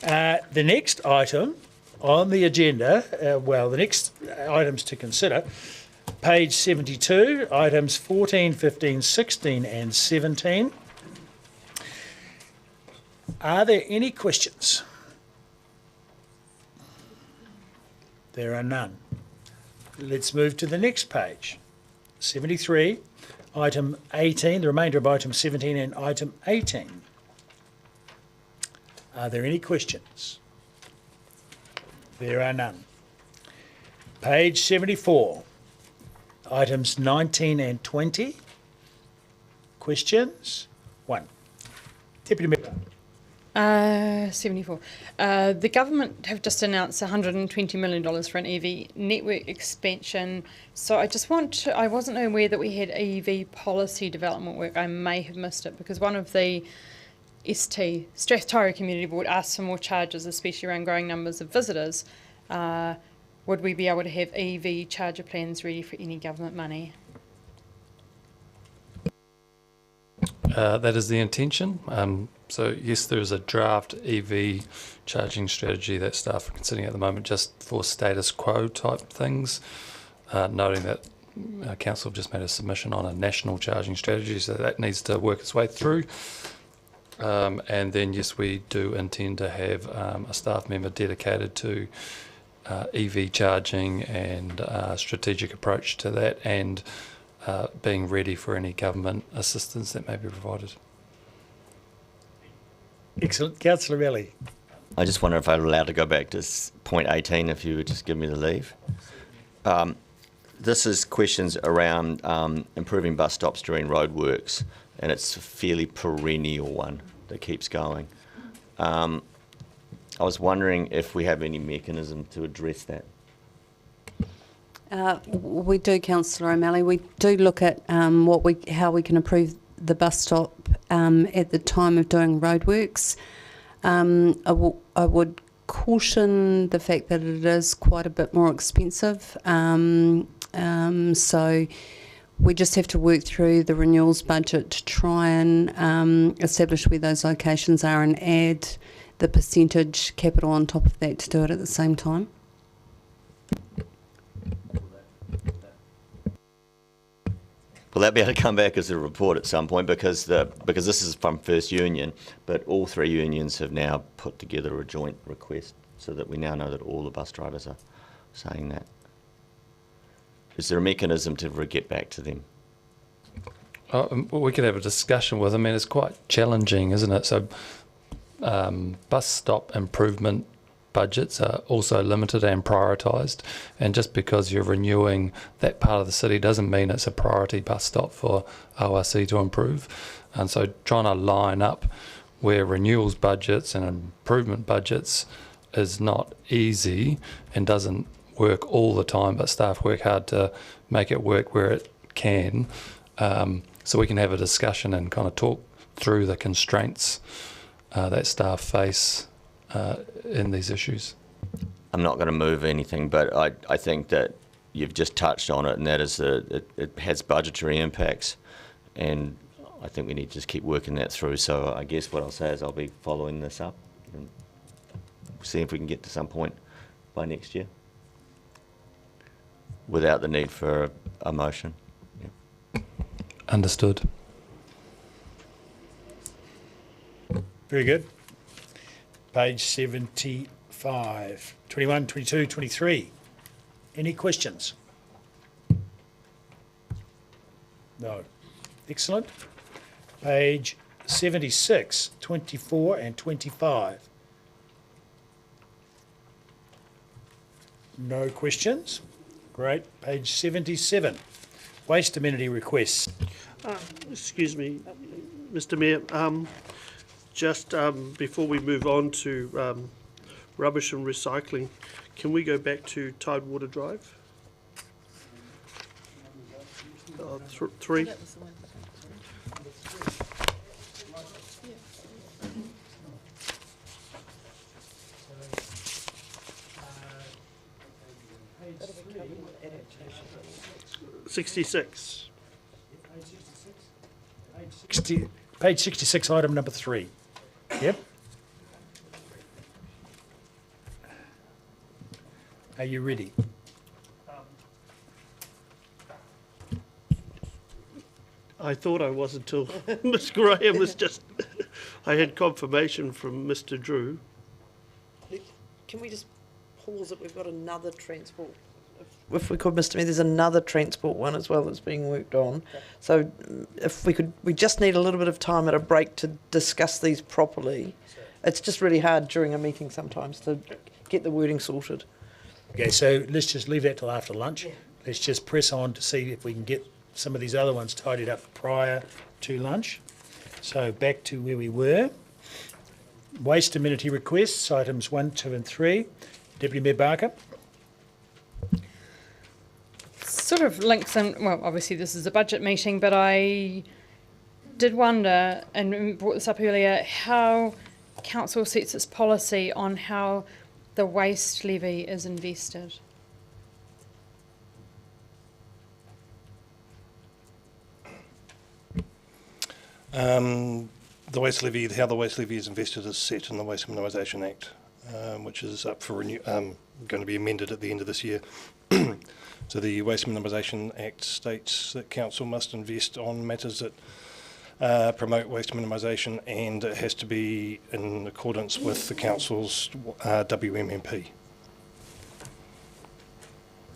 the next item on the agenda, the next items to consider, page 72, items 14, 15, 16 and 17. Are there any questions? There are none. Let's move to the next page. 73, item 18, the remainder of item 17 and item 18. Are there any questions? There are none. Page 74, items 19 and 20. Questions? 1. Deputy Mayor. 74. The government have just announced $120 million for an EV network expansion. So I wasn't aware that we had EV policy development work. I may have missed it because one of the Strathtyra Community Board asked for more charges, especially around growing numbers of visitors. Would we be able to have EV charger plans ready for any government money? That is the intention. So yes, there is a draft EV charging strategy that staff are considering at the moment, just for status quo type things, noting that Council have just made a submission on a national charging strategy, so that needs to work its way through. And then yes, we do intend to have a staff member dedicated to EV charging and strategic approach to that, and being ready for any government assistance that may be provided. Excellent. Councillor Relly. I just wonder if I'm allowed to go back to point 18, if you would just give me the leave. This is questions around improving bus stops during roadworks, and it's a fairly perennial one that keeps going. I was wondering if we have any mechanism to address that. We do, Councillor O'Malley. We do look at how we can improve the bus stop at the time of doing roadworks. I would caution the fact that it is quite a bit more expensive. So we just have to work through the renewals budget to try and establish where those locations are and add the percentage capital on top of that to do it at the same time. Will that be able to come back as a report at some point? Because this is from First Union, but all three unions have now put together a joint request so that we now know that all the bus drivers are saying that. Is there a mechanism to get back to them? We could have a discussion with them. I mean, it's quite challenging, isn't it? So bus stop improvement budgets are also limited and prioritised, and just because you're renewing that part of the city doesn't mean it's a priority bus stop for ORC to improve. And so trying to line up where renewals budgets and improvement budgets is not easy and doesn't work all the time, but staff work hard to make it work where it can, so we can have a discussion and kind of talk through the constraints that staff face in these issues. I'm not going to move anything, but I think that you've just touched on it, and that is it has budgetary impacts, and I think we need to just keep working that through. So I guess what I'll say is I'll be following this up and see if we can get to some point by next year without the need for a motion. Yeah. Understood. Very good. Page 75, 21, 22, 23. Any questions? No. Excellent. Page 76, 24 and 25. No questions. Great. Page 77, waste amenity requests. Excuse me, Mr Mayor, just before we move on to rubbish and recycling, can we go back to Tidewater Drive? 3. '66. Page 66, item number 3. Yep. Are you ready? I thought I was until Ms Graham was just... I had confirmation from Mr Drew. Can we just pause it? We've got another transport. If we could, Mr Mayor, there's another transport one as well that's being worked on. So if we could, we just need a little bit of time at a break to discuss these properly. It's just really hard during a meeting sometimes to get the wording sorted. Okay, so let's just leave that till after lunch. Yeah. Let's just press on to see if we can get some of these other ones tidied up prior to lunch. So back to where we were. Waste amenity requests, items 1, 2 and 3. Deputy Mayor Barker. Sort of links in, well, obviously this is a budget meeting, but I did wonder, and brought this up earlier, how council sets its policy on how the waste levy is invested. The waste levy, how the waste levy is invested is set in the Waste Minimisation Act, which is up for going to be amended at the end of this year. So the Waste Minimisation Act states that council must invest on matters that promote waste minimisation, and it has to be in accordance with the council's WMMP.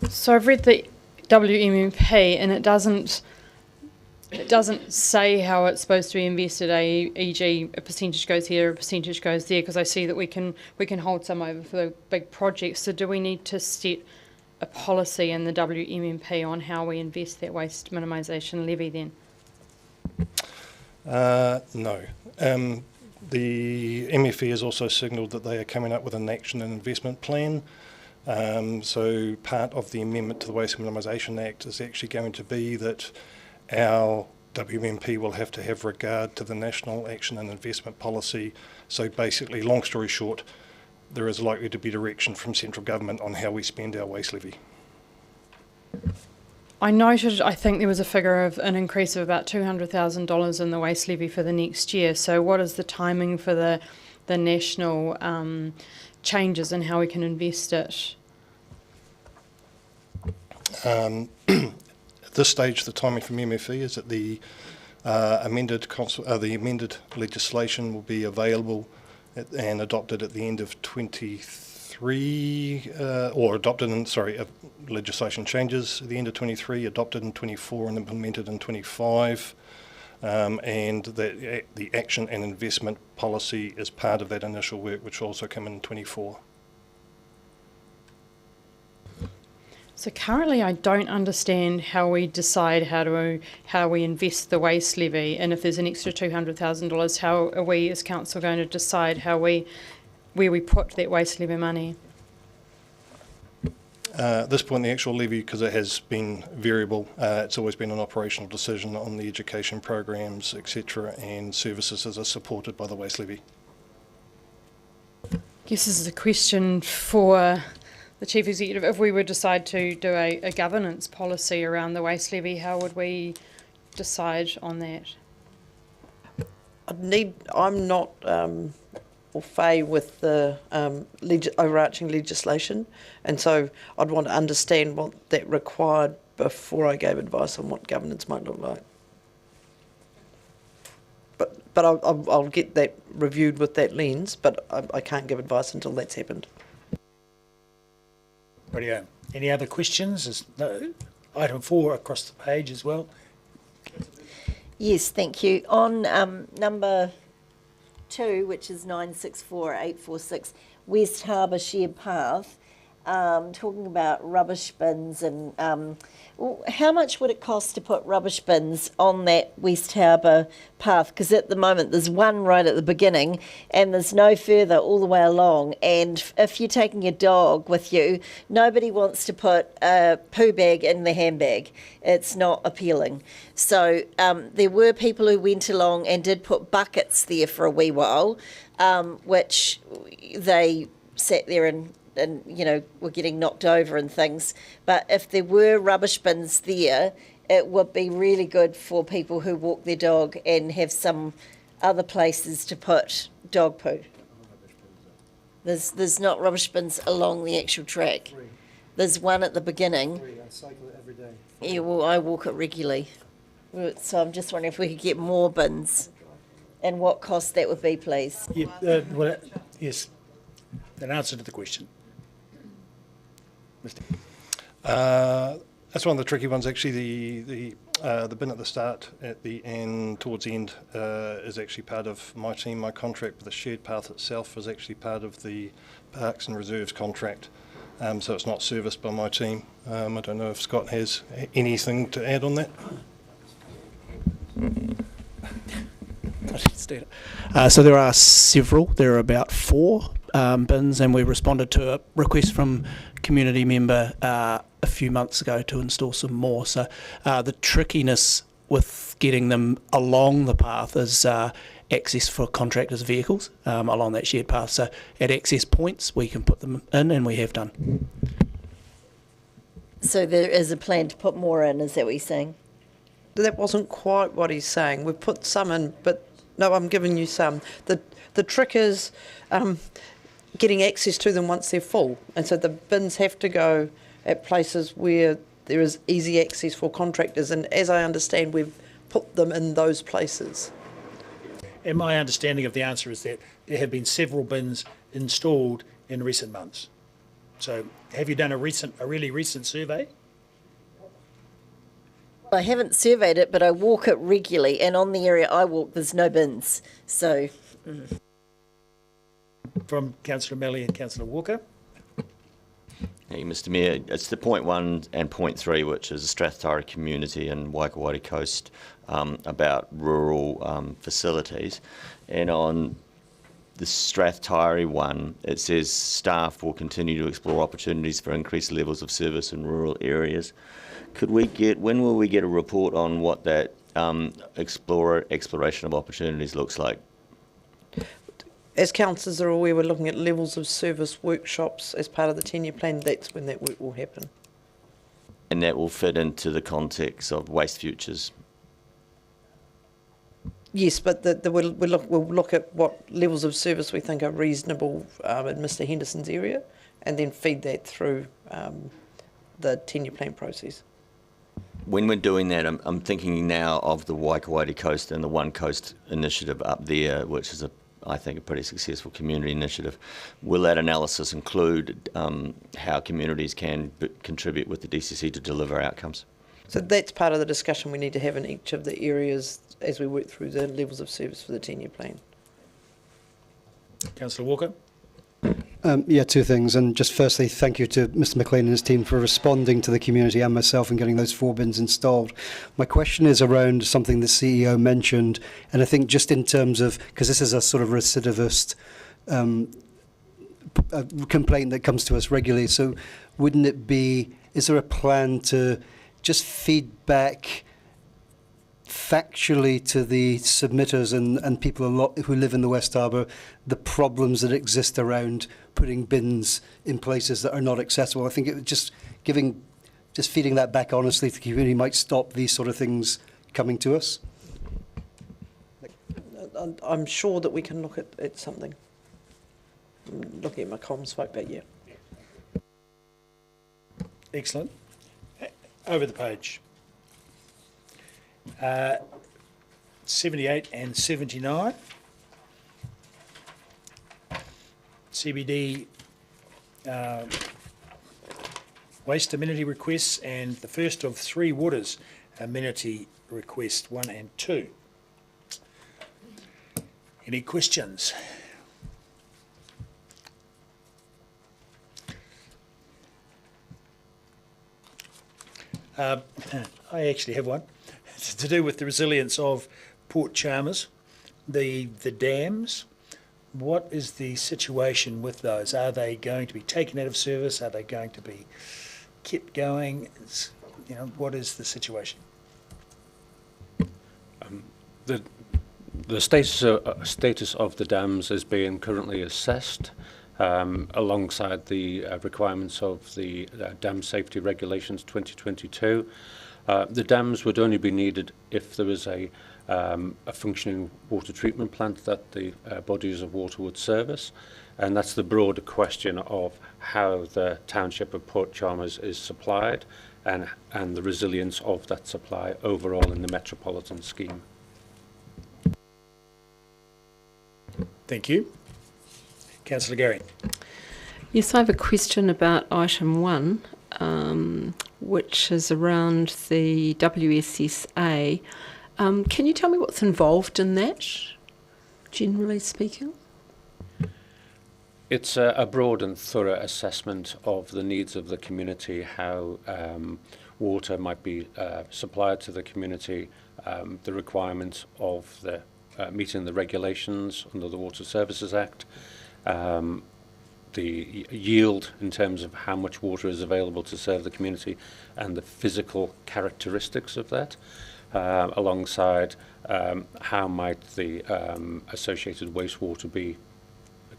So I've read the WMMP, and it doesn't say how it's supposed to be invested, e.g. a percentage goes here, a percentage goes there, because I see that we can hold some over for the big projects. So do we need to set a policy in the WMMP on how we invest that waste minimisation levy then? No. The MFE has also signalled that they are coming up with an action and investment plan. So part of the amendment to the Waste Minimisation Act is actually going to be that our WMP will have to have regard to the National Action and Investment Policy. So basically, long story short, there is likely to be direction from central government on how we spend our waste levy. I noted, I think there was a figure of an increase of about $200,000 in the waste levy for the next year. So what is the timing for the national changes and how we can invest it? At this stage, the timing from MFE is that the amended legislation will be available and adopted at the end of 23, or adopted in, legislation changes at the end of 23, adopted in 24 and implemented in 25, and that the action and investment policy is part of that initial work, which will also come in 24. So currently I don't understand how we decide how we invest the waste levy, and if there's an extra $200,000, how are we as council going to decide where we put that waste levy money? At this point, the actual levy, because it has been variable, it's always been an operational decision on the education programs, etc., and services that are supported by the waste levy. I guess this is a question for the Chief Executive. If we would decide to do a governance policy around the waste levy, how would we decide on that? I'm not au fait with the overarching legislation, and so I'd want to understand what that required before I gave advice on what governance might look like. But I'll get that reviewed with that lens, but I can't give advice until that's happened. Rightio. Any other questions? There's item 4 across the page as well. Yes, thank you. On number 2, which is 964846, West Harbour Shared Path, talking about rubbish bins and how much would it cost to put rubbish bins on that West Harbour path? Because at the moment there's one right at the beginning and there's no further all the way along. And if you're taking a dog with you, nobody wants to put a poo bag in the handbag. It's not appealing. So there were people who went along and did put buckets there for a wee while, which they sat there and were getting knocked over and things. But if there were rubbish bins there, it would be really good for people who walk their dog and have some other places to put dog poo. There's not rubbish bins along the actual track. There's one at the beginning. I cycle it every day. Yeah, well, I walk it regularly. So I'm just wondering if we could get more bins and what cost that would be, please. Yeah, yes, an answer to the question. That's one of the tricky ones, actually. The bin at the start, at the end, towards the end, is actually part of my team. My contract with the shared path itself is actually part of the Parks and Reserves contract, so it's not serviced by my team. I don't know if Scott has anything to add on that. So there are several. There are about 4 bins, and we responded to a request from community member a few months ago to install some more. So the trickiness with getting them along the path is access for contractors' vehicles along that shared path. So at access points we can put them in, and we have done. So there is a plan to put more in, is that what you're saying? That wasn't quite what he's saying. We've put some in, but no, I'm giving you some. The trick is getting access to them once they're full. And so the bins have to go at places where there is easy access for contractors. And as I understand, we've put them in those places. And my understanding of the answer is that there have been several bins installed in recent months. So have you done a really recent survey? I haven't surveyed it, but I walk it regularly, and on the area I walk, there's no bins. So. From Councillor Melly and Councillor Walker. Hey, Mr. Mayor, it's the point 1 and point 3, which is the Strathtyre community and Waikawhati Coast, about rural facilities. And on the Strathtyre one, it says staff will continue to explore opportunities for increased levels of service in rural areas. When will we get a report on what that exploration of opportunities looks like? As councillors are aware, we're looking at levels of service workshops as part of the 10-year plan. That's when that work will happen. And that will fit into the context of Waste Futures? Yes, but we'll look at what levels of service we think are reasonable in Mr Henderson's area, and then feed that through the 10-year plan process. When we're doing that, I'm thinking now of the Waikawhati Coast and the One Coast initiative up there, which is I think a pretty successful community initiative. Will that analysis include how communities can contribute with the DCC to deliver outcomes? So that's part of the discussion we need to have in each of the areas as we work through the levels of service for the 10-year plan. Councillor Walker. Yeah, 2 things. And just firstly, thank you to Mr McLean and his team for responding to the community and myself and getting those 4 bins installed. My question is around something the CEO mentioned, and I think just in terms of, because this is a sort of recidivist a complaint that comes to us regularly. So wouldn't it be, is there a plan to just feed back factually to the submitters and people who live in the West Harbour the problems that exist around putting bins in places that are not accessible? I think it just feeding that back honestly to the community might stop these sort of things coming to us. I'm sure that we can look at something. I'm looking at my comms folk, but yeah. Excellent. Over the page. 78 and 79. CBD waste amenity requests, and the first of 3 waters amenity request 1 and 2. Any questions? I actually have one. It's to do with the resilience of Port Chalmers, the dams. What is the situation with those? Are they going to be taken out of service? Are they going to be kept going? What is the situation? The status of the dams is being currently assessed alongside the requirements of the Dam Safety Regulations 2022. The dams would only be needed if there was a functioning water treatment plant that the bodies of water would service, and that's the broader question of how the township of Port Chalmers is supplied and the resilience of that supply overall in the metropolitan scheme. Thank you. Councillor Gary. Yes, I have a question about item 1, which is around the WSSA. Can you tell me what's involved in that, generally speaking? It's a broad and thorough assessment of the needs of the community, how water might be supplied to the community, the requirements of the meeting the regulations under the Water Services Act, the yield in terms of how much water is available to serve the community, and the physical characteristics of that, alongside how might the associated wastewater be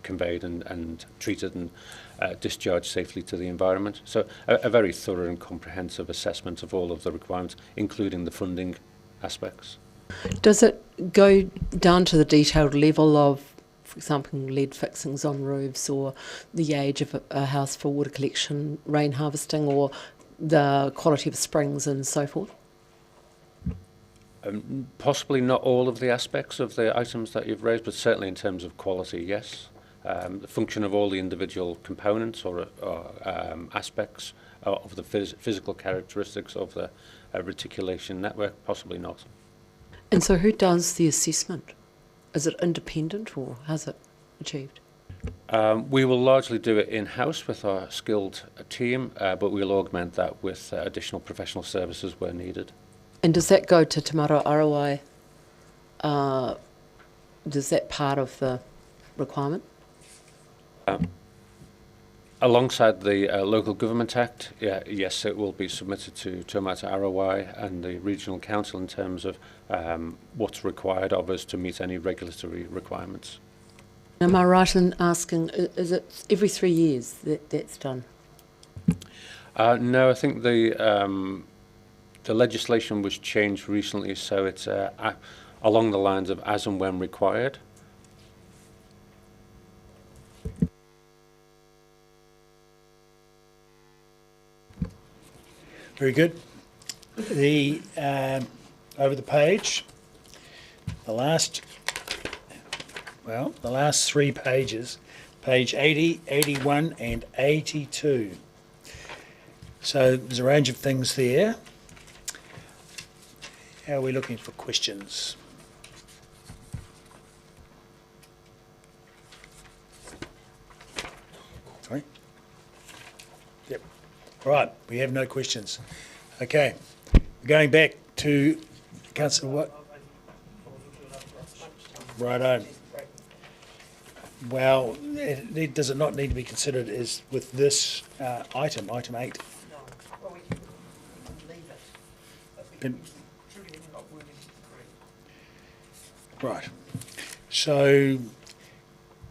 conveyed and treated and discharged safely to the environment. So a very thorough and comprehensive assessment of all of the requirements, including the funding aspects. Does it go down to the detailed level of, for example, lead fixings on roofs, or the age of a house for water collection, rain harvesting, or the quality of springs and so forth? Possibly not all of the aspects of the items that you've raised, but certainly in terms of quality, yes. The function of all the individual components or aspects of the physical characteristics of the reticulation network, possibly not. And so who does the assessment? Is it independent, or how's it achieved? We will largely do it in-house with our skilled team, but we'll augment that with additional professional services where needed. And does that go to Te Maro Arawai? Is that part of the requirement? Alongside the Local Government Act, yes, it will be submitted to Te Maro Arawai and the Regional Council in terms of what's required of us to meet any regulatory requirements. Am I right in asking, is it every 3 years that's done? No, I think the legislation was changed recently, so it's along the lines of as and when required. Very good. The over the page, the last 3 pages, page 80, 81 and 82. So there's a range of things there. How are we looking for questions? Sorry? Yep. All right, we have no questions. Okay, we're going back to Councillor what? Righto. Well, does it not need to be considered as with this item 8? Well, we can leave it. Can- Trudy has got wording Right. So,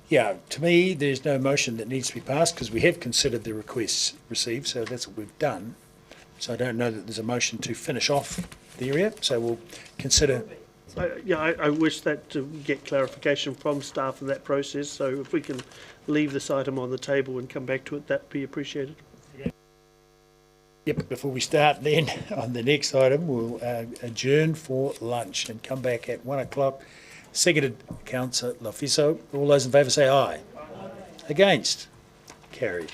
yeah, to me, there's no motion that needs to be passed because we have considered the requests received, so that's what we've done. So I don't know that there's a motion to finish off the area, so we'll consider. I wish that to get clarification from staff in that process, so if we can leave this item on the table and come back to it, that'd be appreciated. Yep, before we start then on the next item, we'll adjourn for lunch and come back at 1 o'clock. Seconded, Councillor Lofiso. All those in favour say aye. Against? Carried.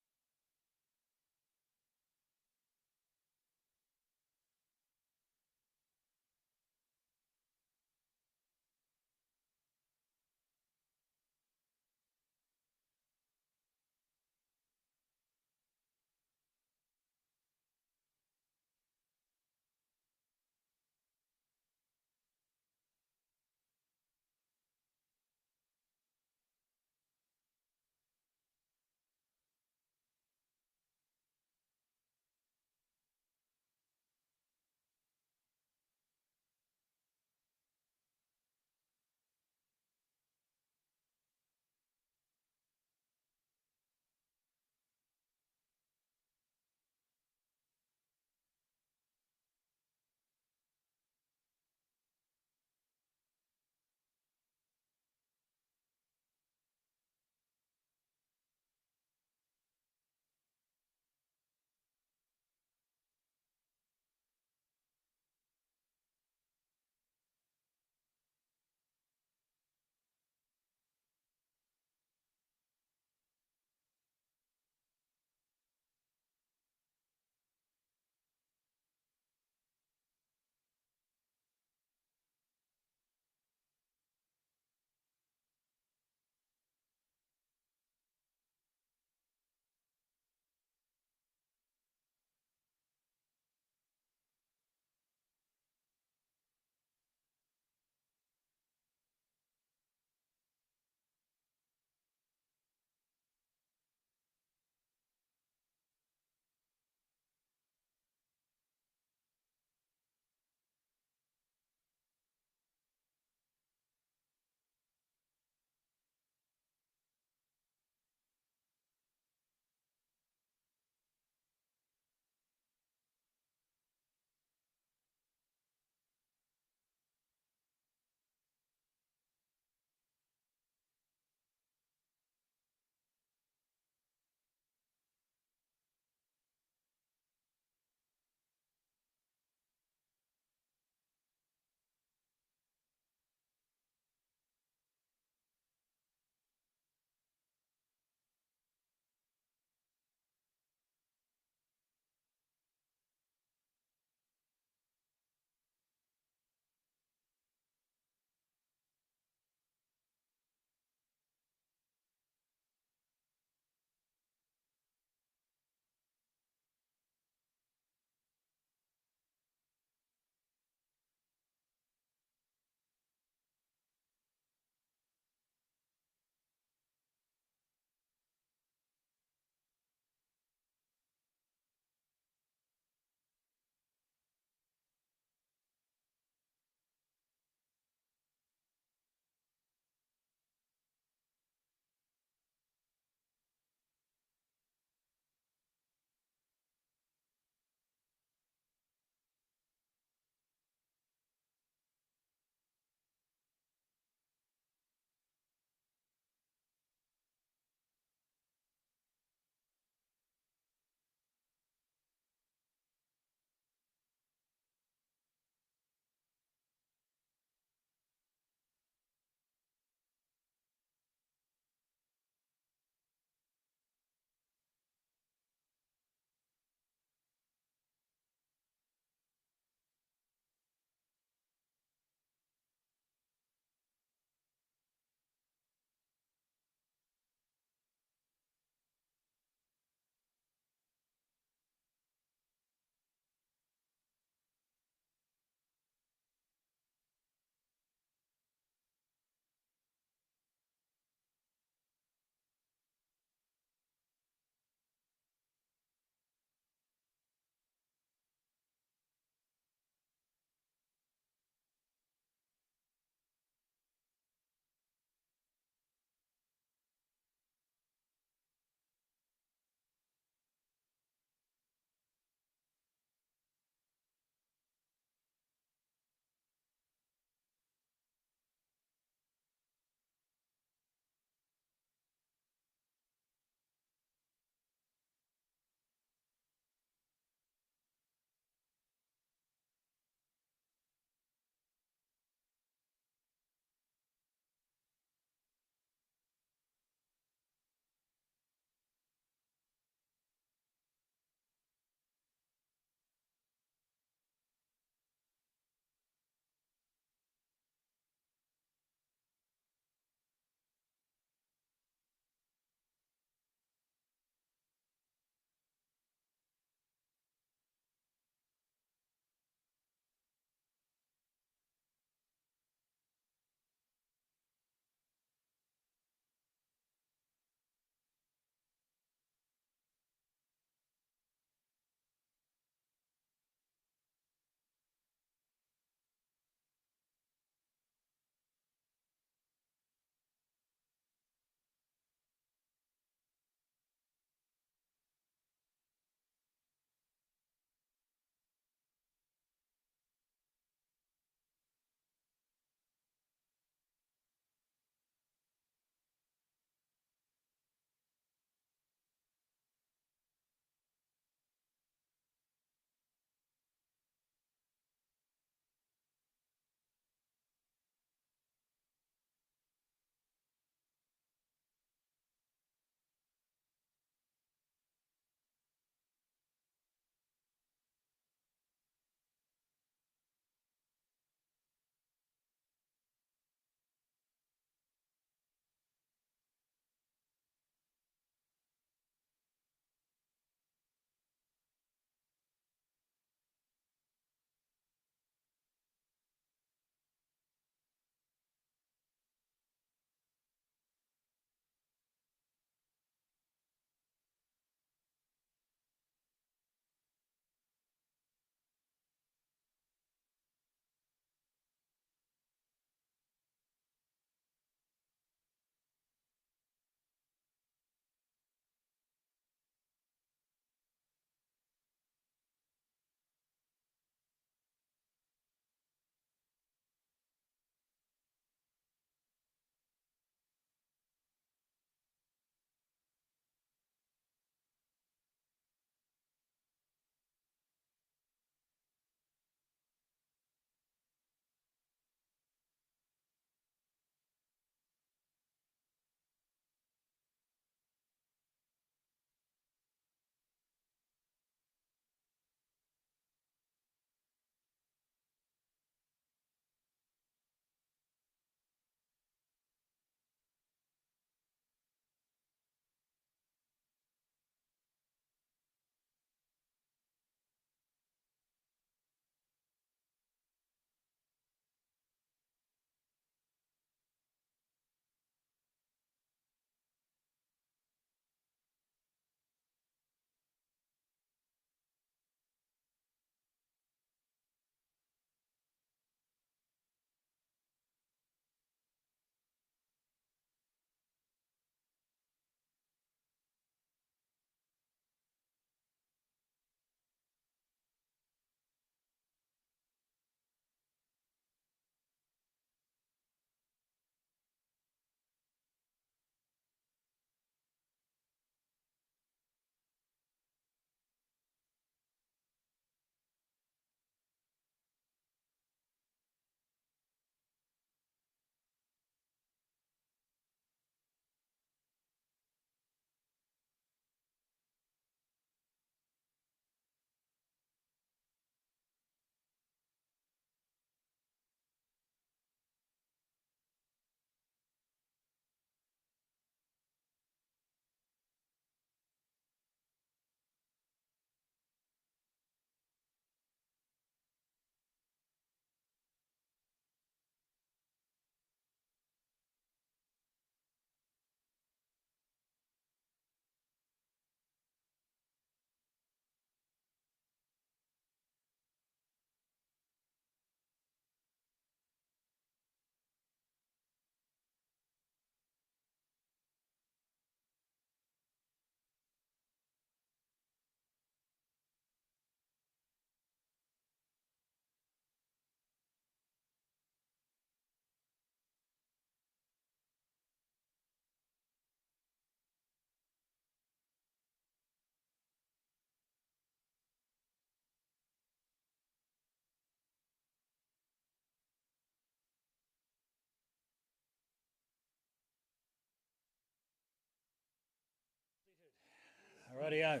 Rightio.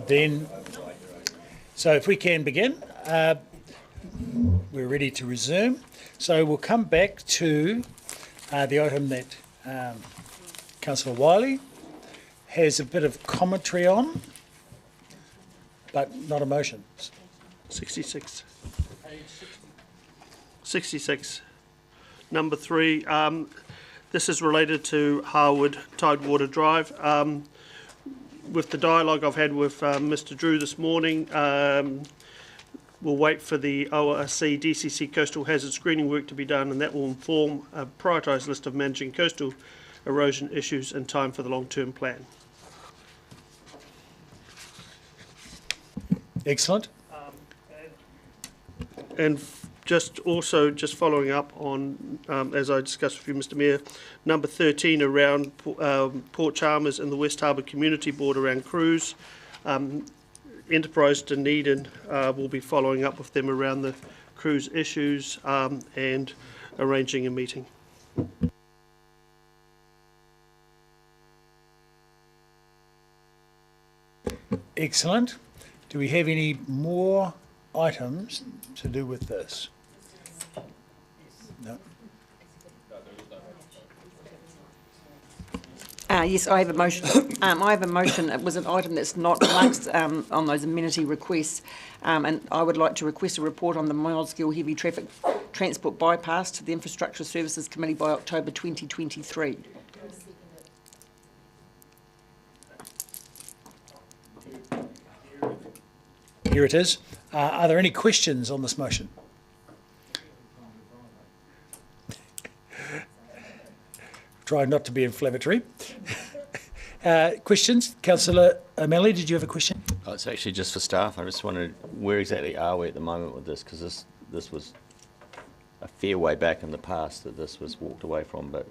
Then, so if we can begin, we're ready to resume. So we'll come back to the item that Councillor Wiley has a bit of commentary on, but not a motion. 66. 66. Number 3, this is related to Harwood Tidewater Drive. With the dialogue I've had with Mr. Drew this morning, we'll wait for the ORC DCC coastal hazard screening work to be done, and that will inform a prioritised list of managing coastal erosion issues in time for the long-term plan. Excellent. And just following up on, as I discussed with you, Mr. Mayor, number 13 around Port Chalmers and the West Harbour Community Board around cruise. Enterprise Dunedin will be following up with them around the cruise issues and arranging a meeting. Excellent. Do we have any more items to do with this? No. Yes, I have a motion. I have a motion. It was an item that's not amongst on those amenity requests, and I would like to request a report on the Mosgiel heavy traffic transport bypass to the Infrastructure Services Committee by October 2023. Here it is. Are there any questions on this motion? Try not to be inflammatory. Questions? Councillor O'Malley, did you have a question? Oh, it's actually just for staff. I just wondered where exactly are we at the moment with this, because this was a fair way back in the past that this was walked away from, but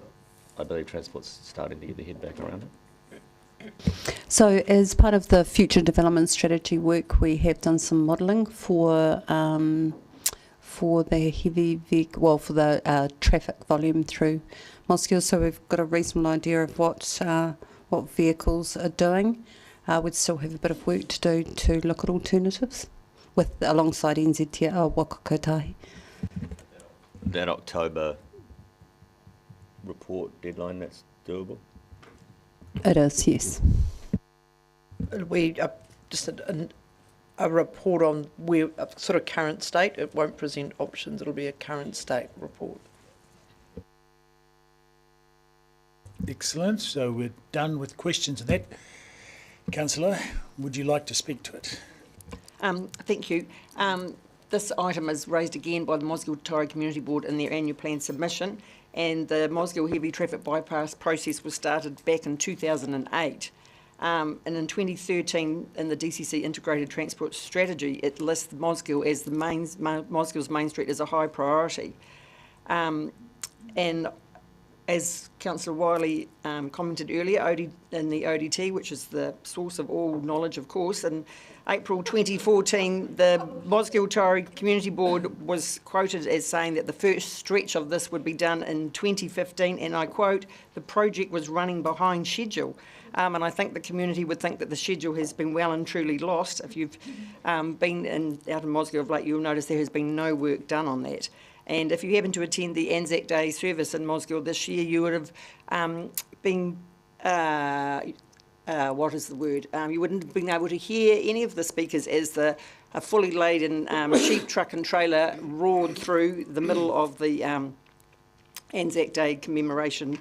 I believe Transport's starting to get their head back around it. So as part of the future development strategy work, we have done some modelling for the heavy vehicle, well, for the traffic volume through Mosgiel. So we've got a reasonable idea of what vehicles are doing. We'd still have a bit of work to do to look at alternatives alongside NZT Wakakotahi. That October report deadline, that's doable? It is, yes. It'll be just a report on where a sort of current state. It won't present options. It'll be a current state report. Excellent. So we're done with questions of that. Councillor, would you like to speak to it? Thank you. This item is raised again by the Mosgiel Torre Community Board in their annual plan submission, and the Mosgiel heavy traffic bypass process was started back in 2008. And in 2013, in the DCC Integrated Transport Strategy, it lists Mosgiel as Mosgiel's main street as a high priority. And as Councillor Wiley commented earlier, in the ODT, which is the source of all knowledge, of course, in April 2014, the Mosgiel Torre Community Board was quoted as saying that the first stretch of this would be done in 2015, and I quote, "The project was running behind schedule." And I think the community would think that the schedule has been well and truly lost. If you've been out in Mosgiel of late, you'll notice there has been no work done on that. And if you happen to attend the Anzac Day service in Mosgiel this year, you would have been, what is the word? You wouldn't have been able to hear any of the speakers as a fully laden sheep truck and trailer roared through the middle of the Anzac Day commemoration.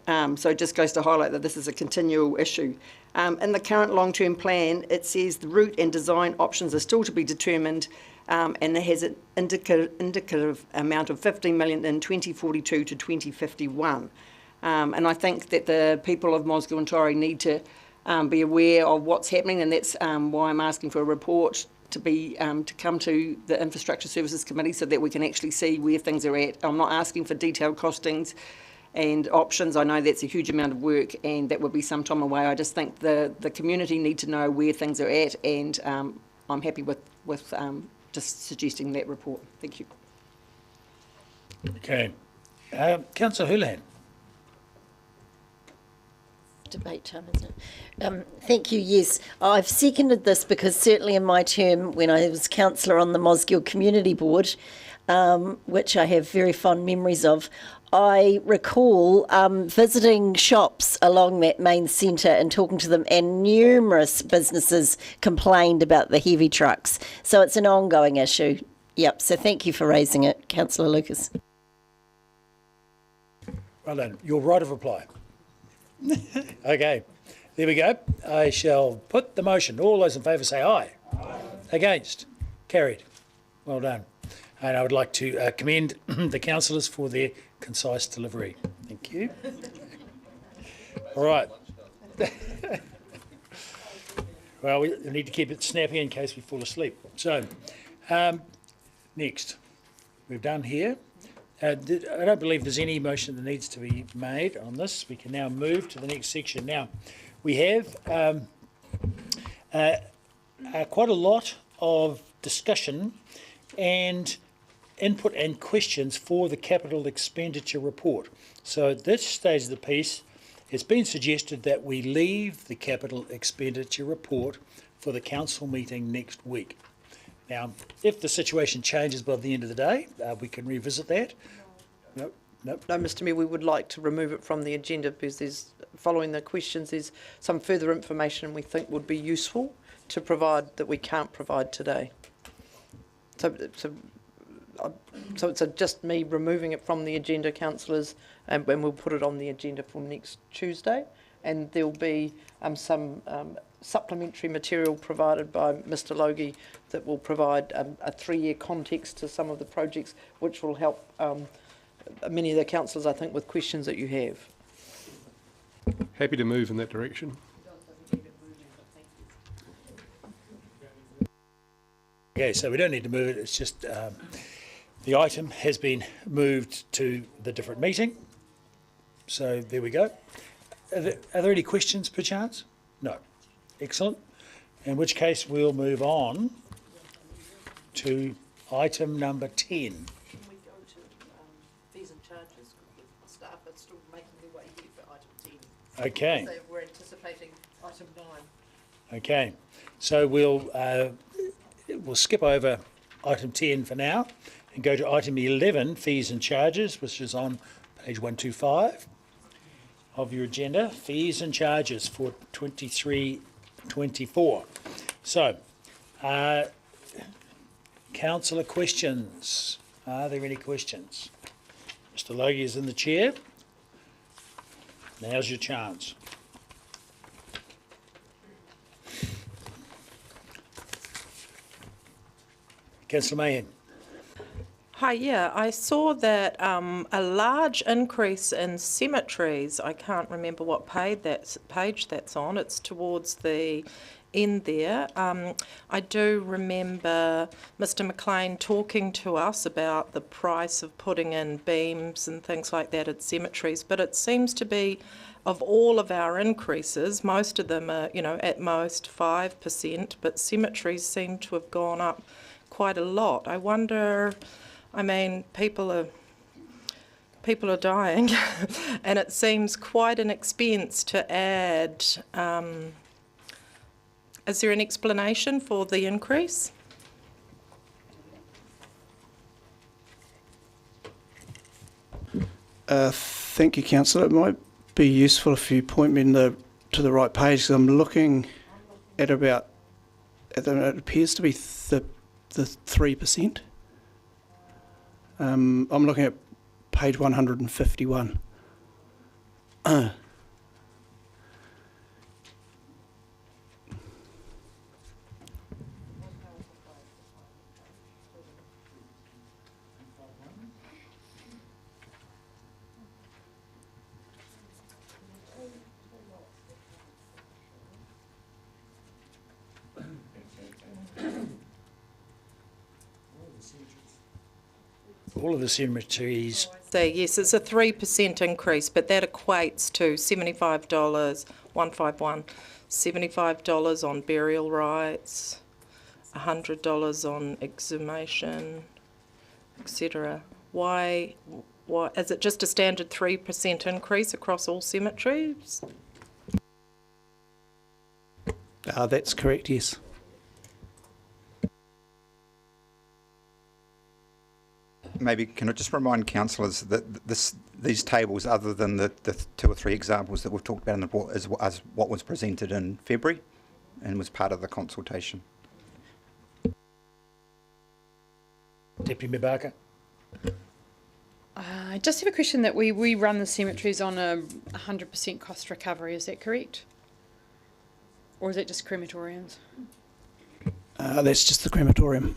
So it just goes to highlight that this is a continual issue. In the current long-term plan, it says the route and design options are still to be determined, and it has an indicative amount of 15 million in 2042 to 2051. And I think that the people of Mosgiel and Torre need to be aware of what's happening, and that's why I'm asking for a report to come to the Infrastructure Services Committee so that we can actually see where things are at. I'm not asking for detailed costings and options. I know that's a huge amount of work, and that would be some time away. I just think the community need to know where things are at, and I'm happy with just suggesting that report. Thank you. Okay. Councillor Houlihan. Debate time, isn't it? Thank you, yes. I've seconded this because certainly in my term when I was councillor on the Mosgiel Community Board, which I have very fond memories of, I recall visiting shops along that main centre and talking to them, and numerous businesses complained about the heavy trucks. So it's an ongoing issue. Yep, so thank you for raising it, Councillor Lucas. Well done. Your right of reply. Okay, there we go. I shall put the motion. All those in favour say aye. Aye. Against? Carried. Well done. And I would like to commend the councillors for their concise delivery. Thank you. All right. Well, we need to keep it snappy in case we fall asleep. So, next, we've done here. I don't believe there's any motion that needs to be made on this. We can now move to the next section. Now, we have quite a lot of discussion and input and questions for the capital expenditure report. So at this stage of the piece, it's been suggested that we leave the capital expenditure report for the council meeting next week. Now, if the situation changes by the end of the day, we can revisit that. No, Mr Mayor, we would like to remove it from the agenda because there's, following the questions, there's some further information we think would be useful to provide that we can't provide today. So it's just me removing it from the agenda, councillors, and we'll put it on the agenda for next Tuesday. And there'll be some supplementary material provided by Mr Logie that will provide a 3-year context to some of the projects, which will help many of the councillors, I think, with questions that you have. Happy to move in that direction. Okay, so we don't need to move it. It's just the item has been moved to the different meeting. So there we go. Are there any questions, perchance? No. Excellent. In which case, we'll move on to item number 10. Can we go to fees and charges? The staff are still making their way here for item 10. Okay. So we're anticipating item 9. Okay. So we'll skip over item 10 for now and go to item 11, fees and charges, which is on page 125 of your agenda, fees and charges for 23-24. So, councillor questions. Are there any questions? Mr Logie is in the chair. Now's your chance. Councillor Mahan. Hi, yeah, I saw that a large increase in cemeteries. I can't remember what page that's on. It's towards the end there. I do remember Mr McLean talking to us about the price of putting in beams and things like that at cemeteries, but it seems to be, of all of our increases, most of them are, at most 5%, but cemeteries seem to have gone up quite a lot. I wonder, people are dying, and it seems quite an expense to add. Is there an explanation for the increase? Thank you, Councillor. It might be useful if you point me to the right page, because I'm looking at about, it appears to be the 3%. I'm looking at page 151. All of the cemeteries. So yes, it's a 3% increase, but that equates to $75, 151, $75 on burial rights, $100 on exhumation, etc. Why is it just a standard 3% increase across all cemeteries? That's correct, yes. Maybe can I just remind councillors that these tables, other than the 2 or 3 examples that we've talked about in the report, is as what was presented in February and was part of the consultation. Deputy Mayor Barker. I just have a question that we run the cemeteries on a 100% cost recovery, is that correct? Or is it just crematoriums? That's just the crematorium.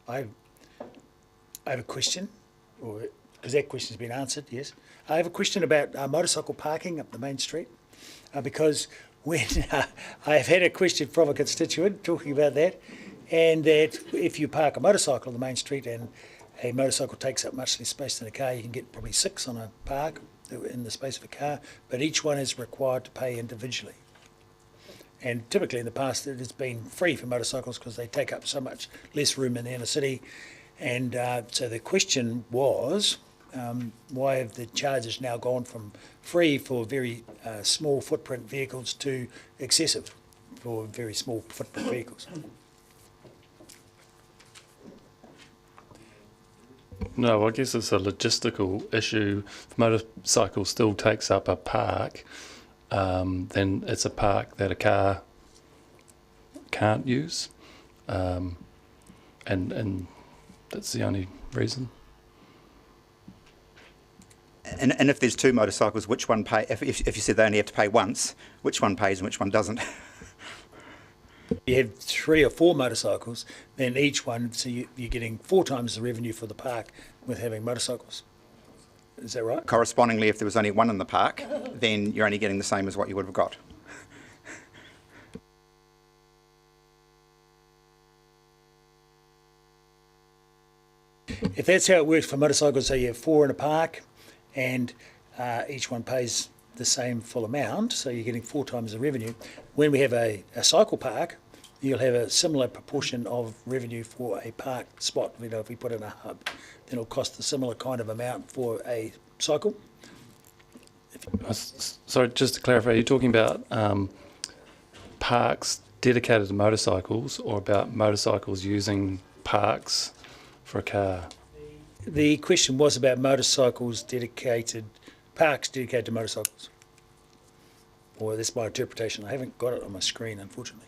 I have a question, because that question's been answered, yes. I have a question about motorcycle parking up the main street, because when I've had a question from a constituent talking about that, and that if you park a motorcycle on the main street and a motorcycle takes up much less space than a car, you can get probably 6 on a park in the space of a car, but each one is required to pay individually. And typically in the past it has been free for motorcycles because they take up so much less room in the inner city. And so the question was, why have the charges now gone from free for very small footprint vehicles to excessive for very small footprint vehicles? No, I guess it's a logistical issue. If a motorcycle still takes up a park, then it's a park that a car can't use, and that's the only reason. And if there's 2 motorcycles, which one pay? If you said they only have to pay once, which one pays and which one doesn't? You have 3 or 4 motorcycles, then each one, so you're getting 4 times the revenue for the park with having motorcycles. Is that right? Correspondingly, if there was only 1 in the park, then you're only getting the same as what you would have got. If that's how it works for motorcycles, so you have 4 in a park and each one pays the same full amount, so you're getting 4 times the revenue. When we have a cycle park, you'll have a similar proportion of revenue for a park spot. You know, if we put in a hub, then it'll cost a similar kind of amount for a cycle. Sorry, just to clarify, you're talking about parks dedicated to motorcycles or about motorcycles using parks for a car? The question was about motorcycles parks dedicated to motorcycles. Or that's my interpretation. I haven't got it on my screen, unfortunately.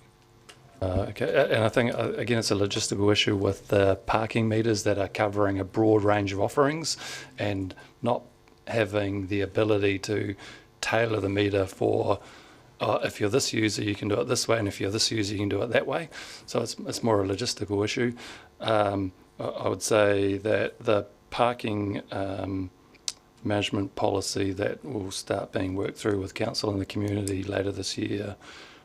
Okay, and I think, again, it's a logistical issue with the parking meters that are covering a broad range of offerings and not having the ability to tailor the meter for, if you're this user, you can do it this way, and if you're this user, you can do it that way. So it's more a logistical issue. I would say that the parking management policy that will start being worked through with council and the community later this year,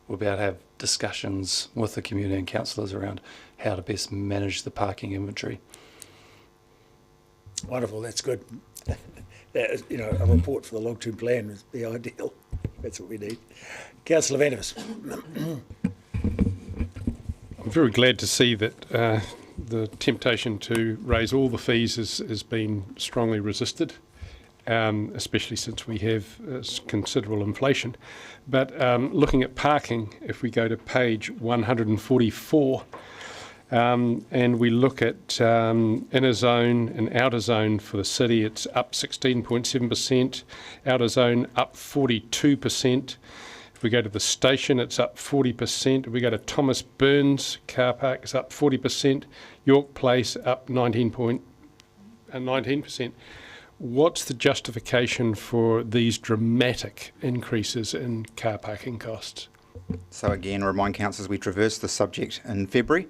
we'll be able to have discussions with the community and councillors around how to best manage the parking inventory. Wonderful, that's good. That, you know, a report for the long-term plan would be ideal. That's what we need. Councillor Vandevers. I'm very glad to see that the temptation to raise all the fees has been strongly resisted, especially since we have considerable inflation. But looking at parking, if we go to page 144, and we look at inner zone and outer zone for the city, it's up 16.7%, outer zone up 42%. If we go to the station, it's up 40%. If we go to Thomas Burns car park, it's up 40%. York Place up 19%. What's the justification for these dramatic increases in car parking costs? So again, remind councillors we traversed the subject in February,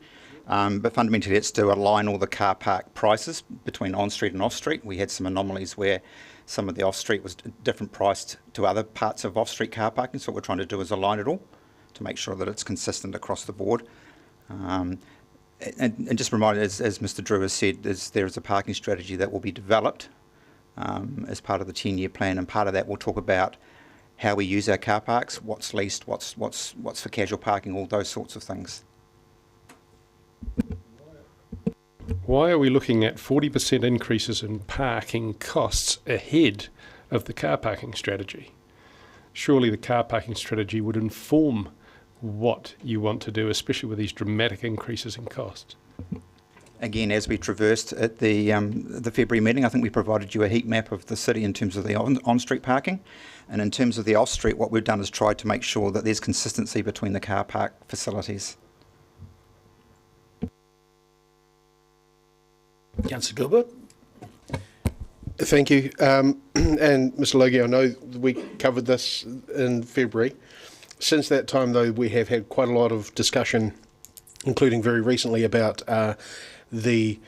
but fundamentally it's to align all the car park prices between on-street and off-street. We had some anomalies where some of the off-street was different priced to other parts of off-street car parking, so what we're trying to do is align it all to make sure that it's consistent across the board. And just remind, as Mr Drew has said, there is a parking strategy that will be developed as part of the 10-year plan, and part of that will talk about how we use our car parks, what's leased, what's for casual parking, all those sorts of things. why are we looking at 40% increases in parking costs ahead of the car parking strategy? Surely the car parking strategy would inform what you want to do, especially with these dramatic increases in costs. Again, as we traversed at the February meeting, I think we provided you a heat map of the city in terms of the on-street parking. And in terms of the off-street, what we've done is tried to make sure that there's consistency between the car park facilities. Councillor Gilbert. Thank you. And Mr Logie, I know we covered this in February. Since that time, though, we have had quite a lot of discussion, including very recently, about the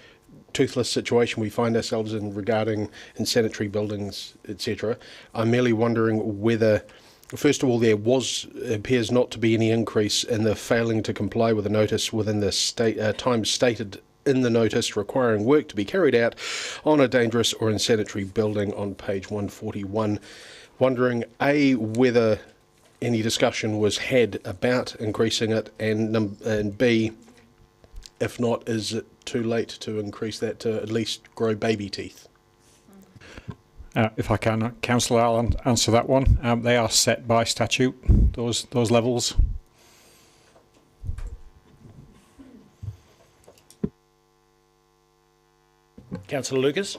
toothless situation we find ourselves in regarding insanitary buildings, etc. I'm merely wondering whether, first of all, there appears not to be any increase in the failing to comply with the notice within the time stated in the notice requiring work to be carried out on a dangerous or insanitary building on page 141. Wondering, A, whether any discussion was had about increasing it, and B, if not, is it too late to increase that to at least grow baby teeth? If I can, Councillor, I'll answer that one. They are set by statute, those levels. Councillor Lucas.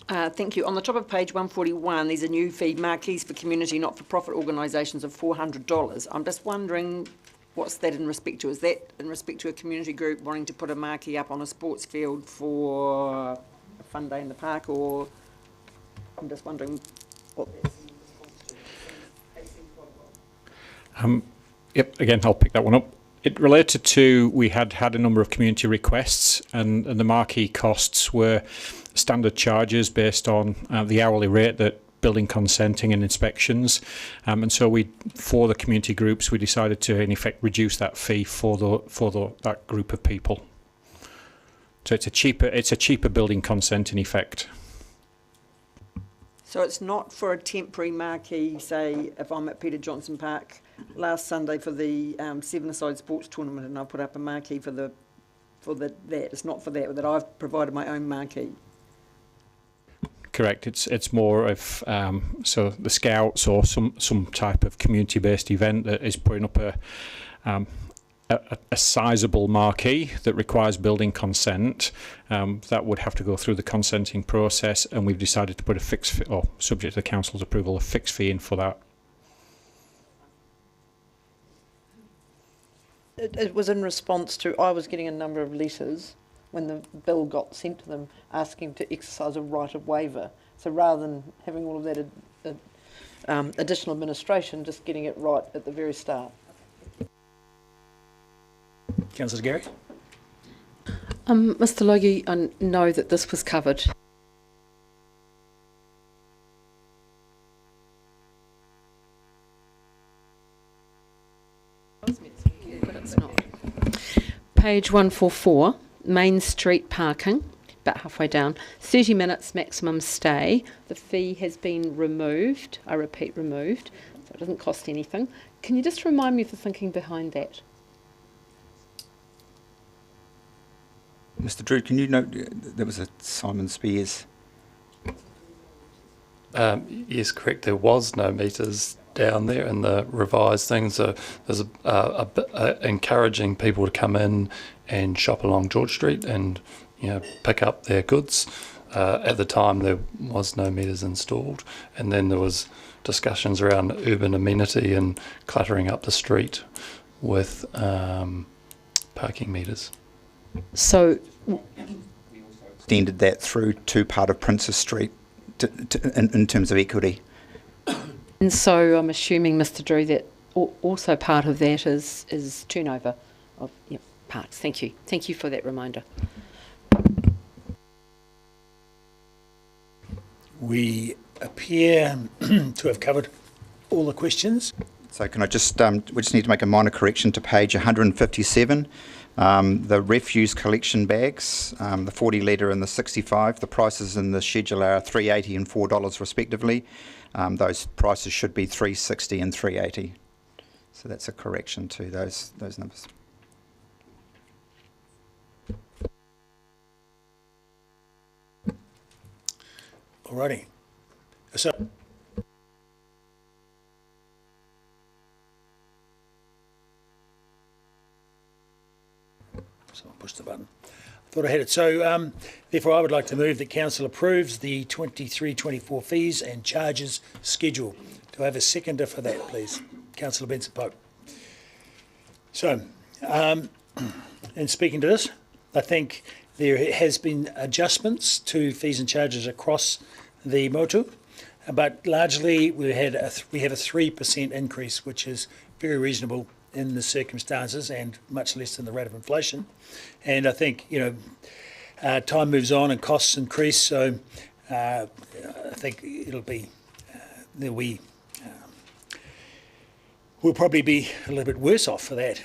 Thank you. On the top of page 141, there's a new fee, marquees for community not-for-profit organisations, of $400. I'm just wondering, what's that in respect to? Is that in respect to a community group wanting to put a marquee up on a sports field for a fun day in the park, or I'm just wondering what that's in response to? Yep, again, I'll pick that one up. It related to, we had a number of community requests, and the marquee costs were standard charges based on the hourly rate that building consenting and inspections, and so for the community groups, we decided to in effect reduce that fee for that group of people. So it's a cheaper building consent in effect. So it's not for a temporary marquee, say, if I'm at Peter Johnson Park last Sunday for the seven-a-side sports tournament and I put up a marquee for that. It's not for that I've provided my own marquee. Correct. It's more of so the Scouts or some type of community-based event that is putting up a sizable marquee that requires building consent. That would have to go through the consenting process, and we've decided to put a fixed fee, or subject to the council's approval, a fixed fee in for that. It was in response to, I was getting a number of letters when the bill got sent to them asking to exercise a right of waiver. So rather than having all of that additional administration, just getting it right at the very start. Councillor Gary. Mr Logie, I know that this was covered. But it's not. Page 144, Main Street parking, about halfway down, 30 minutes maximum stay. The fee has been removed, I repeat, removed, so it doesn't cost anything. Can you just remind me of the thinking behind that? Mr Drew, can you note there was a Simon Spears? Yes, correct. There was no meters down there in the revised thing, so there's a bit encouraging people to come in and shop along George Street and pick up their goods. At the time, there was no meters installed, and then there was discussions around urban amenity and cluttering up the street with parking meters. So extended that through to part of Princess Street in terms of equity. And so I'm assuming, Mr Drew, that also part of that is turnover of parks. Thank you. Thank you for that reminder. We appear to have covered all the questions. So can I just, we just need to make a minor correction to page 157. The refuse collection bags, the 40 litre and the 65, the prices in the schedule are $3.80 and $4 respectively. Those prices should be $3.60 and $3.80. So that's a correction to those numbers. Alrighty. So, someone pushed the button. I thought I had it. So, therefore, I would like to move that council approves the 23-24 fees and charges schedule. Do I have a seconder for that, please? Councillor Benson Pope. So, in speaking to this, I think there has been adjustments to fees and charges across the motu, but largely we have a 3% increase, which is very reasonable in the circumstances and much less than the rate of inflation. And I think, time moves on and costs increase, so I think we'll probably be a little bit worse off for that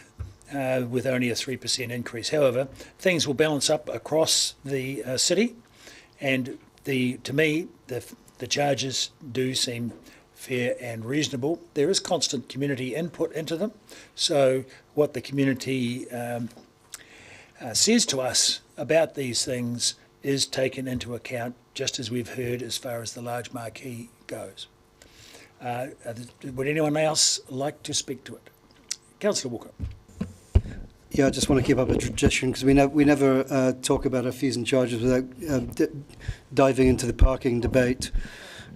with only a 3% increase. However, things will balance up across the city, and to me, the charges do seem fair and reasonable. There is constant community input into them, so what the community says to us about these things is taken into account, just as we've heard as far as the large marquee goes. Would anyone else like to speak to it? Councillor Walker. Yeah, I just want to keep up a tradition, because we never talk about our fees and charges without diving into the parking debate.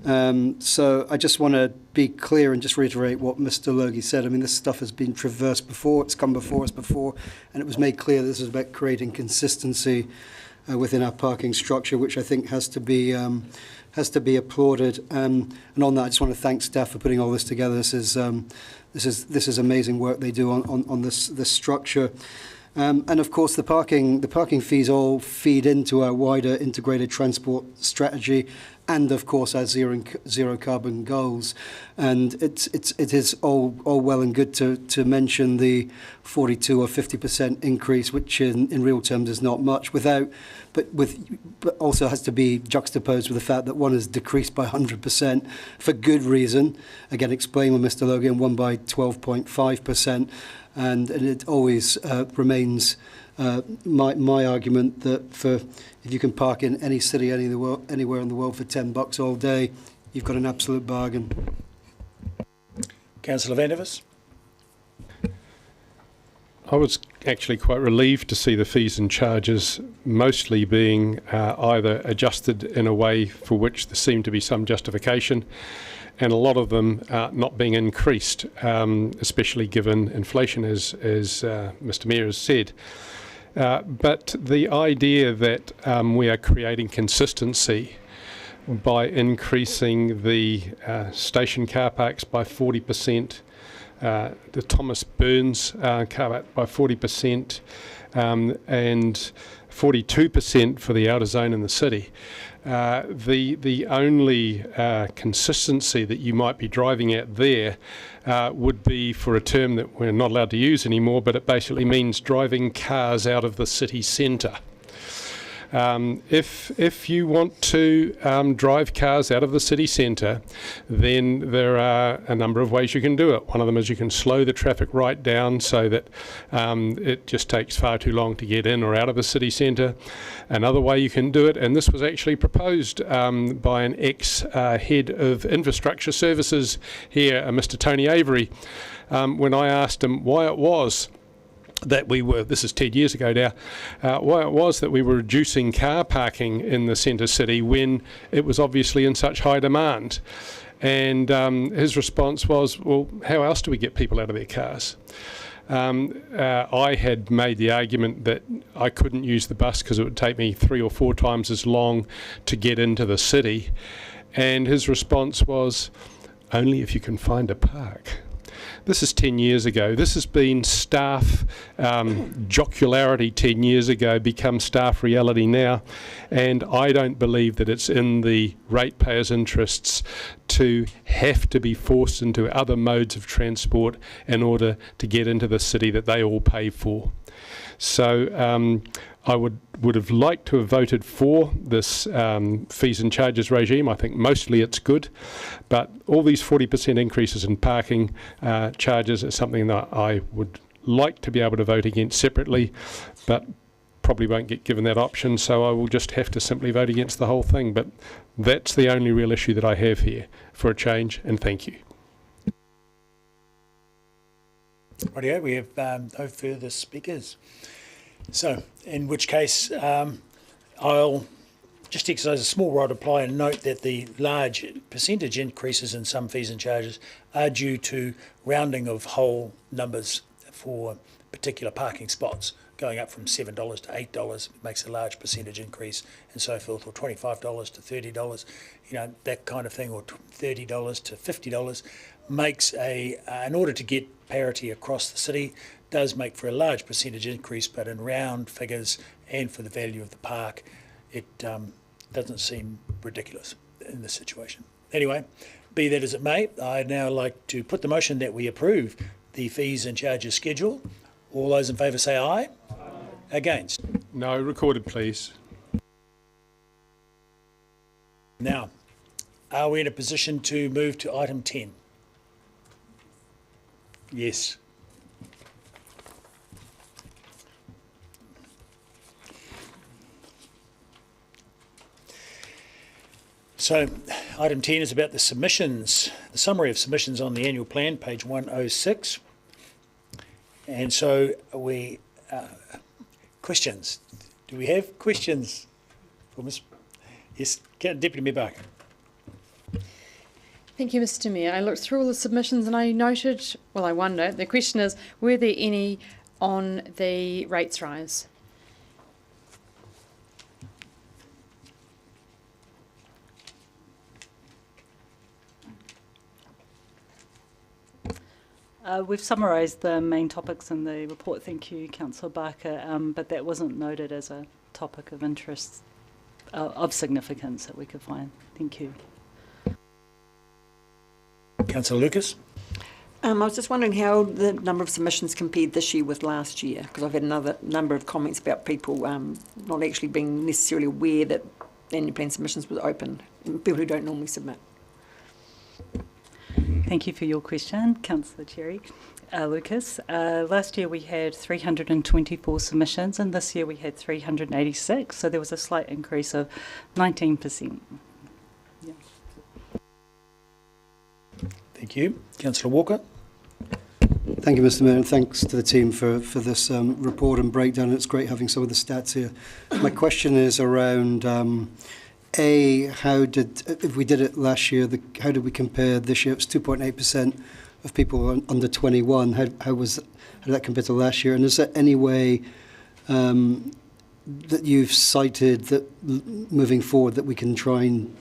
So I just want to be clear and just reiterate what Mr. Logie said. I mean, this stuff has been traversed before, it's come before us before, and it was made clear this is about creating consistency within our parking structure, which I think has to be applauded. And on that, I just want to thank staff for putting all this together. This is amazing work they do on this structure. And of course, the parking fees all feed into our wider integrated transport strategy, and of course our zero carbon goals. And it is all well and good to mention the 42 or 50% increase, which in real terms is not much, but also has to be juxtaposed with the fact that one is decreased by 100% for good reason. Again, explained with Mr. Logan, one by 12.5%. And it always remains my argument that if you can park in any city anywhere in the world for $10 all day, you've got an absolute bargain. Councillor Vandevers. I was actually quite relieved to see the fees and charges mostly being either adjusted in a way for which there seemed to be some justification, and a lot of them not being increased, especially given inflation, as Mr. Mayor has said. But the idea that we are creating consistency by increasing the station car parks by 40%, the Thomas Burns car park by 40%, and 42% for the outer zone in the city. The only consistency that you might be driving at there would be for a term that we're not allowed to use anymore, but it basically means driving cars out of the city centre. If you want to drive cars out of the city centre, then there are a number of ways you can do it. One of them is you can slow the traffic right down so that it just takes far too long to get in or out of the city centre. Another way you can do it, and this was actually proposed by an ex-head of infrastructure services here, Mr. Tony Avery, when I asked him why it was that we were, this is 10 years ago now, why it was that we were reducing car parking in the centre city when it was obviously in such high demand. And his response was, well, how else do we get people out of their cars? I had made the argument that I couldn't use the bus because it would take me 3 or 4 times as long to get into the city. And his response was, only if you can find a park. This is 10 years ago. This has been staff jocularity 10 years ago, become staff reality now. And I don't believe that it's in the ratepayers' interests to have to be forced into other modes of transport in order to get into the city that they all pay for. So I would have liked to have voted for this fees and charges regime. I think mostly it's good, but all these 40% increases in parking charges is something that I would like to be able to vote against separately, but probably won't get given that option, so I will just have to simply vote against the whole thing. But that's the only real issue that I have here for a change, and thank you. Rightio, we have no further speakers. So, in which case, I'll just exercise a small role to apply and note that the large percentage increases in some fees and charges are due to rounding of whole numbers for particular parking spots, going up from $7 to $8 makes a large percentage increase and so forth, or $25 to $30, you know, that kind of thing, or $30 to $50 makes in order to get parity across the city, does make for a large percentage increase, but in round figures and for the value of the park, it doesn't seem ridiculous in this situation. Anyway, be that as it may, I'd now like to put the motion that we approve the fees and charges schedule. All those in favour say aye. Aye. Against? No, recorded, please. Now, are we in a position to move to item 10? Yes. So, item 10 is about the submissions, the summary of submissions on the annual plan, page 106. And so we, questions. Do we have questions for Ms. Yes, Deputy Mayor Barker. Thank you, Mr. Mayor. I looked through all the submissions and I noted, well, I wonder, the question is, were there any on the rates rise? We've summarised the main topics in the report, thank you, Councillor Barker, but that wasn't noted as a topic of interest, of significance that we could find. Thank you. Councillor Lucas. I was just wondering how the number of submissions compared this year with last year, because I've had another number of comments about people not actually being necessarily aware that annual plan submissions were open, people who don't normally submit. Thank you for your question, Councillor Cherry. Lucas, last year we had 324 submissions and this year we had 386, so there was a slight increase of 19%. Yeah. Thank you. Councillor Walker. Thank you, Mr. Mayor, and thanks to the team for this report and breakdown. It's great having some of the stats here. My question is around if we did it last year, how did we compare this year? It was 2.8% of people under 21. How did that compare to last year? And is there any way that you've cited that moving forward that we can try and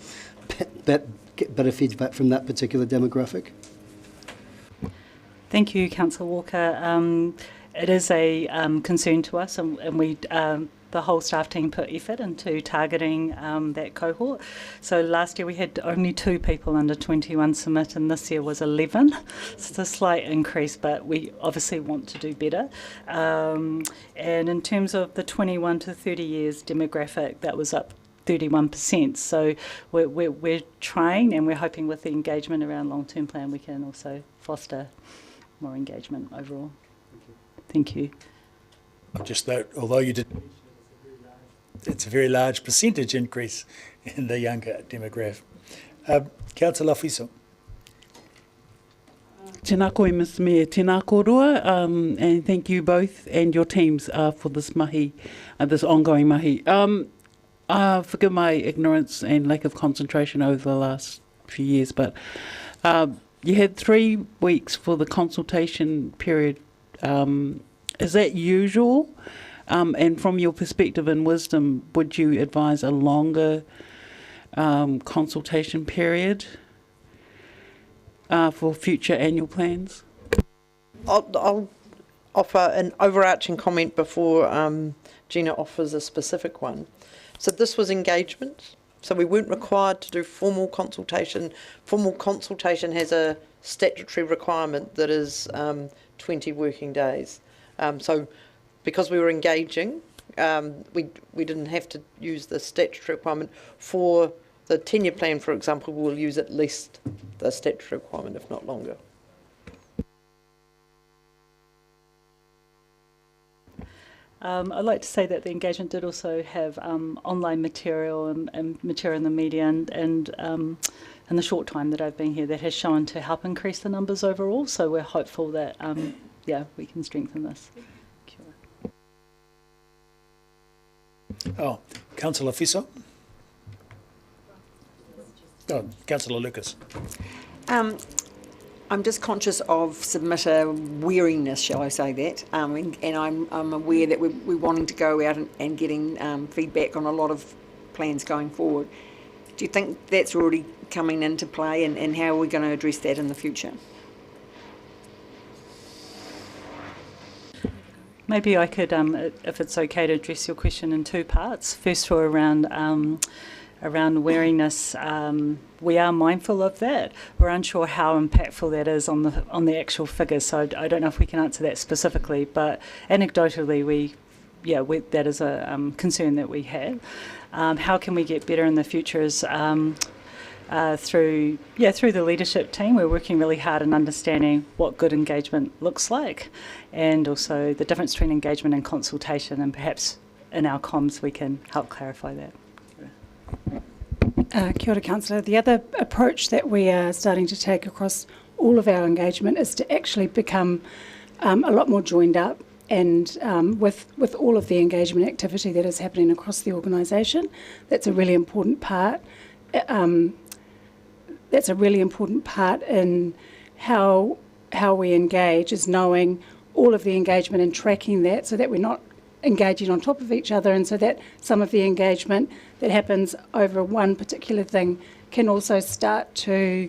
get better feedback from that particular demographic? Thank you, Councillor Walker. It is a concern to us, and we the whole staff team put effort into targeting that cohort. So last year we had only 2 people under 21 submit, and this year was 11. So it's a slight increase, but we obviously want to do better. And in terms of the 21 to 30 years demographic, that was up 31%. So we're trying, and we're hoping with the engagement around long-term plan, we can also foster more engagement overall. Thank you. Just that, although you did, it's a very large percentage increase in the younger demographic. Councillor Fiso. Tēnā koe, Mr. Mayor, tēnā kōrua, and thank you both and your teams for this mahi, this ongoing mahi. Forgive my ignorance and lack of concentration over the last few years, but you had 3 weeks for the consultation period. Is that usual? And from your perspective and wisdom, would you advise a longer consultation period for future annual plans? I'll offer an overarching comment before Gina offers a specific one. So this was engagement. So we weren't required to do formal consultation. Formal consultation has a statutory requirement that is 20 working days. So because we were engaging, we didn't have to use the statutory requirement. For the 10-year plan, for example, we'll use at least the statutory requirement, if not longer. I'd like to say that the engagement did also have online material and material in the media and in the short time that I've been here that has shown to help increase the numbers overall. So we're hopeful that, we can strengthen this. Oh, Councillor Fiso. Oh, Councillor Lucas. I'm just conscious of submitter weariness, shall I say that, and I'm aware that we're wanting to go out and getting feedback on a lot of plans going forward. Do you think that's already coming into play, and how are we going to address that in the future? Maybe I could, if it's okay, to address your question in two parts. First, for around weariness, we are mindful of that. We're unsure how impactful that is on the actual figures, so I don't know if we can answer that specifically. But anecdotally, that is a concern that we have. How can we get better in the future? Is through the leadership team. We're working really hard in understanding what good engagement looks like, and also the difference between engagement and consultation. And perhaps in our comms we can help clarify that. Kia ora, Councillor. The other approach that we are starting to take across all of our engagement is to actually become a lot more joined up, and with all of the engagement activity that is happening across the organisation. That's a really important part. That's a really important part in how we engage, is knowing all of the engagement and tracking that, so that we're not engaging on top of each other, and so that some of the engagement that happens over one particular thing can also start to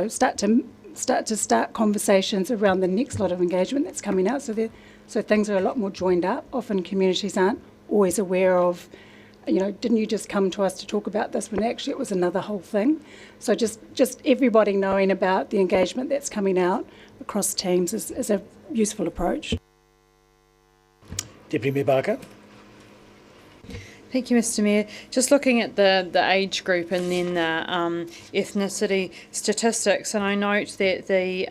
start conversations around the next lot of engagement that's coming out. So things are a lot more joined up. Often communities aren't always aware of, didn't you just come to us to talk about this, when actually it was another whole thing. So just everybody knowing about the engagement that's coming out across teams is a useful approach. Deputy Mayor Barker. Thank you, Mr. Mayor. Just looking at the age group and then the ethnicity statistics, and I note that the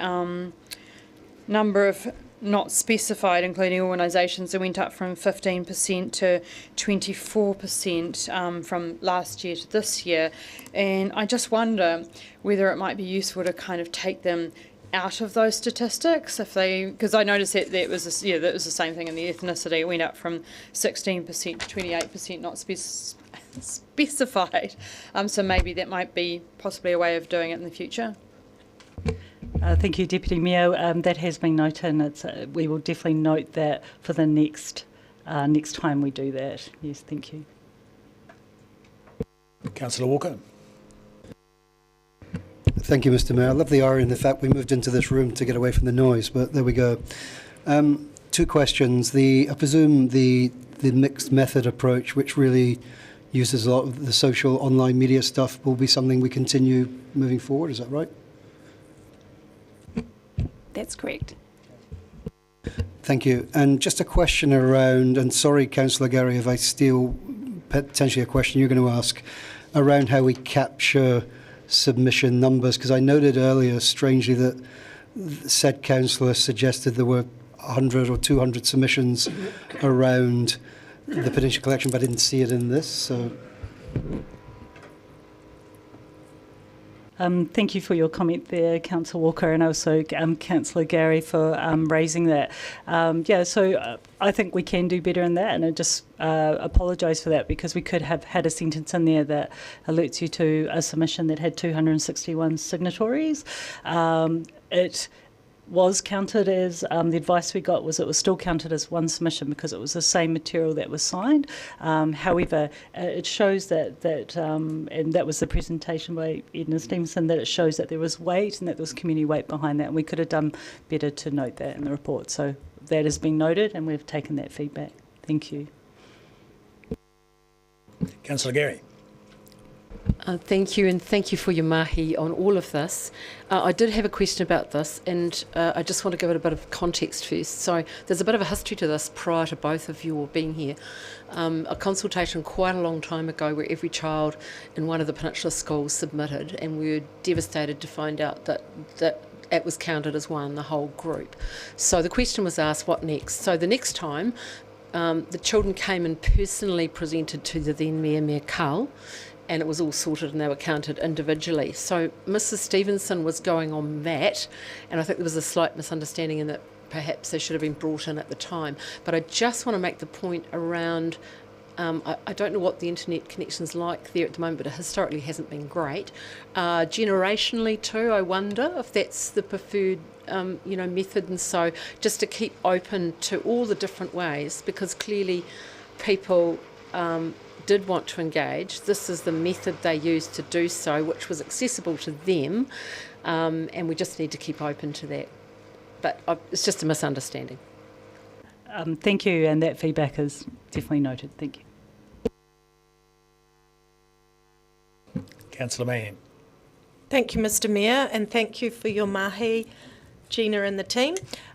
number of not specified, including organisations, that went up from 15% to 24% from last year to this year. And I just wonder whether it might be useful to kind of take them out of those statistics, because I noticed that that was the same thing in the ethnicity. It went up from 16% to 28%, not specified. So maybe that might be possibly a way of doing it in the future. Thank you, Deputy Mayor. That has been noted, and we will definitely note that for the next time we do that. Yes, thank you. Councillor Walker. Thank you, Mr. Mayor. I love the irony in the fact we moved into this room to get away from the noise, but there we go. Two questions. I presume the mixed method approach, which really uses a lot of the social online media stuff, will be something we continue moving forward. Is that right? That's correct. Thank you. And just a question around, and sorry, Councillor Gary, if I steal potentially a question you're going to ask, around how we capture submission numbers, because I noted earlier, strangely, that said councillor suggested there were 100 or 200 submissions around the Peninsula collection, but I didn't see it in this. So, thank you for your comment there, Councillor Walker, and also Councillor Gary for raising that. So I think we can do better in that, and I just apologise for that, because we could have had a sentence in there that alerts you to a submission that had 261 signatories. It was counted as, the advice we got was it was still counted as one submission because it was the same material that was signed. However, it shows that, and that was the presentation by Edna Stevenson, that it shows that there was weight and that there was community weight behind that, and we could have done better to note that in the report. So that has been noted, and we've taken that feedback. Thank you. Councillor Gary. Thank you, and thank you for your mahi on all of this. I did have a question about this, and I just want to give it a bit of context first. So there's a bit of a history to this prior to both of you being here. A consultation quite a long time ago where every child in one of the Peninsula schools submitted, and we were devastated to find out that it was counted as one, the whole group. So the question was asked, what next? So the next time, the children came and personally presented to the then Mayor Cull, and it was all sorted and they were counted individually. So Mrs. Stevenson was going on that, and I think there was a slight misunderstanding in that perhaps they should have been brought in at the time. But I just want to make the point around, I don't know what the internet connection's like there at the moment, but it historically hasn't been great. Generationally too, I wonder if that's the preferred method, and so just to keep open to all the different ways, because clearly people did want to engage. This is the method they used to do so, which was accessible to them, and we just need to keep open to that. But it's just a misunderstanding. Thank you, and that feedback is definitely noted. Thank you. Councillor Mahan. Thank you, Mr. Mayor, and thank you for your mahi, Gina and the team.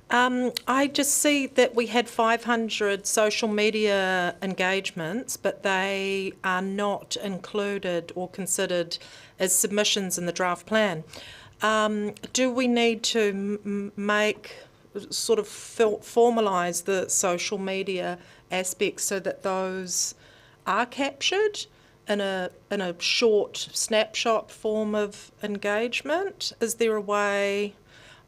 I just see that we had 500 social media engagements, but they are not included or considered as submissions in the draft plan. Do we need to formalise the social media aspects so that those are captured in a short snapshot form of engagement? Is there a way?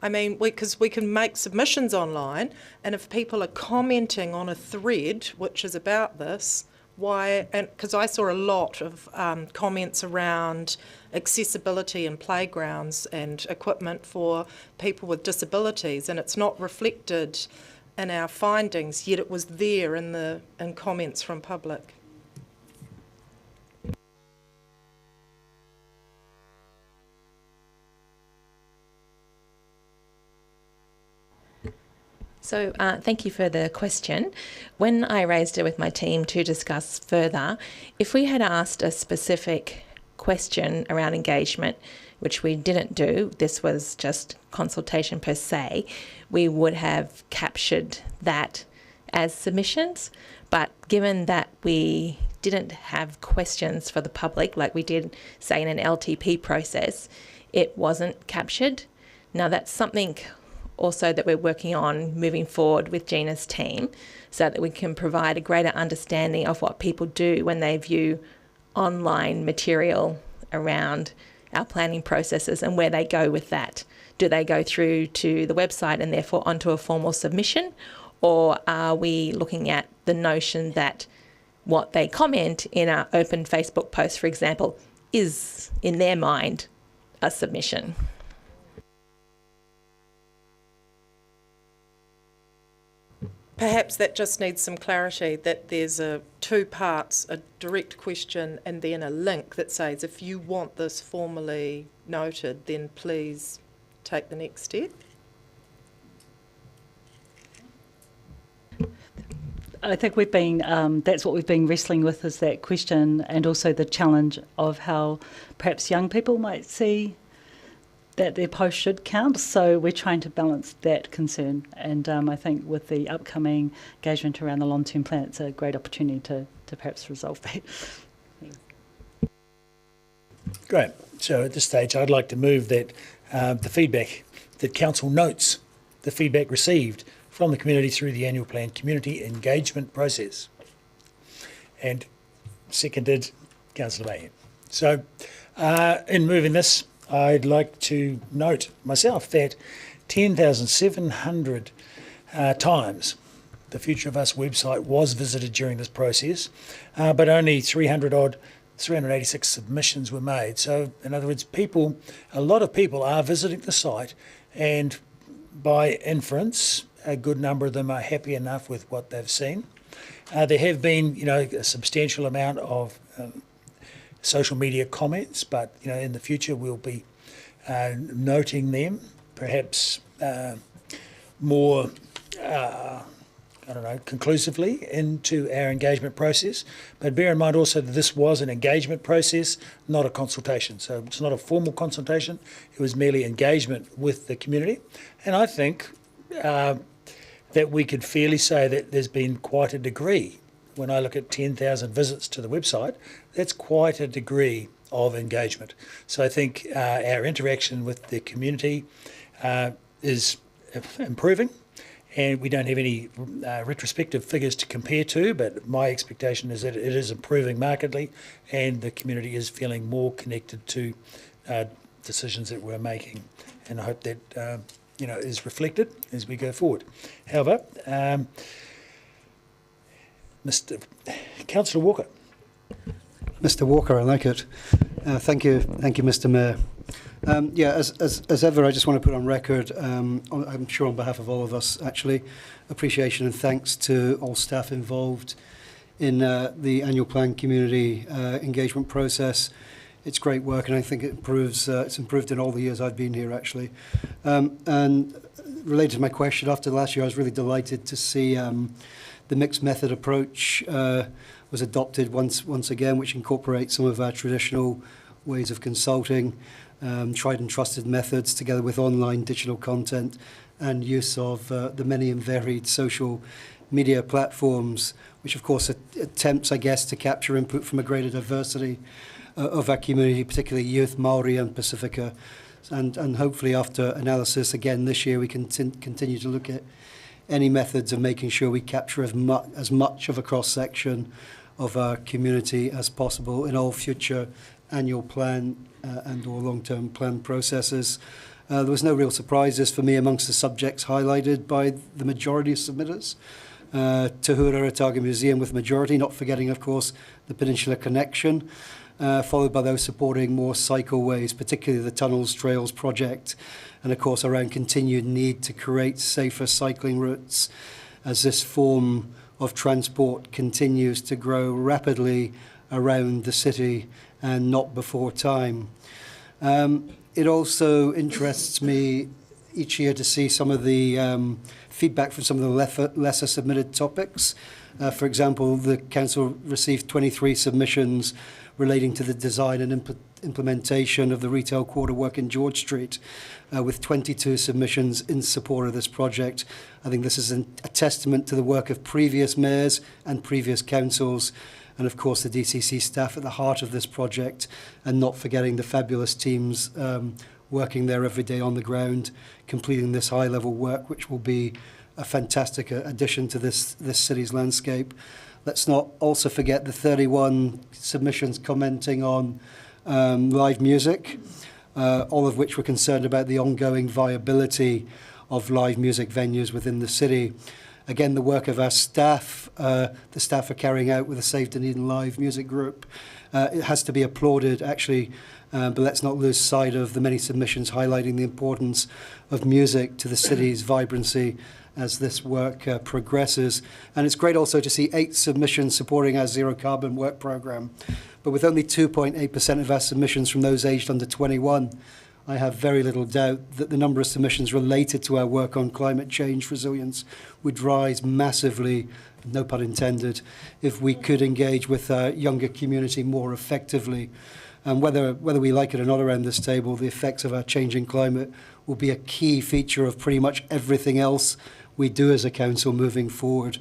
I mean, because we can make submissions online, and if people are commenting on a thread which is about this, why? And because I saw a lot of comments around accessibility in playgrounds and equipment for people with disabilities, and it's not reflected in our findings, yet it was there in comments from public. So thank you for the question. When I raised it with my team to discuss further, if we had asked a specific question around engagement, which we didn't do, this was just consultation per se, we would have captured that as submissions. But given that we didn't have questions for the public, like we did, say, in an LTP process, it wasn't captured. Now that's something also that we're working on moving forward with Gina's team, so that we can provide a greater understanding of what people do when they view online material around our planning processes and where they go with that. Do they go through to the website and therefore onto a formal submission, or are we looking at the notion that what they comment in our open Facebook post, for example, is in their mind a submission? Perhaps that just needs some clarity, that there's two parts, a direct question and then a link that says, if you want this formally noted, then please take the next step. I think we've been, that's what we've been wrestling with, is that question, and also the challenge of how perhaps young people might see that their post should count. So we're trying to balance that concern, and I think with the upcoming engagement around the long-term plan, it's a great opportunity to perhaps resolve that. Great. So at this stage, I'd like to move that the feedback that Council notes, the feedback received from the community through the annual plan community engagement process. And seconded, Councillor Mahan. So in moving this, I'd like to note myself that 10,700 times the Future of Us website was visited during this process, but only 386 submissions were made. So in other words, a lot of people are visiting the site, and by inference, a good number of them are happy enough with what they've seen. There have been, a substantial amount of social media comments, but in the future we'll be noting them, perhaps more conclusively into our engagement process. But bear in mind also that this was an engagement process, not a consultation. So it's not a formal consultation, it was merely engagement with the community. And I think that we could fairly say that there's been quite a degree. When I look at 10,000 visits to the website, that's quite a degree of engagement. So I think our interaction with the community is improving, and we don't have any retrospective figures to compare to, but my expectation is that it is improving markedly, and the community is feeling more connected to decisions that we're making, and I hope that is reflected as we go forward. However, Councillor Walker. Mr. Walker, I like it. Thank you, Mr. Mayor. As ever, I just want to put on record, I'm sure on behalf of all of us, actually, appreciation and thanks to all staff involved in the annual plan community engagement process. It's great work, and I think it improves. It's improved in all the years I've been here, actually. And related to my question, after last year, I was really delighted to see the mixed method approach was adopted once again, which incorporates some of our traditional ways of consulting, tried and trusted methods, together with online digital content and use of the many and varied social media platforms, which of course attempts, I guess, to capture input from a greater diversity of our community, particularly youth, Māori and Pacifica. And hopefully after analysis again this year, we can continue to look at any methods of making sure we capture as much of a cross-section of our community as possible in all future annual plan and or long-term plan processes. There was no real surprises for me amongst the subjects highlighted by the majority of submitters. Te Hura Otago Museum with majority, not forgetting, of course, the Peninsula Connection, followed by those supporting more cycleways, particularly the Tunnels Trails project, and of course around continued need to create safer cycling routes as this form of transport continues to grow rapidly around the city and not before time. It also interests me each year to see some of the feedback from some of the lesser submitted topics. For example, the Council received 23 submissions relating to the design and implementation of the retail quarter work in George Street, with 22 submissions in support of this project. I think this is a testament to the work of previous mayors and previous councils, and of course the DCC staff at the heart of this project, and not forgetting the fabulous teams working there every day on the ground, completing this high-level work, which will be a fantastic addition to this city's landscape. Let's not also forget the 31 submissions commenting on live music, all of which were concerned about the ongoing viability of live music venues within the city. Again, the work of our staff, the staff are carrying out with the Save Dunedin Live Music Group. It has to be applauded, actually, but let's not lose sight of the many submissions highlighting the importance of music to the city's vibrancy as this work progresses. And it's great also to see 8 submissions supporting our zero carbon work programme. But with only 2.8% of our submissions from those aged under 21, I have very little doubt that the number of submissions related to our work on climate change resilience would rise massively, no pun intended, if we could engage with our younger community more effectively. And whether we like it or not around this table, the effects of our changing climate will be a key feature of pretty much everything else we do as a council moving forward.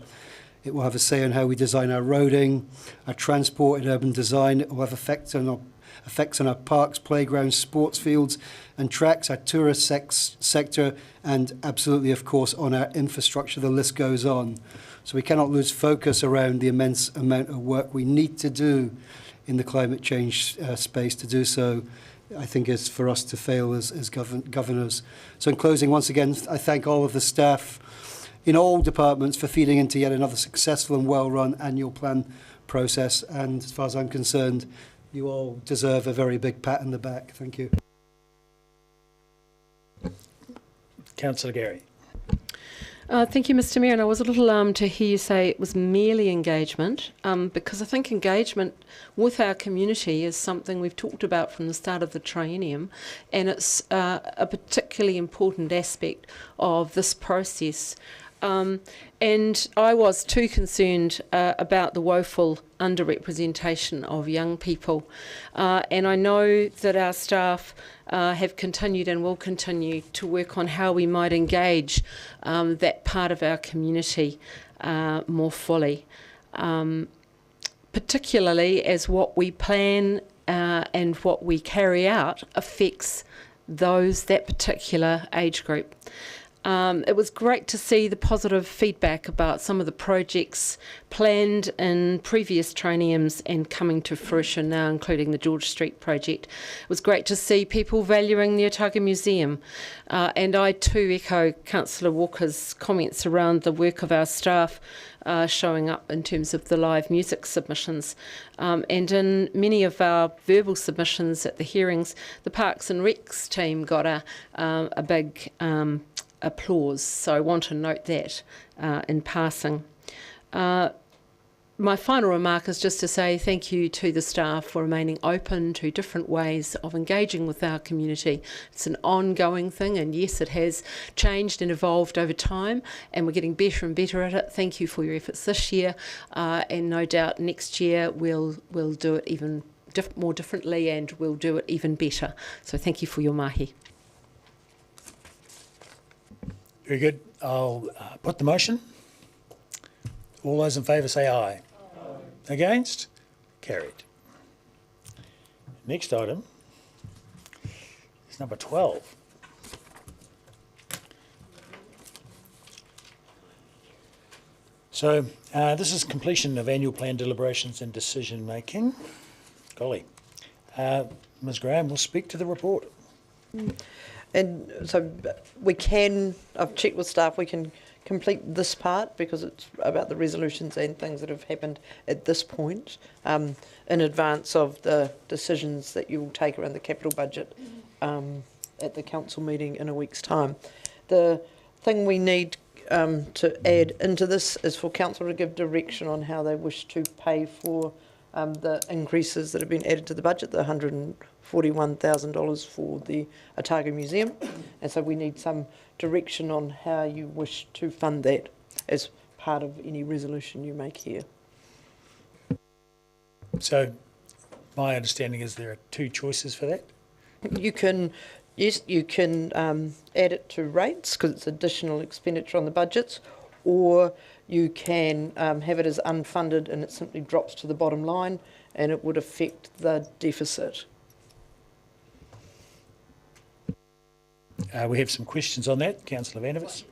It will have a say on how we design our roading, our transport and urban design. It will have effects on our parks, playgrounds, sports fields and tracks, our tourist sector, and absolutely, of course, on our infrastructure. The list goes on. So we cannot lose focus around the immense amount of work we need to do in the climate change space. To do so, I think, is for us to fail as governors. So in closing, once again, I thank all of the staff in all departments for feeding into yet another successful and well-run annual plan process. And as far as I'm concerned, you all deserve a very big pat on the back. Thank you. Councillor Gary. Thank you, Mr. Mayor. And I was a little alarmed to hear you say it was merely engagement, because I think engagement with our community is something we've talked about from the start of the triennium, and it's a particularly important aspect of this process. And I was too concerned about the woeful underrepresentation of young people. And I know that our staff have continued and will continue to work on how we might engage that part of our community more fully, particularly as what we plan and what we carry out affects that particular age group. It was great to see the positive feedback about some of the projects planned in previous trienniums and coming to fruition now, including the George Street project. It was great to see people valuing the Otago Museum. And I too echo Councillor Walker's comments around the work of our staff showing up in terms of the live music submissions. And in many of our verbal submissions at the hearings, the Parks and Recs team got a big applause. So I want to note that in passing. My final remark is just to say thank you to the staff for remaining open to different ways of engaging with our community. It's an ongoing thing, and yes, it has changed and evolved over time, and we're getting better and better at it. Thank you for your efforts this year, and no doubt next year we'll do it even more differently, and we'll do it even better. So thank you for your mahi. Very good. I'll put the motion. All those in favour say aye. Against? Carried. Next item is number 12. So this is completion of annual plan deliberations and decision making. Golly. Ms Graham will speak to the report. And so we can, I've checked with staff, we can complete this part because it's about the resolutions and things that have happened at this point in advance of the decisions that you will take around the capital budget at the council meeting in a week's time. The thing we need to add into this is for council to give direction on how they wish to pay for the increases that have been added to the budget, the $141,000 for the Otago Museum, and so we need some direction on how you wish to fund that as part of any resolution you make here. So my understanding is there are two choices for that. You can, yes, you can add it to rates because it's additional expenditure on the budgets, or you can have it as unfunded and it simply drops to the bottom line and it would affect the deficit. We have some questions on that. Councillor Vanovitz.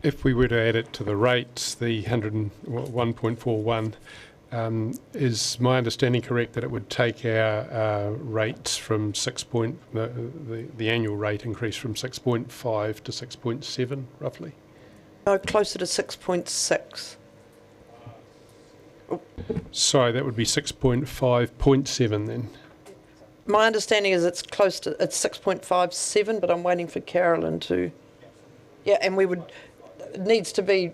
If we were to add it to the rates, the 101.41, is my understanding correct that it would take our rates from the annual rate increase from 6.5 to 6.7 roughly? No, closer to 6.6. Sorry, that would be 6.5.7 then. My understanding is it's 6.57, but I'm waiting for Carolyn to. Yeah, and we would. It needs to be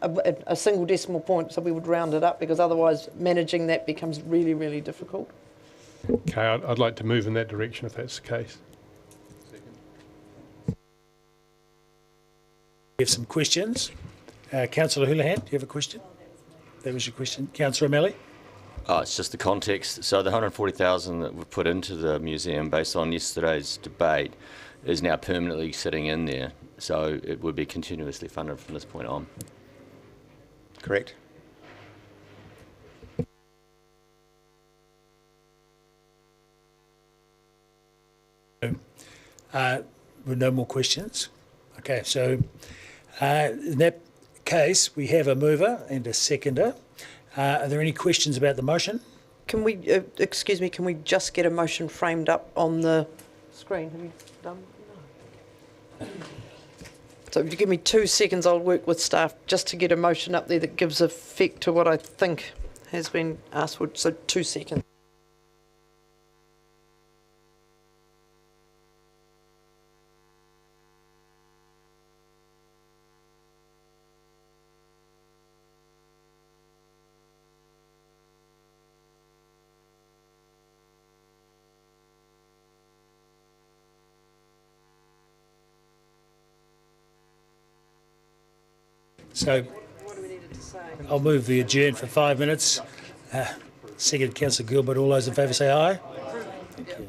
a single decimal point, so we would round it up because otherwise managing that becomes really, really difficult. Okay, I'd like to move in that direction if that's the case. We have some questions. Councillor Houlihan, do you have a question? That was your question. Councillor O'Malley? Oh, it's just the context. So the 140,000 that we've put into the museum based on yesterday's debate is now permanently sitting in there. So it would be continuously funded from this point on. Correct. With no more questions. Okay, so in that case, we have a mover and a seconder. Are there any questions about the motion? Can we, excuse me, can we just get a motion framed up on the screen? Have you done? No. So if you give me 2 seconds, I'll work with staff just to get a motion up there that gives effect to what I think has been asked for. So 2 seconds. So I'll move the adjourn for 5 minutes. Second, Councillor Gilbert. All those in favour say aye. Thank you.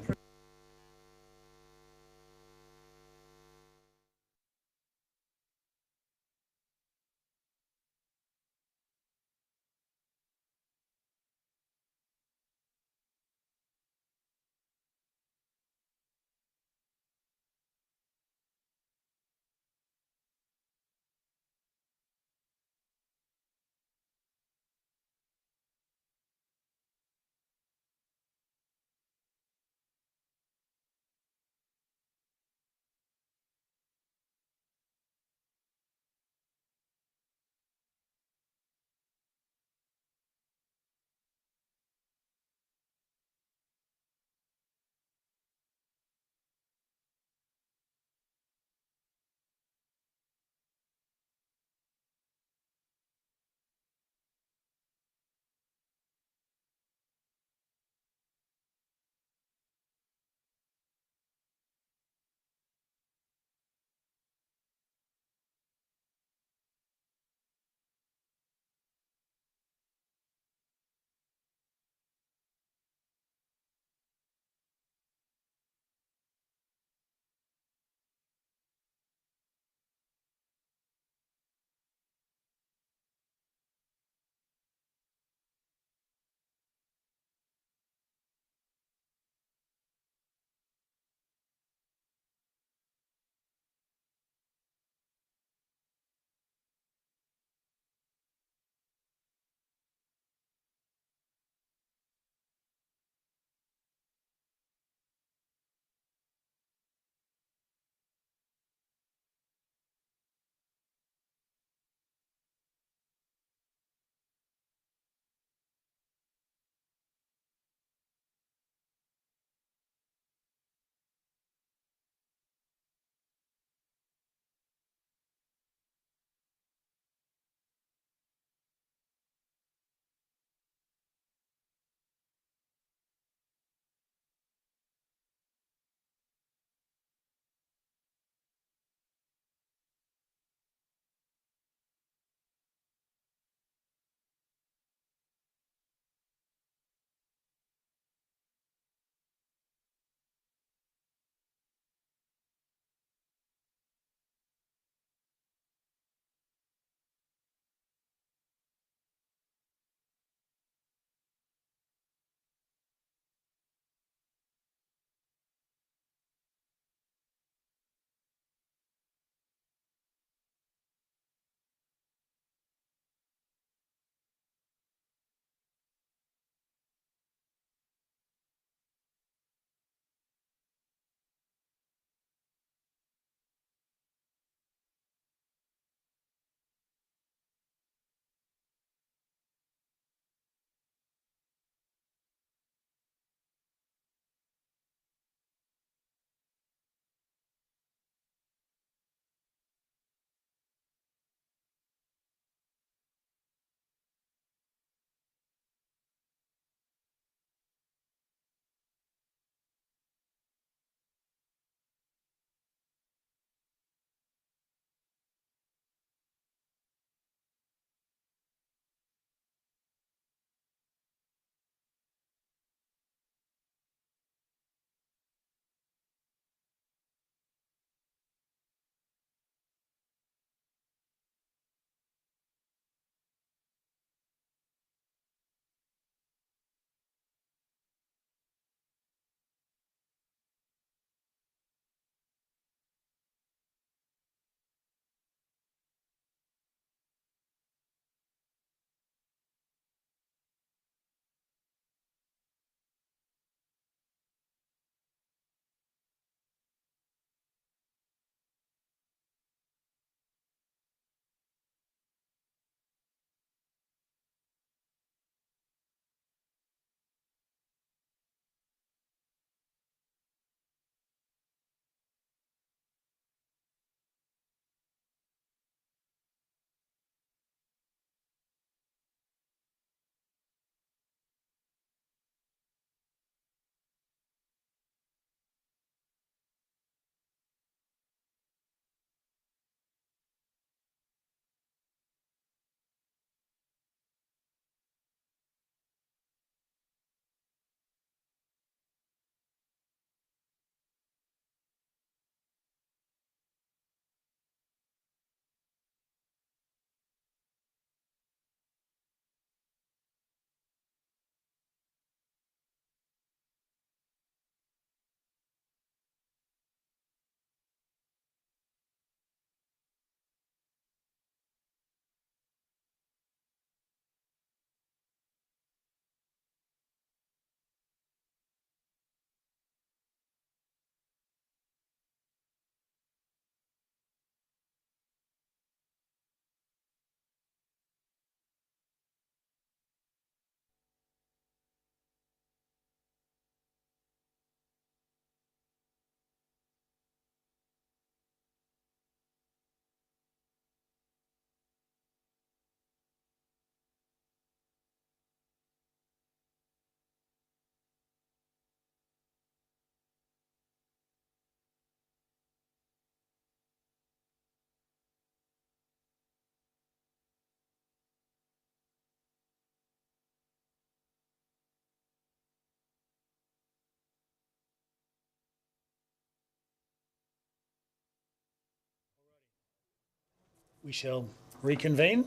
We shall reconvene.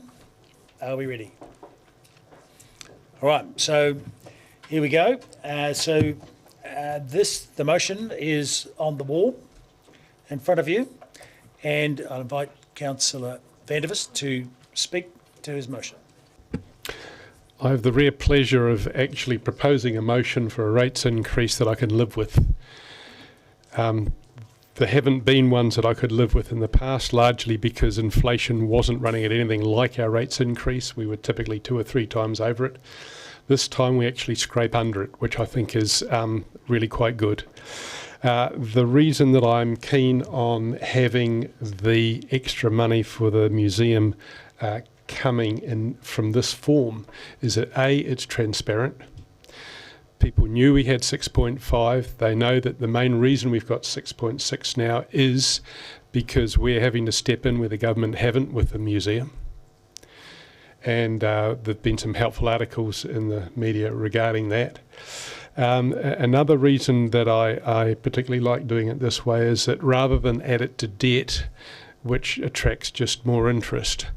Are we ready? All right, so here we go. The motion is on the wall in front of you, and I'll invite Councillor Vandervis to speak to his motion. I have the rare pleasure of actually proposing a motion for a rates increase that I can live with. There haven't been ones that I could live with in the past, largely because inflation wasn't running at anything like our rates increase. We were typically 2 or 3 times over it. This time we actually scrape under it, which I think is really quite good. The reason that I'm keen on having the extra money for the museum coming in from this form is that A, it's transparent. People knew we had 6.5. They know that the main reason we've got 6.6 now is because we're having to step in where the government haven't with the museum. And there've been some helpful articles in the media regarding that. Another reason that I particularly like doing it this way is that rather than add it to debt, which attracts just more interest,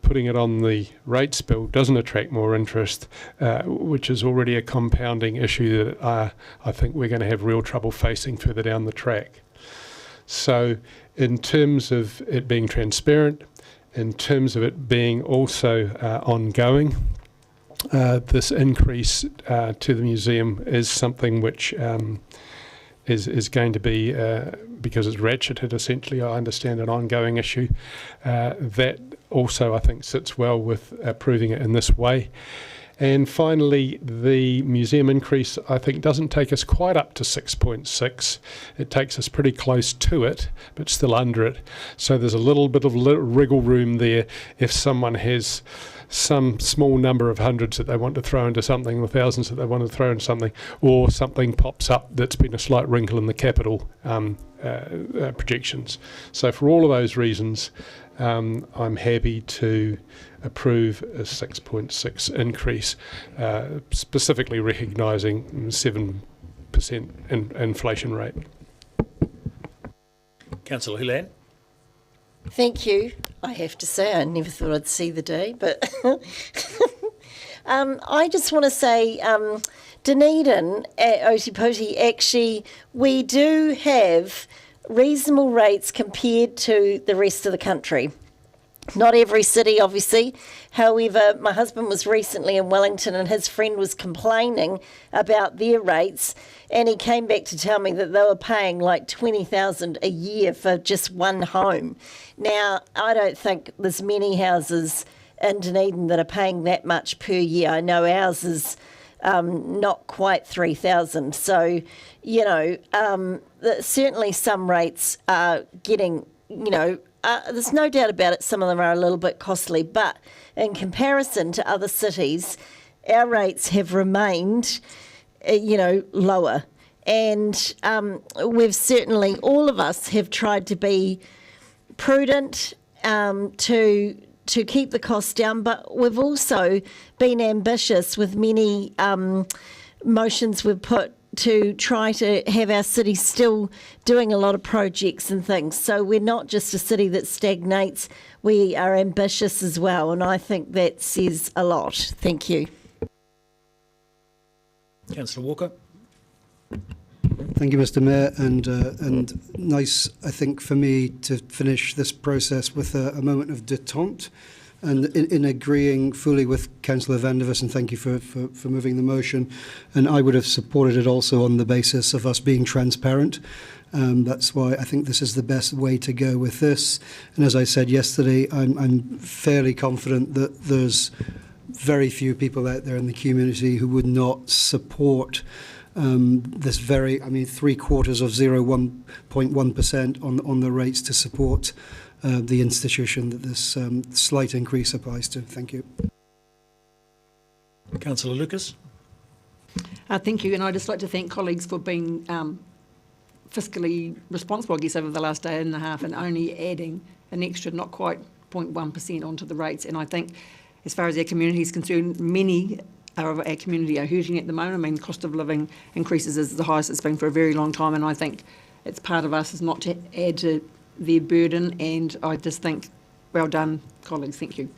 putting it on the rates bill doesn't attract more interest, which is already a compounding issue that I think we're going to have real trouble facing further down the track. So in terms of it being transparent, in terms of it being also ongoing, this increase to the museum is something which is going to be, because it's ratcheted essentially, I understand, an ongoing issue. That also I think sits well with approving it in this way. And finally, the museum increase I think doesn't take us quite up to 6.6. It takes us pretty close to it, but still under it. So there's a little bit of wriggle room there if someone has some small number of hundreds that they want to throw into something, or thousands that they want to throw into something, or something pops up that's been a slight wrinkle in the capital projections. So for all of those reasons, I'm happy to approve a 6.6 increase, specifically recognising 7% inflation rate. Councillor Hulan. Thank you. I have to say, I never thought I'd see the day, but I just want to say, Dunedin at Otipoti, actually, we do have reasonable rates compared to the rest of the country. Not every city, obviously. However, my husband was recently in Wellington and his friend was complaining about their rates, and he came back to tell me that they were paying like $20,000 a year for just one home. Now, I don't think there's many houses in Dunedin that are paying that much per year. I know ours is not quite $3,000. So, you know, certainly some rates are getting, you know, there's no doubt about it, some of them are a little bit costly, but in comparison to other cities, our rates have remained, you know, lower. And we've certainly, all of us have tried to be prudent to keep the costs down, but we've also been ambitious with many motions we've put to try to have our city still doing a lot of projects and things. So we're not just a city that stagnates, we are ambitious as well, and I think that says a lot. Thank you. Councillor Walker. Thank you, Mr. Mayor, and nice, I think, for me to finish this process with a moment of détente, and in agreeing fully with Councillor Vandervis, and thank you for moving the motion. And I would have supported it also on the basis of us being transparent. That's why I think this is the best way to go with this. And as I said yesterday, I'm fairly confident that there's very few people out there in the community who would not support this very, I mean, 3/4 of 0.1% on the rates to support the institution that this slight increase applies to. Thank you. Councillor Lucas. Thank you, and I'd just like to thank colleagues for being fiscally responsible, I guess, over the last day and a half, and only adding an extra, not quite 0.1% onto the rates. And I think, as far as our community is concerned, many of our community are hurting at the moment. I mean, cost of living increases is the highest it's been for a very long time, and I think it's part of us is not to add to their burden. And I just think Well done, colleagues. Thank you.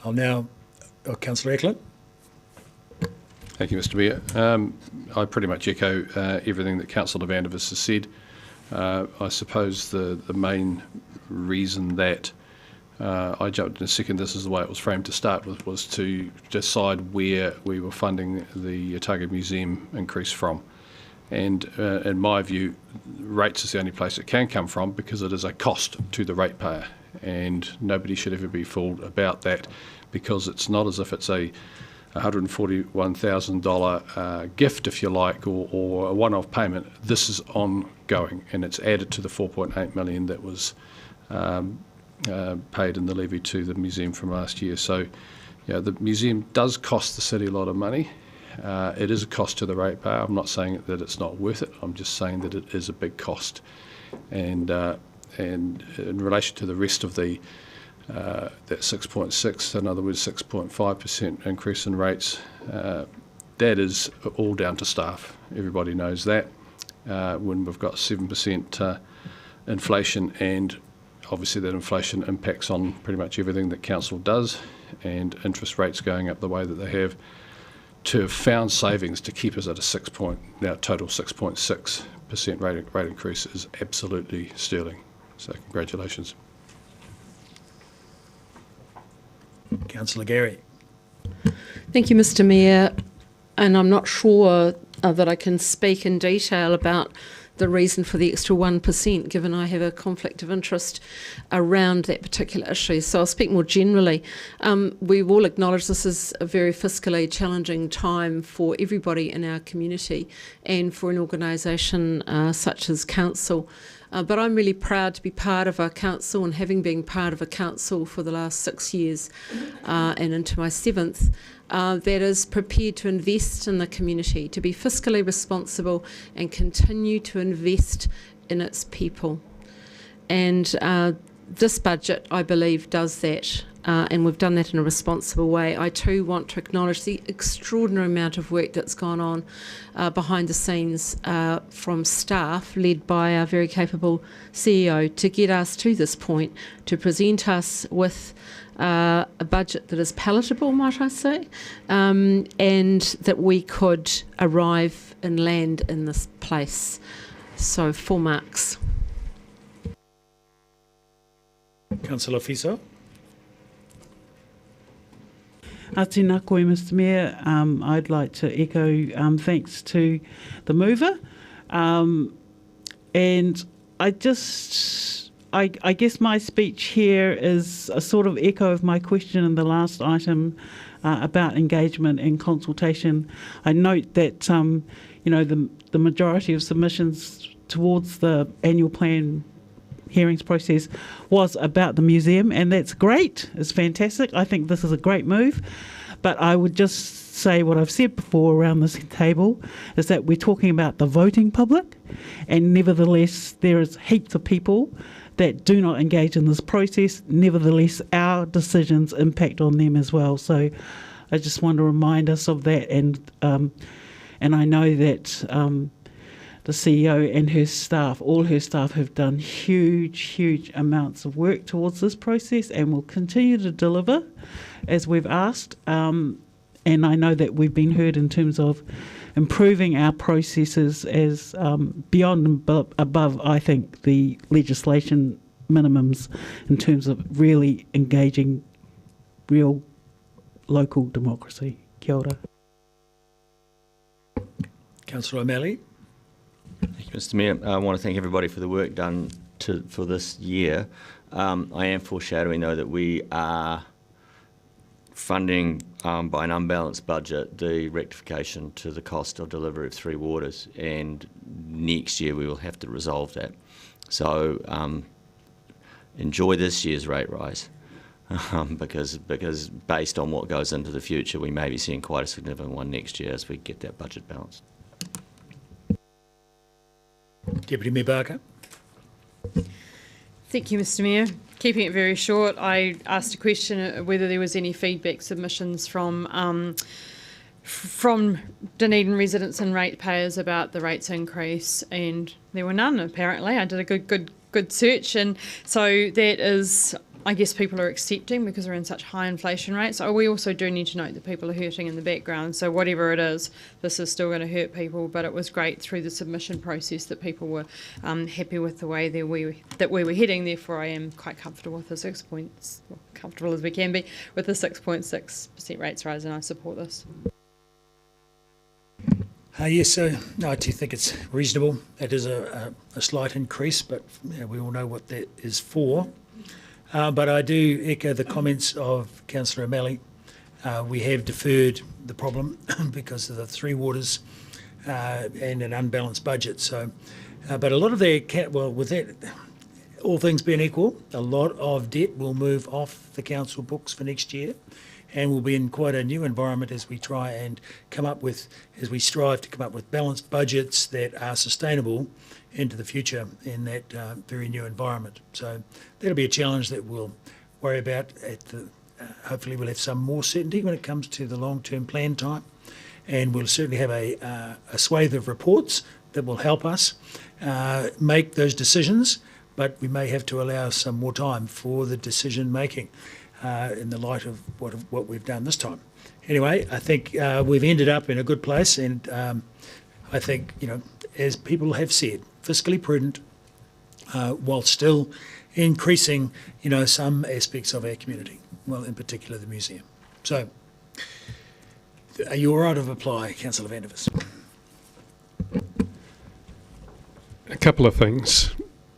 I'll now, Councillor Eklund. Thank you, Mr Mayor. I pretty much echo everything that Councillor Vandervis has said. I suppose the main reason that I jumped in a second, this is the way it was framed to start with, was to decide where we were funding the Otago Museum increase from. And in my view, rates is the only place it can come from because it is a cost to the ratepayer. And nobody should ever be fooled about that, because it's not as if it's a $141,000 gift, if you like, or a one-off payment. This is ongoing, and it's added to the $4.8 million that was paid in the levy to the museum from last year. So, yeah, the museum does cost the city a lot of money. It is a cost to the ratepayer. I'm not saying that it's not worth it. I'm just saying that it is a big cost. And in relation to the rest of the that 6.6, in other words 6.5% increase in rates, that is all down to staff. Everybody knows that. When we've got 7% inflation, and obviously that inflation impacts on pretty much everything that council does, and interest rates going up the way that they have, to have found savings to keep us at a total 6.6% rate increase is absolutely sterling. So congratulations. Councillor Gary. Thank you, Mr Mayor. And I'm not sure that I can speak in detail about the reason for the extra 1%, given I have a conflict of interest around that particular issue. So I'll speak more generally. We've all acknowledged this is a very fiscally challenging time for everybody in our community and for an organisation such as council. But I'm really proud to be part of our council, and having been part of a council for the last 6 years and into my 7th, that is prepared to invest in the community, to be fiscally responsible and continue to invest in its people. And this budget, I believe, does that. And we've done that in a responsible way. I too want to acknowledge the extraordinary amount of work that's gone on behind the scenes from staff led by our very capable CEO to get us to this point, to present us with a budget that is palatable, might I say, and that we could arrive and land in this place. So 4 marks. Councillor Fiso. Tēnā koe, Mr Mayor. I'd like to echo thanks to the mover. And I guess my speech here is a sort of echo of my question in the last item about engagement and consultation. I note that, the majority of submissions towards the annual plan hearings process was about the museum, and that's great. It's fantastic. I think this is a great move. But I would just say what I've said before around this table is that we're talking about the voting public, and nevertheless there is heaps of people that do not engage in this process. Nevertheless, our decisions impact on them as well. So I just want to remind us of that, and I know that the CEO and her staff, all her staff, have done huge amounts of work towards this process and will continue to deliver as we've asked. And I know that we've been heard in terms of improving our processes as beyond and above, I think, the legislation minimums in terms of really engaging real local democracy. Kia ora. Councillor O'Malley. Thank you, Mr Mayor. I want to thank everybody for the work done for this year. I am foreshadowing, though, that we are funding by an unbalanced budget the rectification to the cost of delivery of Three Waters, and next year we will have to resolve that. So enjoy this year's rate rise, because based on what goes into the future, we may be seeing quite a significant one next year as we get that budget balanced. Deputy Mayor Barker. Thank you, Mr Mayor. Keeping it very short, I asked a question whether there was any feedback submissions from Dunedin residents and ratepayers about the rates increase, and there were none. Apparently, I did a good good search, and so that is, I guess, people are accepting because we're in such high inflation rates. So we also do need to note that people are hurting in the background. So whatever it is, this is still going to hurt people. But it was great through the submission process that people were happy with the way that we were heading. Therefore, I am quite comfortable with the 6 points, well, comfortable as we can be with the 6.6% rates rise, and I support this. Yes, so no, I do think it's reasonable. It is a slight increase, but we all know what that is for. But I do echo the comments of Councillor O'Malley. We have deferred the problem because of the three waters and an unbalanced budget. So, but a lot of with that, all things being equal, a lot of debt will move off the council books for next year, and we'll be in quite a new environment as we try and as we strive to come up with balanced budgets that are sustainable into the future in that very new environment. So that'll be a challenge that we'll worry about hopefully we'll have some more certainty when it comes to the long-term plan time, and we'll certainly have a swathe of reports that will help us make those decisions, but we may have to allow some more time for the decision making in the light of what we've done this time. Anyway, I think we've ended up in a good place, and I think, as people have said, fiscally prudent, while still increasing, some aspects of our community, well, in particular the museum. So, are you all right to reply, Councillor Vandevers? A couple of things.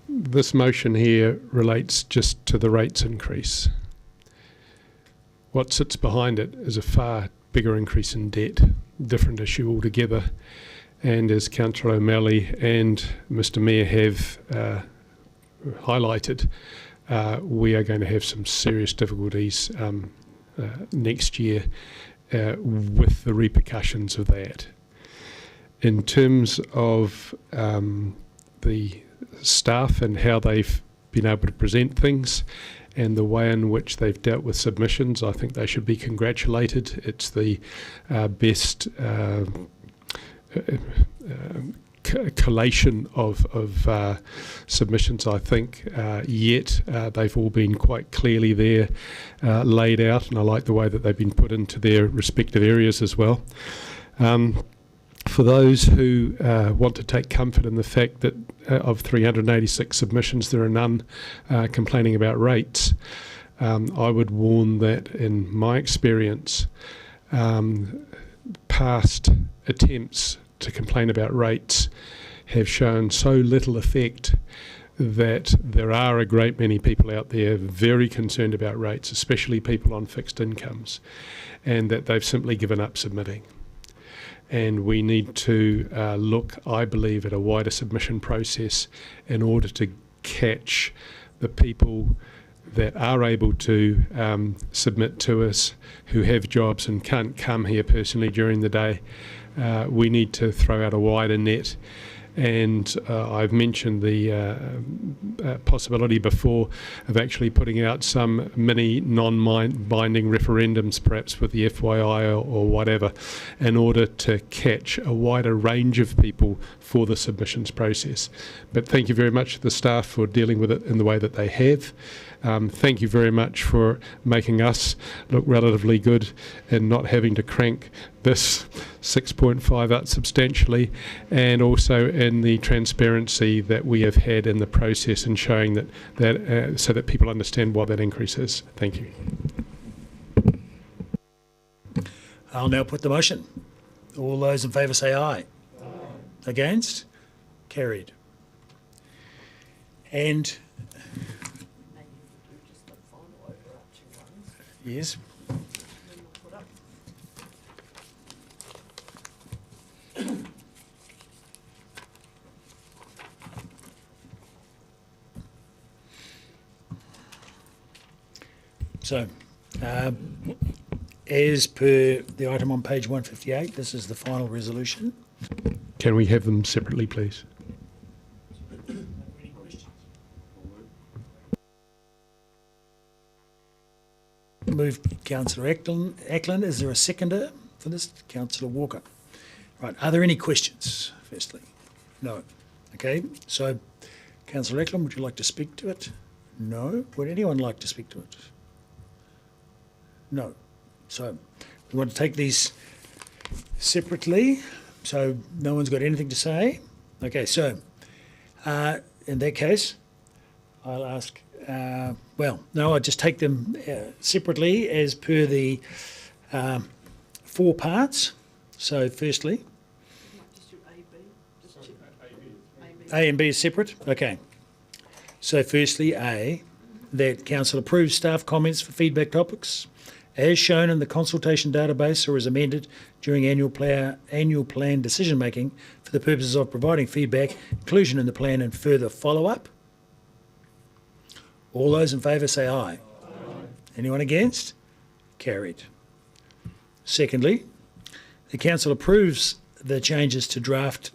This motion here relates just to the rates increase. What sits behind it is a far bigger increase in debt, different issue altogether. And as Councillor O'Malley and Mr Mayor have highlighted, we are going to have some serious difficulties next year with the repercussions of that. In terms of the staff and how they've been able to present things and the way in which they've dealt with submissions, I think they should be congratulated. It's the best collation of submissions, I think, yet. They've all been quite clearly there laid out, and I like the way that they've been put into their respective areas as well. For those who want to take comfort in the fact that of 386 submissions, there are none complaining about rates, I would warn that in my experience, past attempts to complain about rates have shown so little effect that there are a great many people out there very concerned about rates, especially people on fixed incomes, and that they've simply given up submitting. And we need to look, I believe, at a wider submission process in order to catch the people that are able to submit to us, who have jobs and can't come here personally during the day. We need to throw out a wider net. And I've mentioned the possibility before of actually putting out some mini non-binding referendums, perhaps with the FYI or whatever, in order to catch a wider range of people for the submissions process. But thank you very much to the staff for dealing with it in the way that they have. Thank you very much for making us look relatively good and not having to crank this 6.5 up substantially, and also in the transparency that we have had in the process and showing that so that people understand what that increase is. Thank you. I'll now put the motion. All those in favour say aye. Aye. Against? Carried. And yes. So, as per the item on page 158, this is the final resolution. Can we have them separately, please? Moved Councillor Ackland. Is there a seconder for this? Councillor Walker. Right. Are there any questions, firstly? No. Okay. So Councillor Eklund, would you like to speak to it? No. Would anyone like to speak to it? No. So we want to take these separately, so no one's got anything to say. Okay, so in that case, I'll ask, I'll just take them separately as per the 4 parts. So firstly, A and B is separate? Okay. So firstly, A, that council approves staff comments for feedback topics as shown in the consultation database or as amended during annual plan decision making for the purposes of providing feedback, inclusion in the plan and further follow-up. All those in favour say aye. Aye. Anyone against? Carried. Secondly, the council approves the changes to draft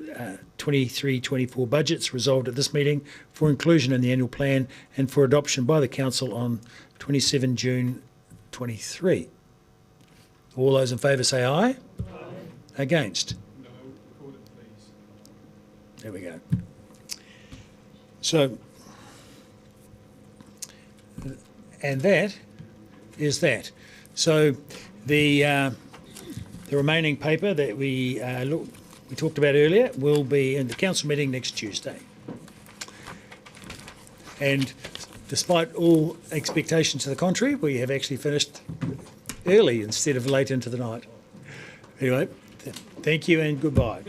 23-24 budgets resolved at this meeting for inclusion in the annual plan and for adoption by the council on 27 June 23. All those in favour say aye. Aye. Against? No. Record it, please. There we go. So, and that is that. So the remaining paper that we talked about earlier will be in the council meeting next Tuesday. And despite all expectations to the contrary, we have actually finished early instead of late into the night. Anyway, thank you and goodbye.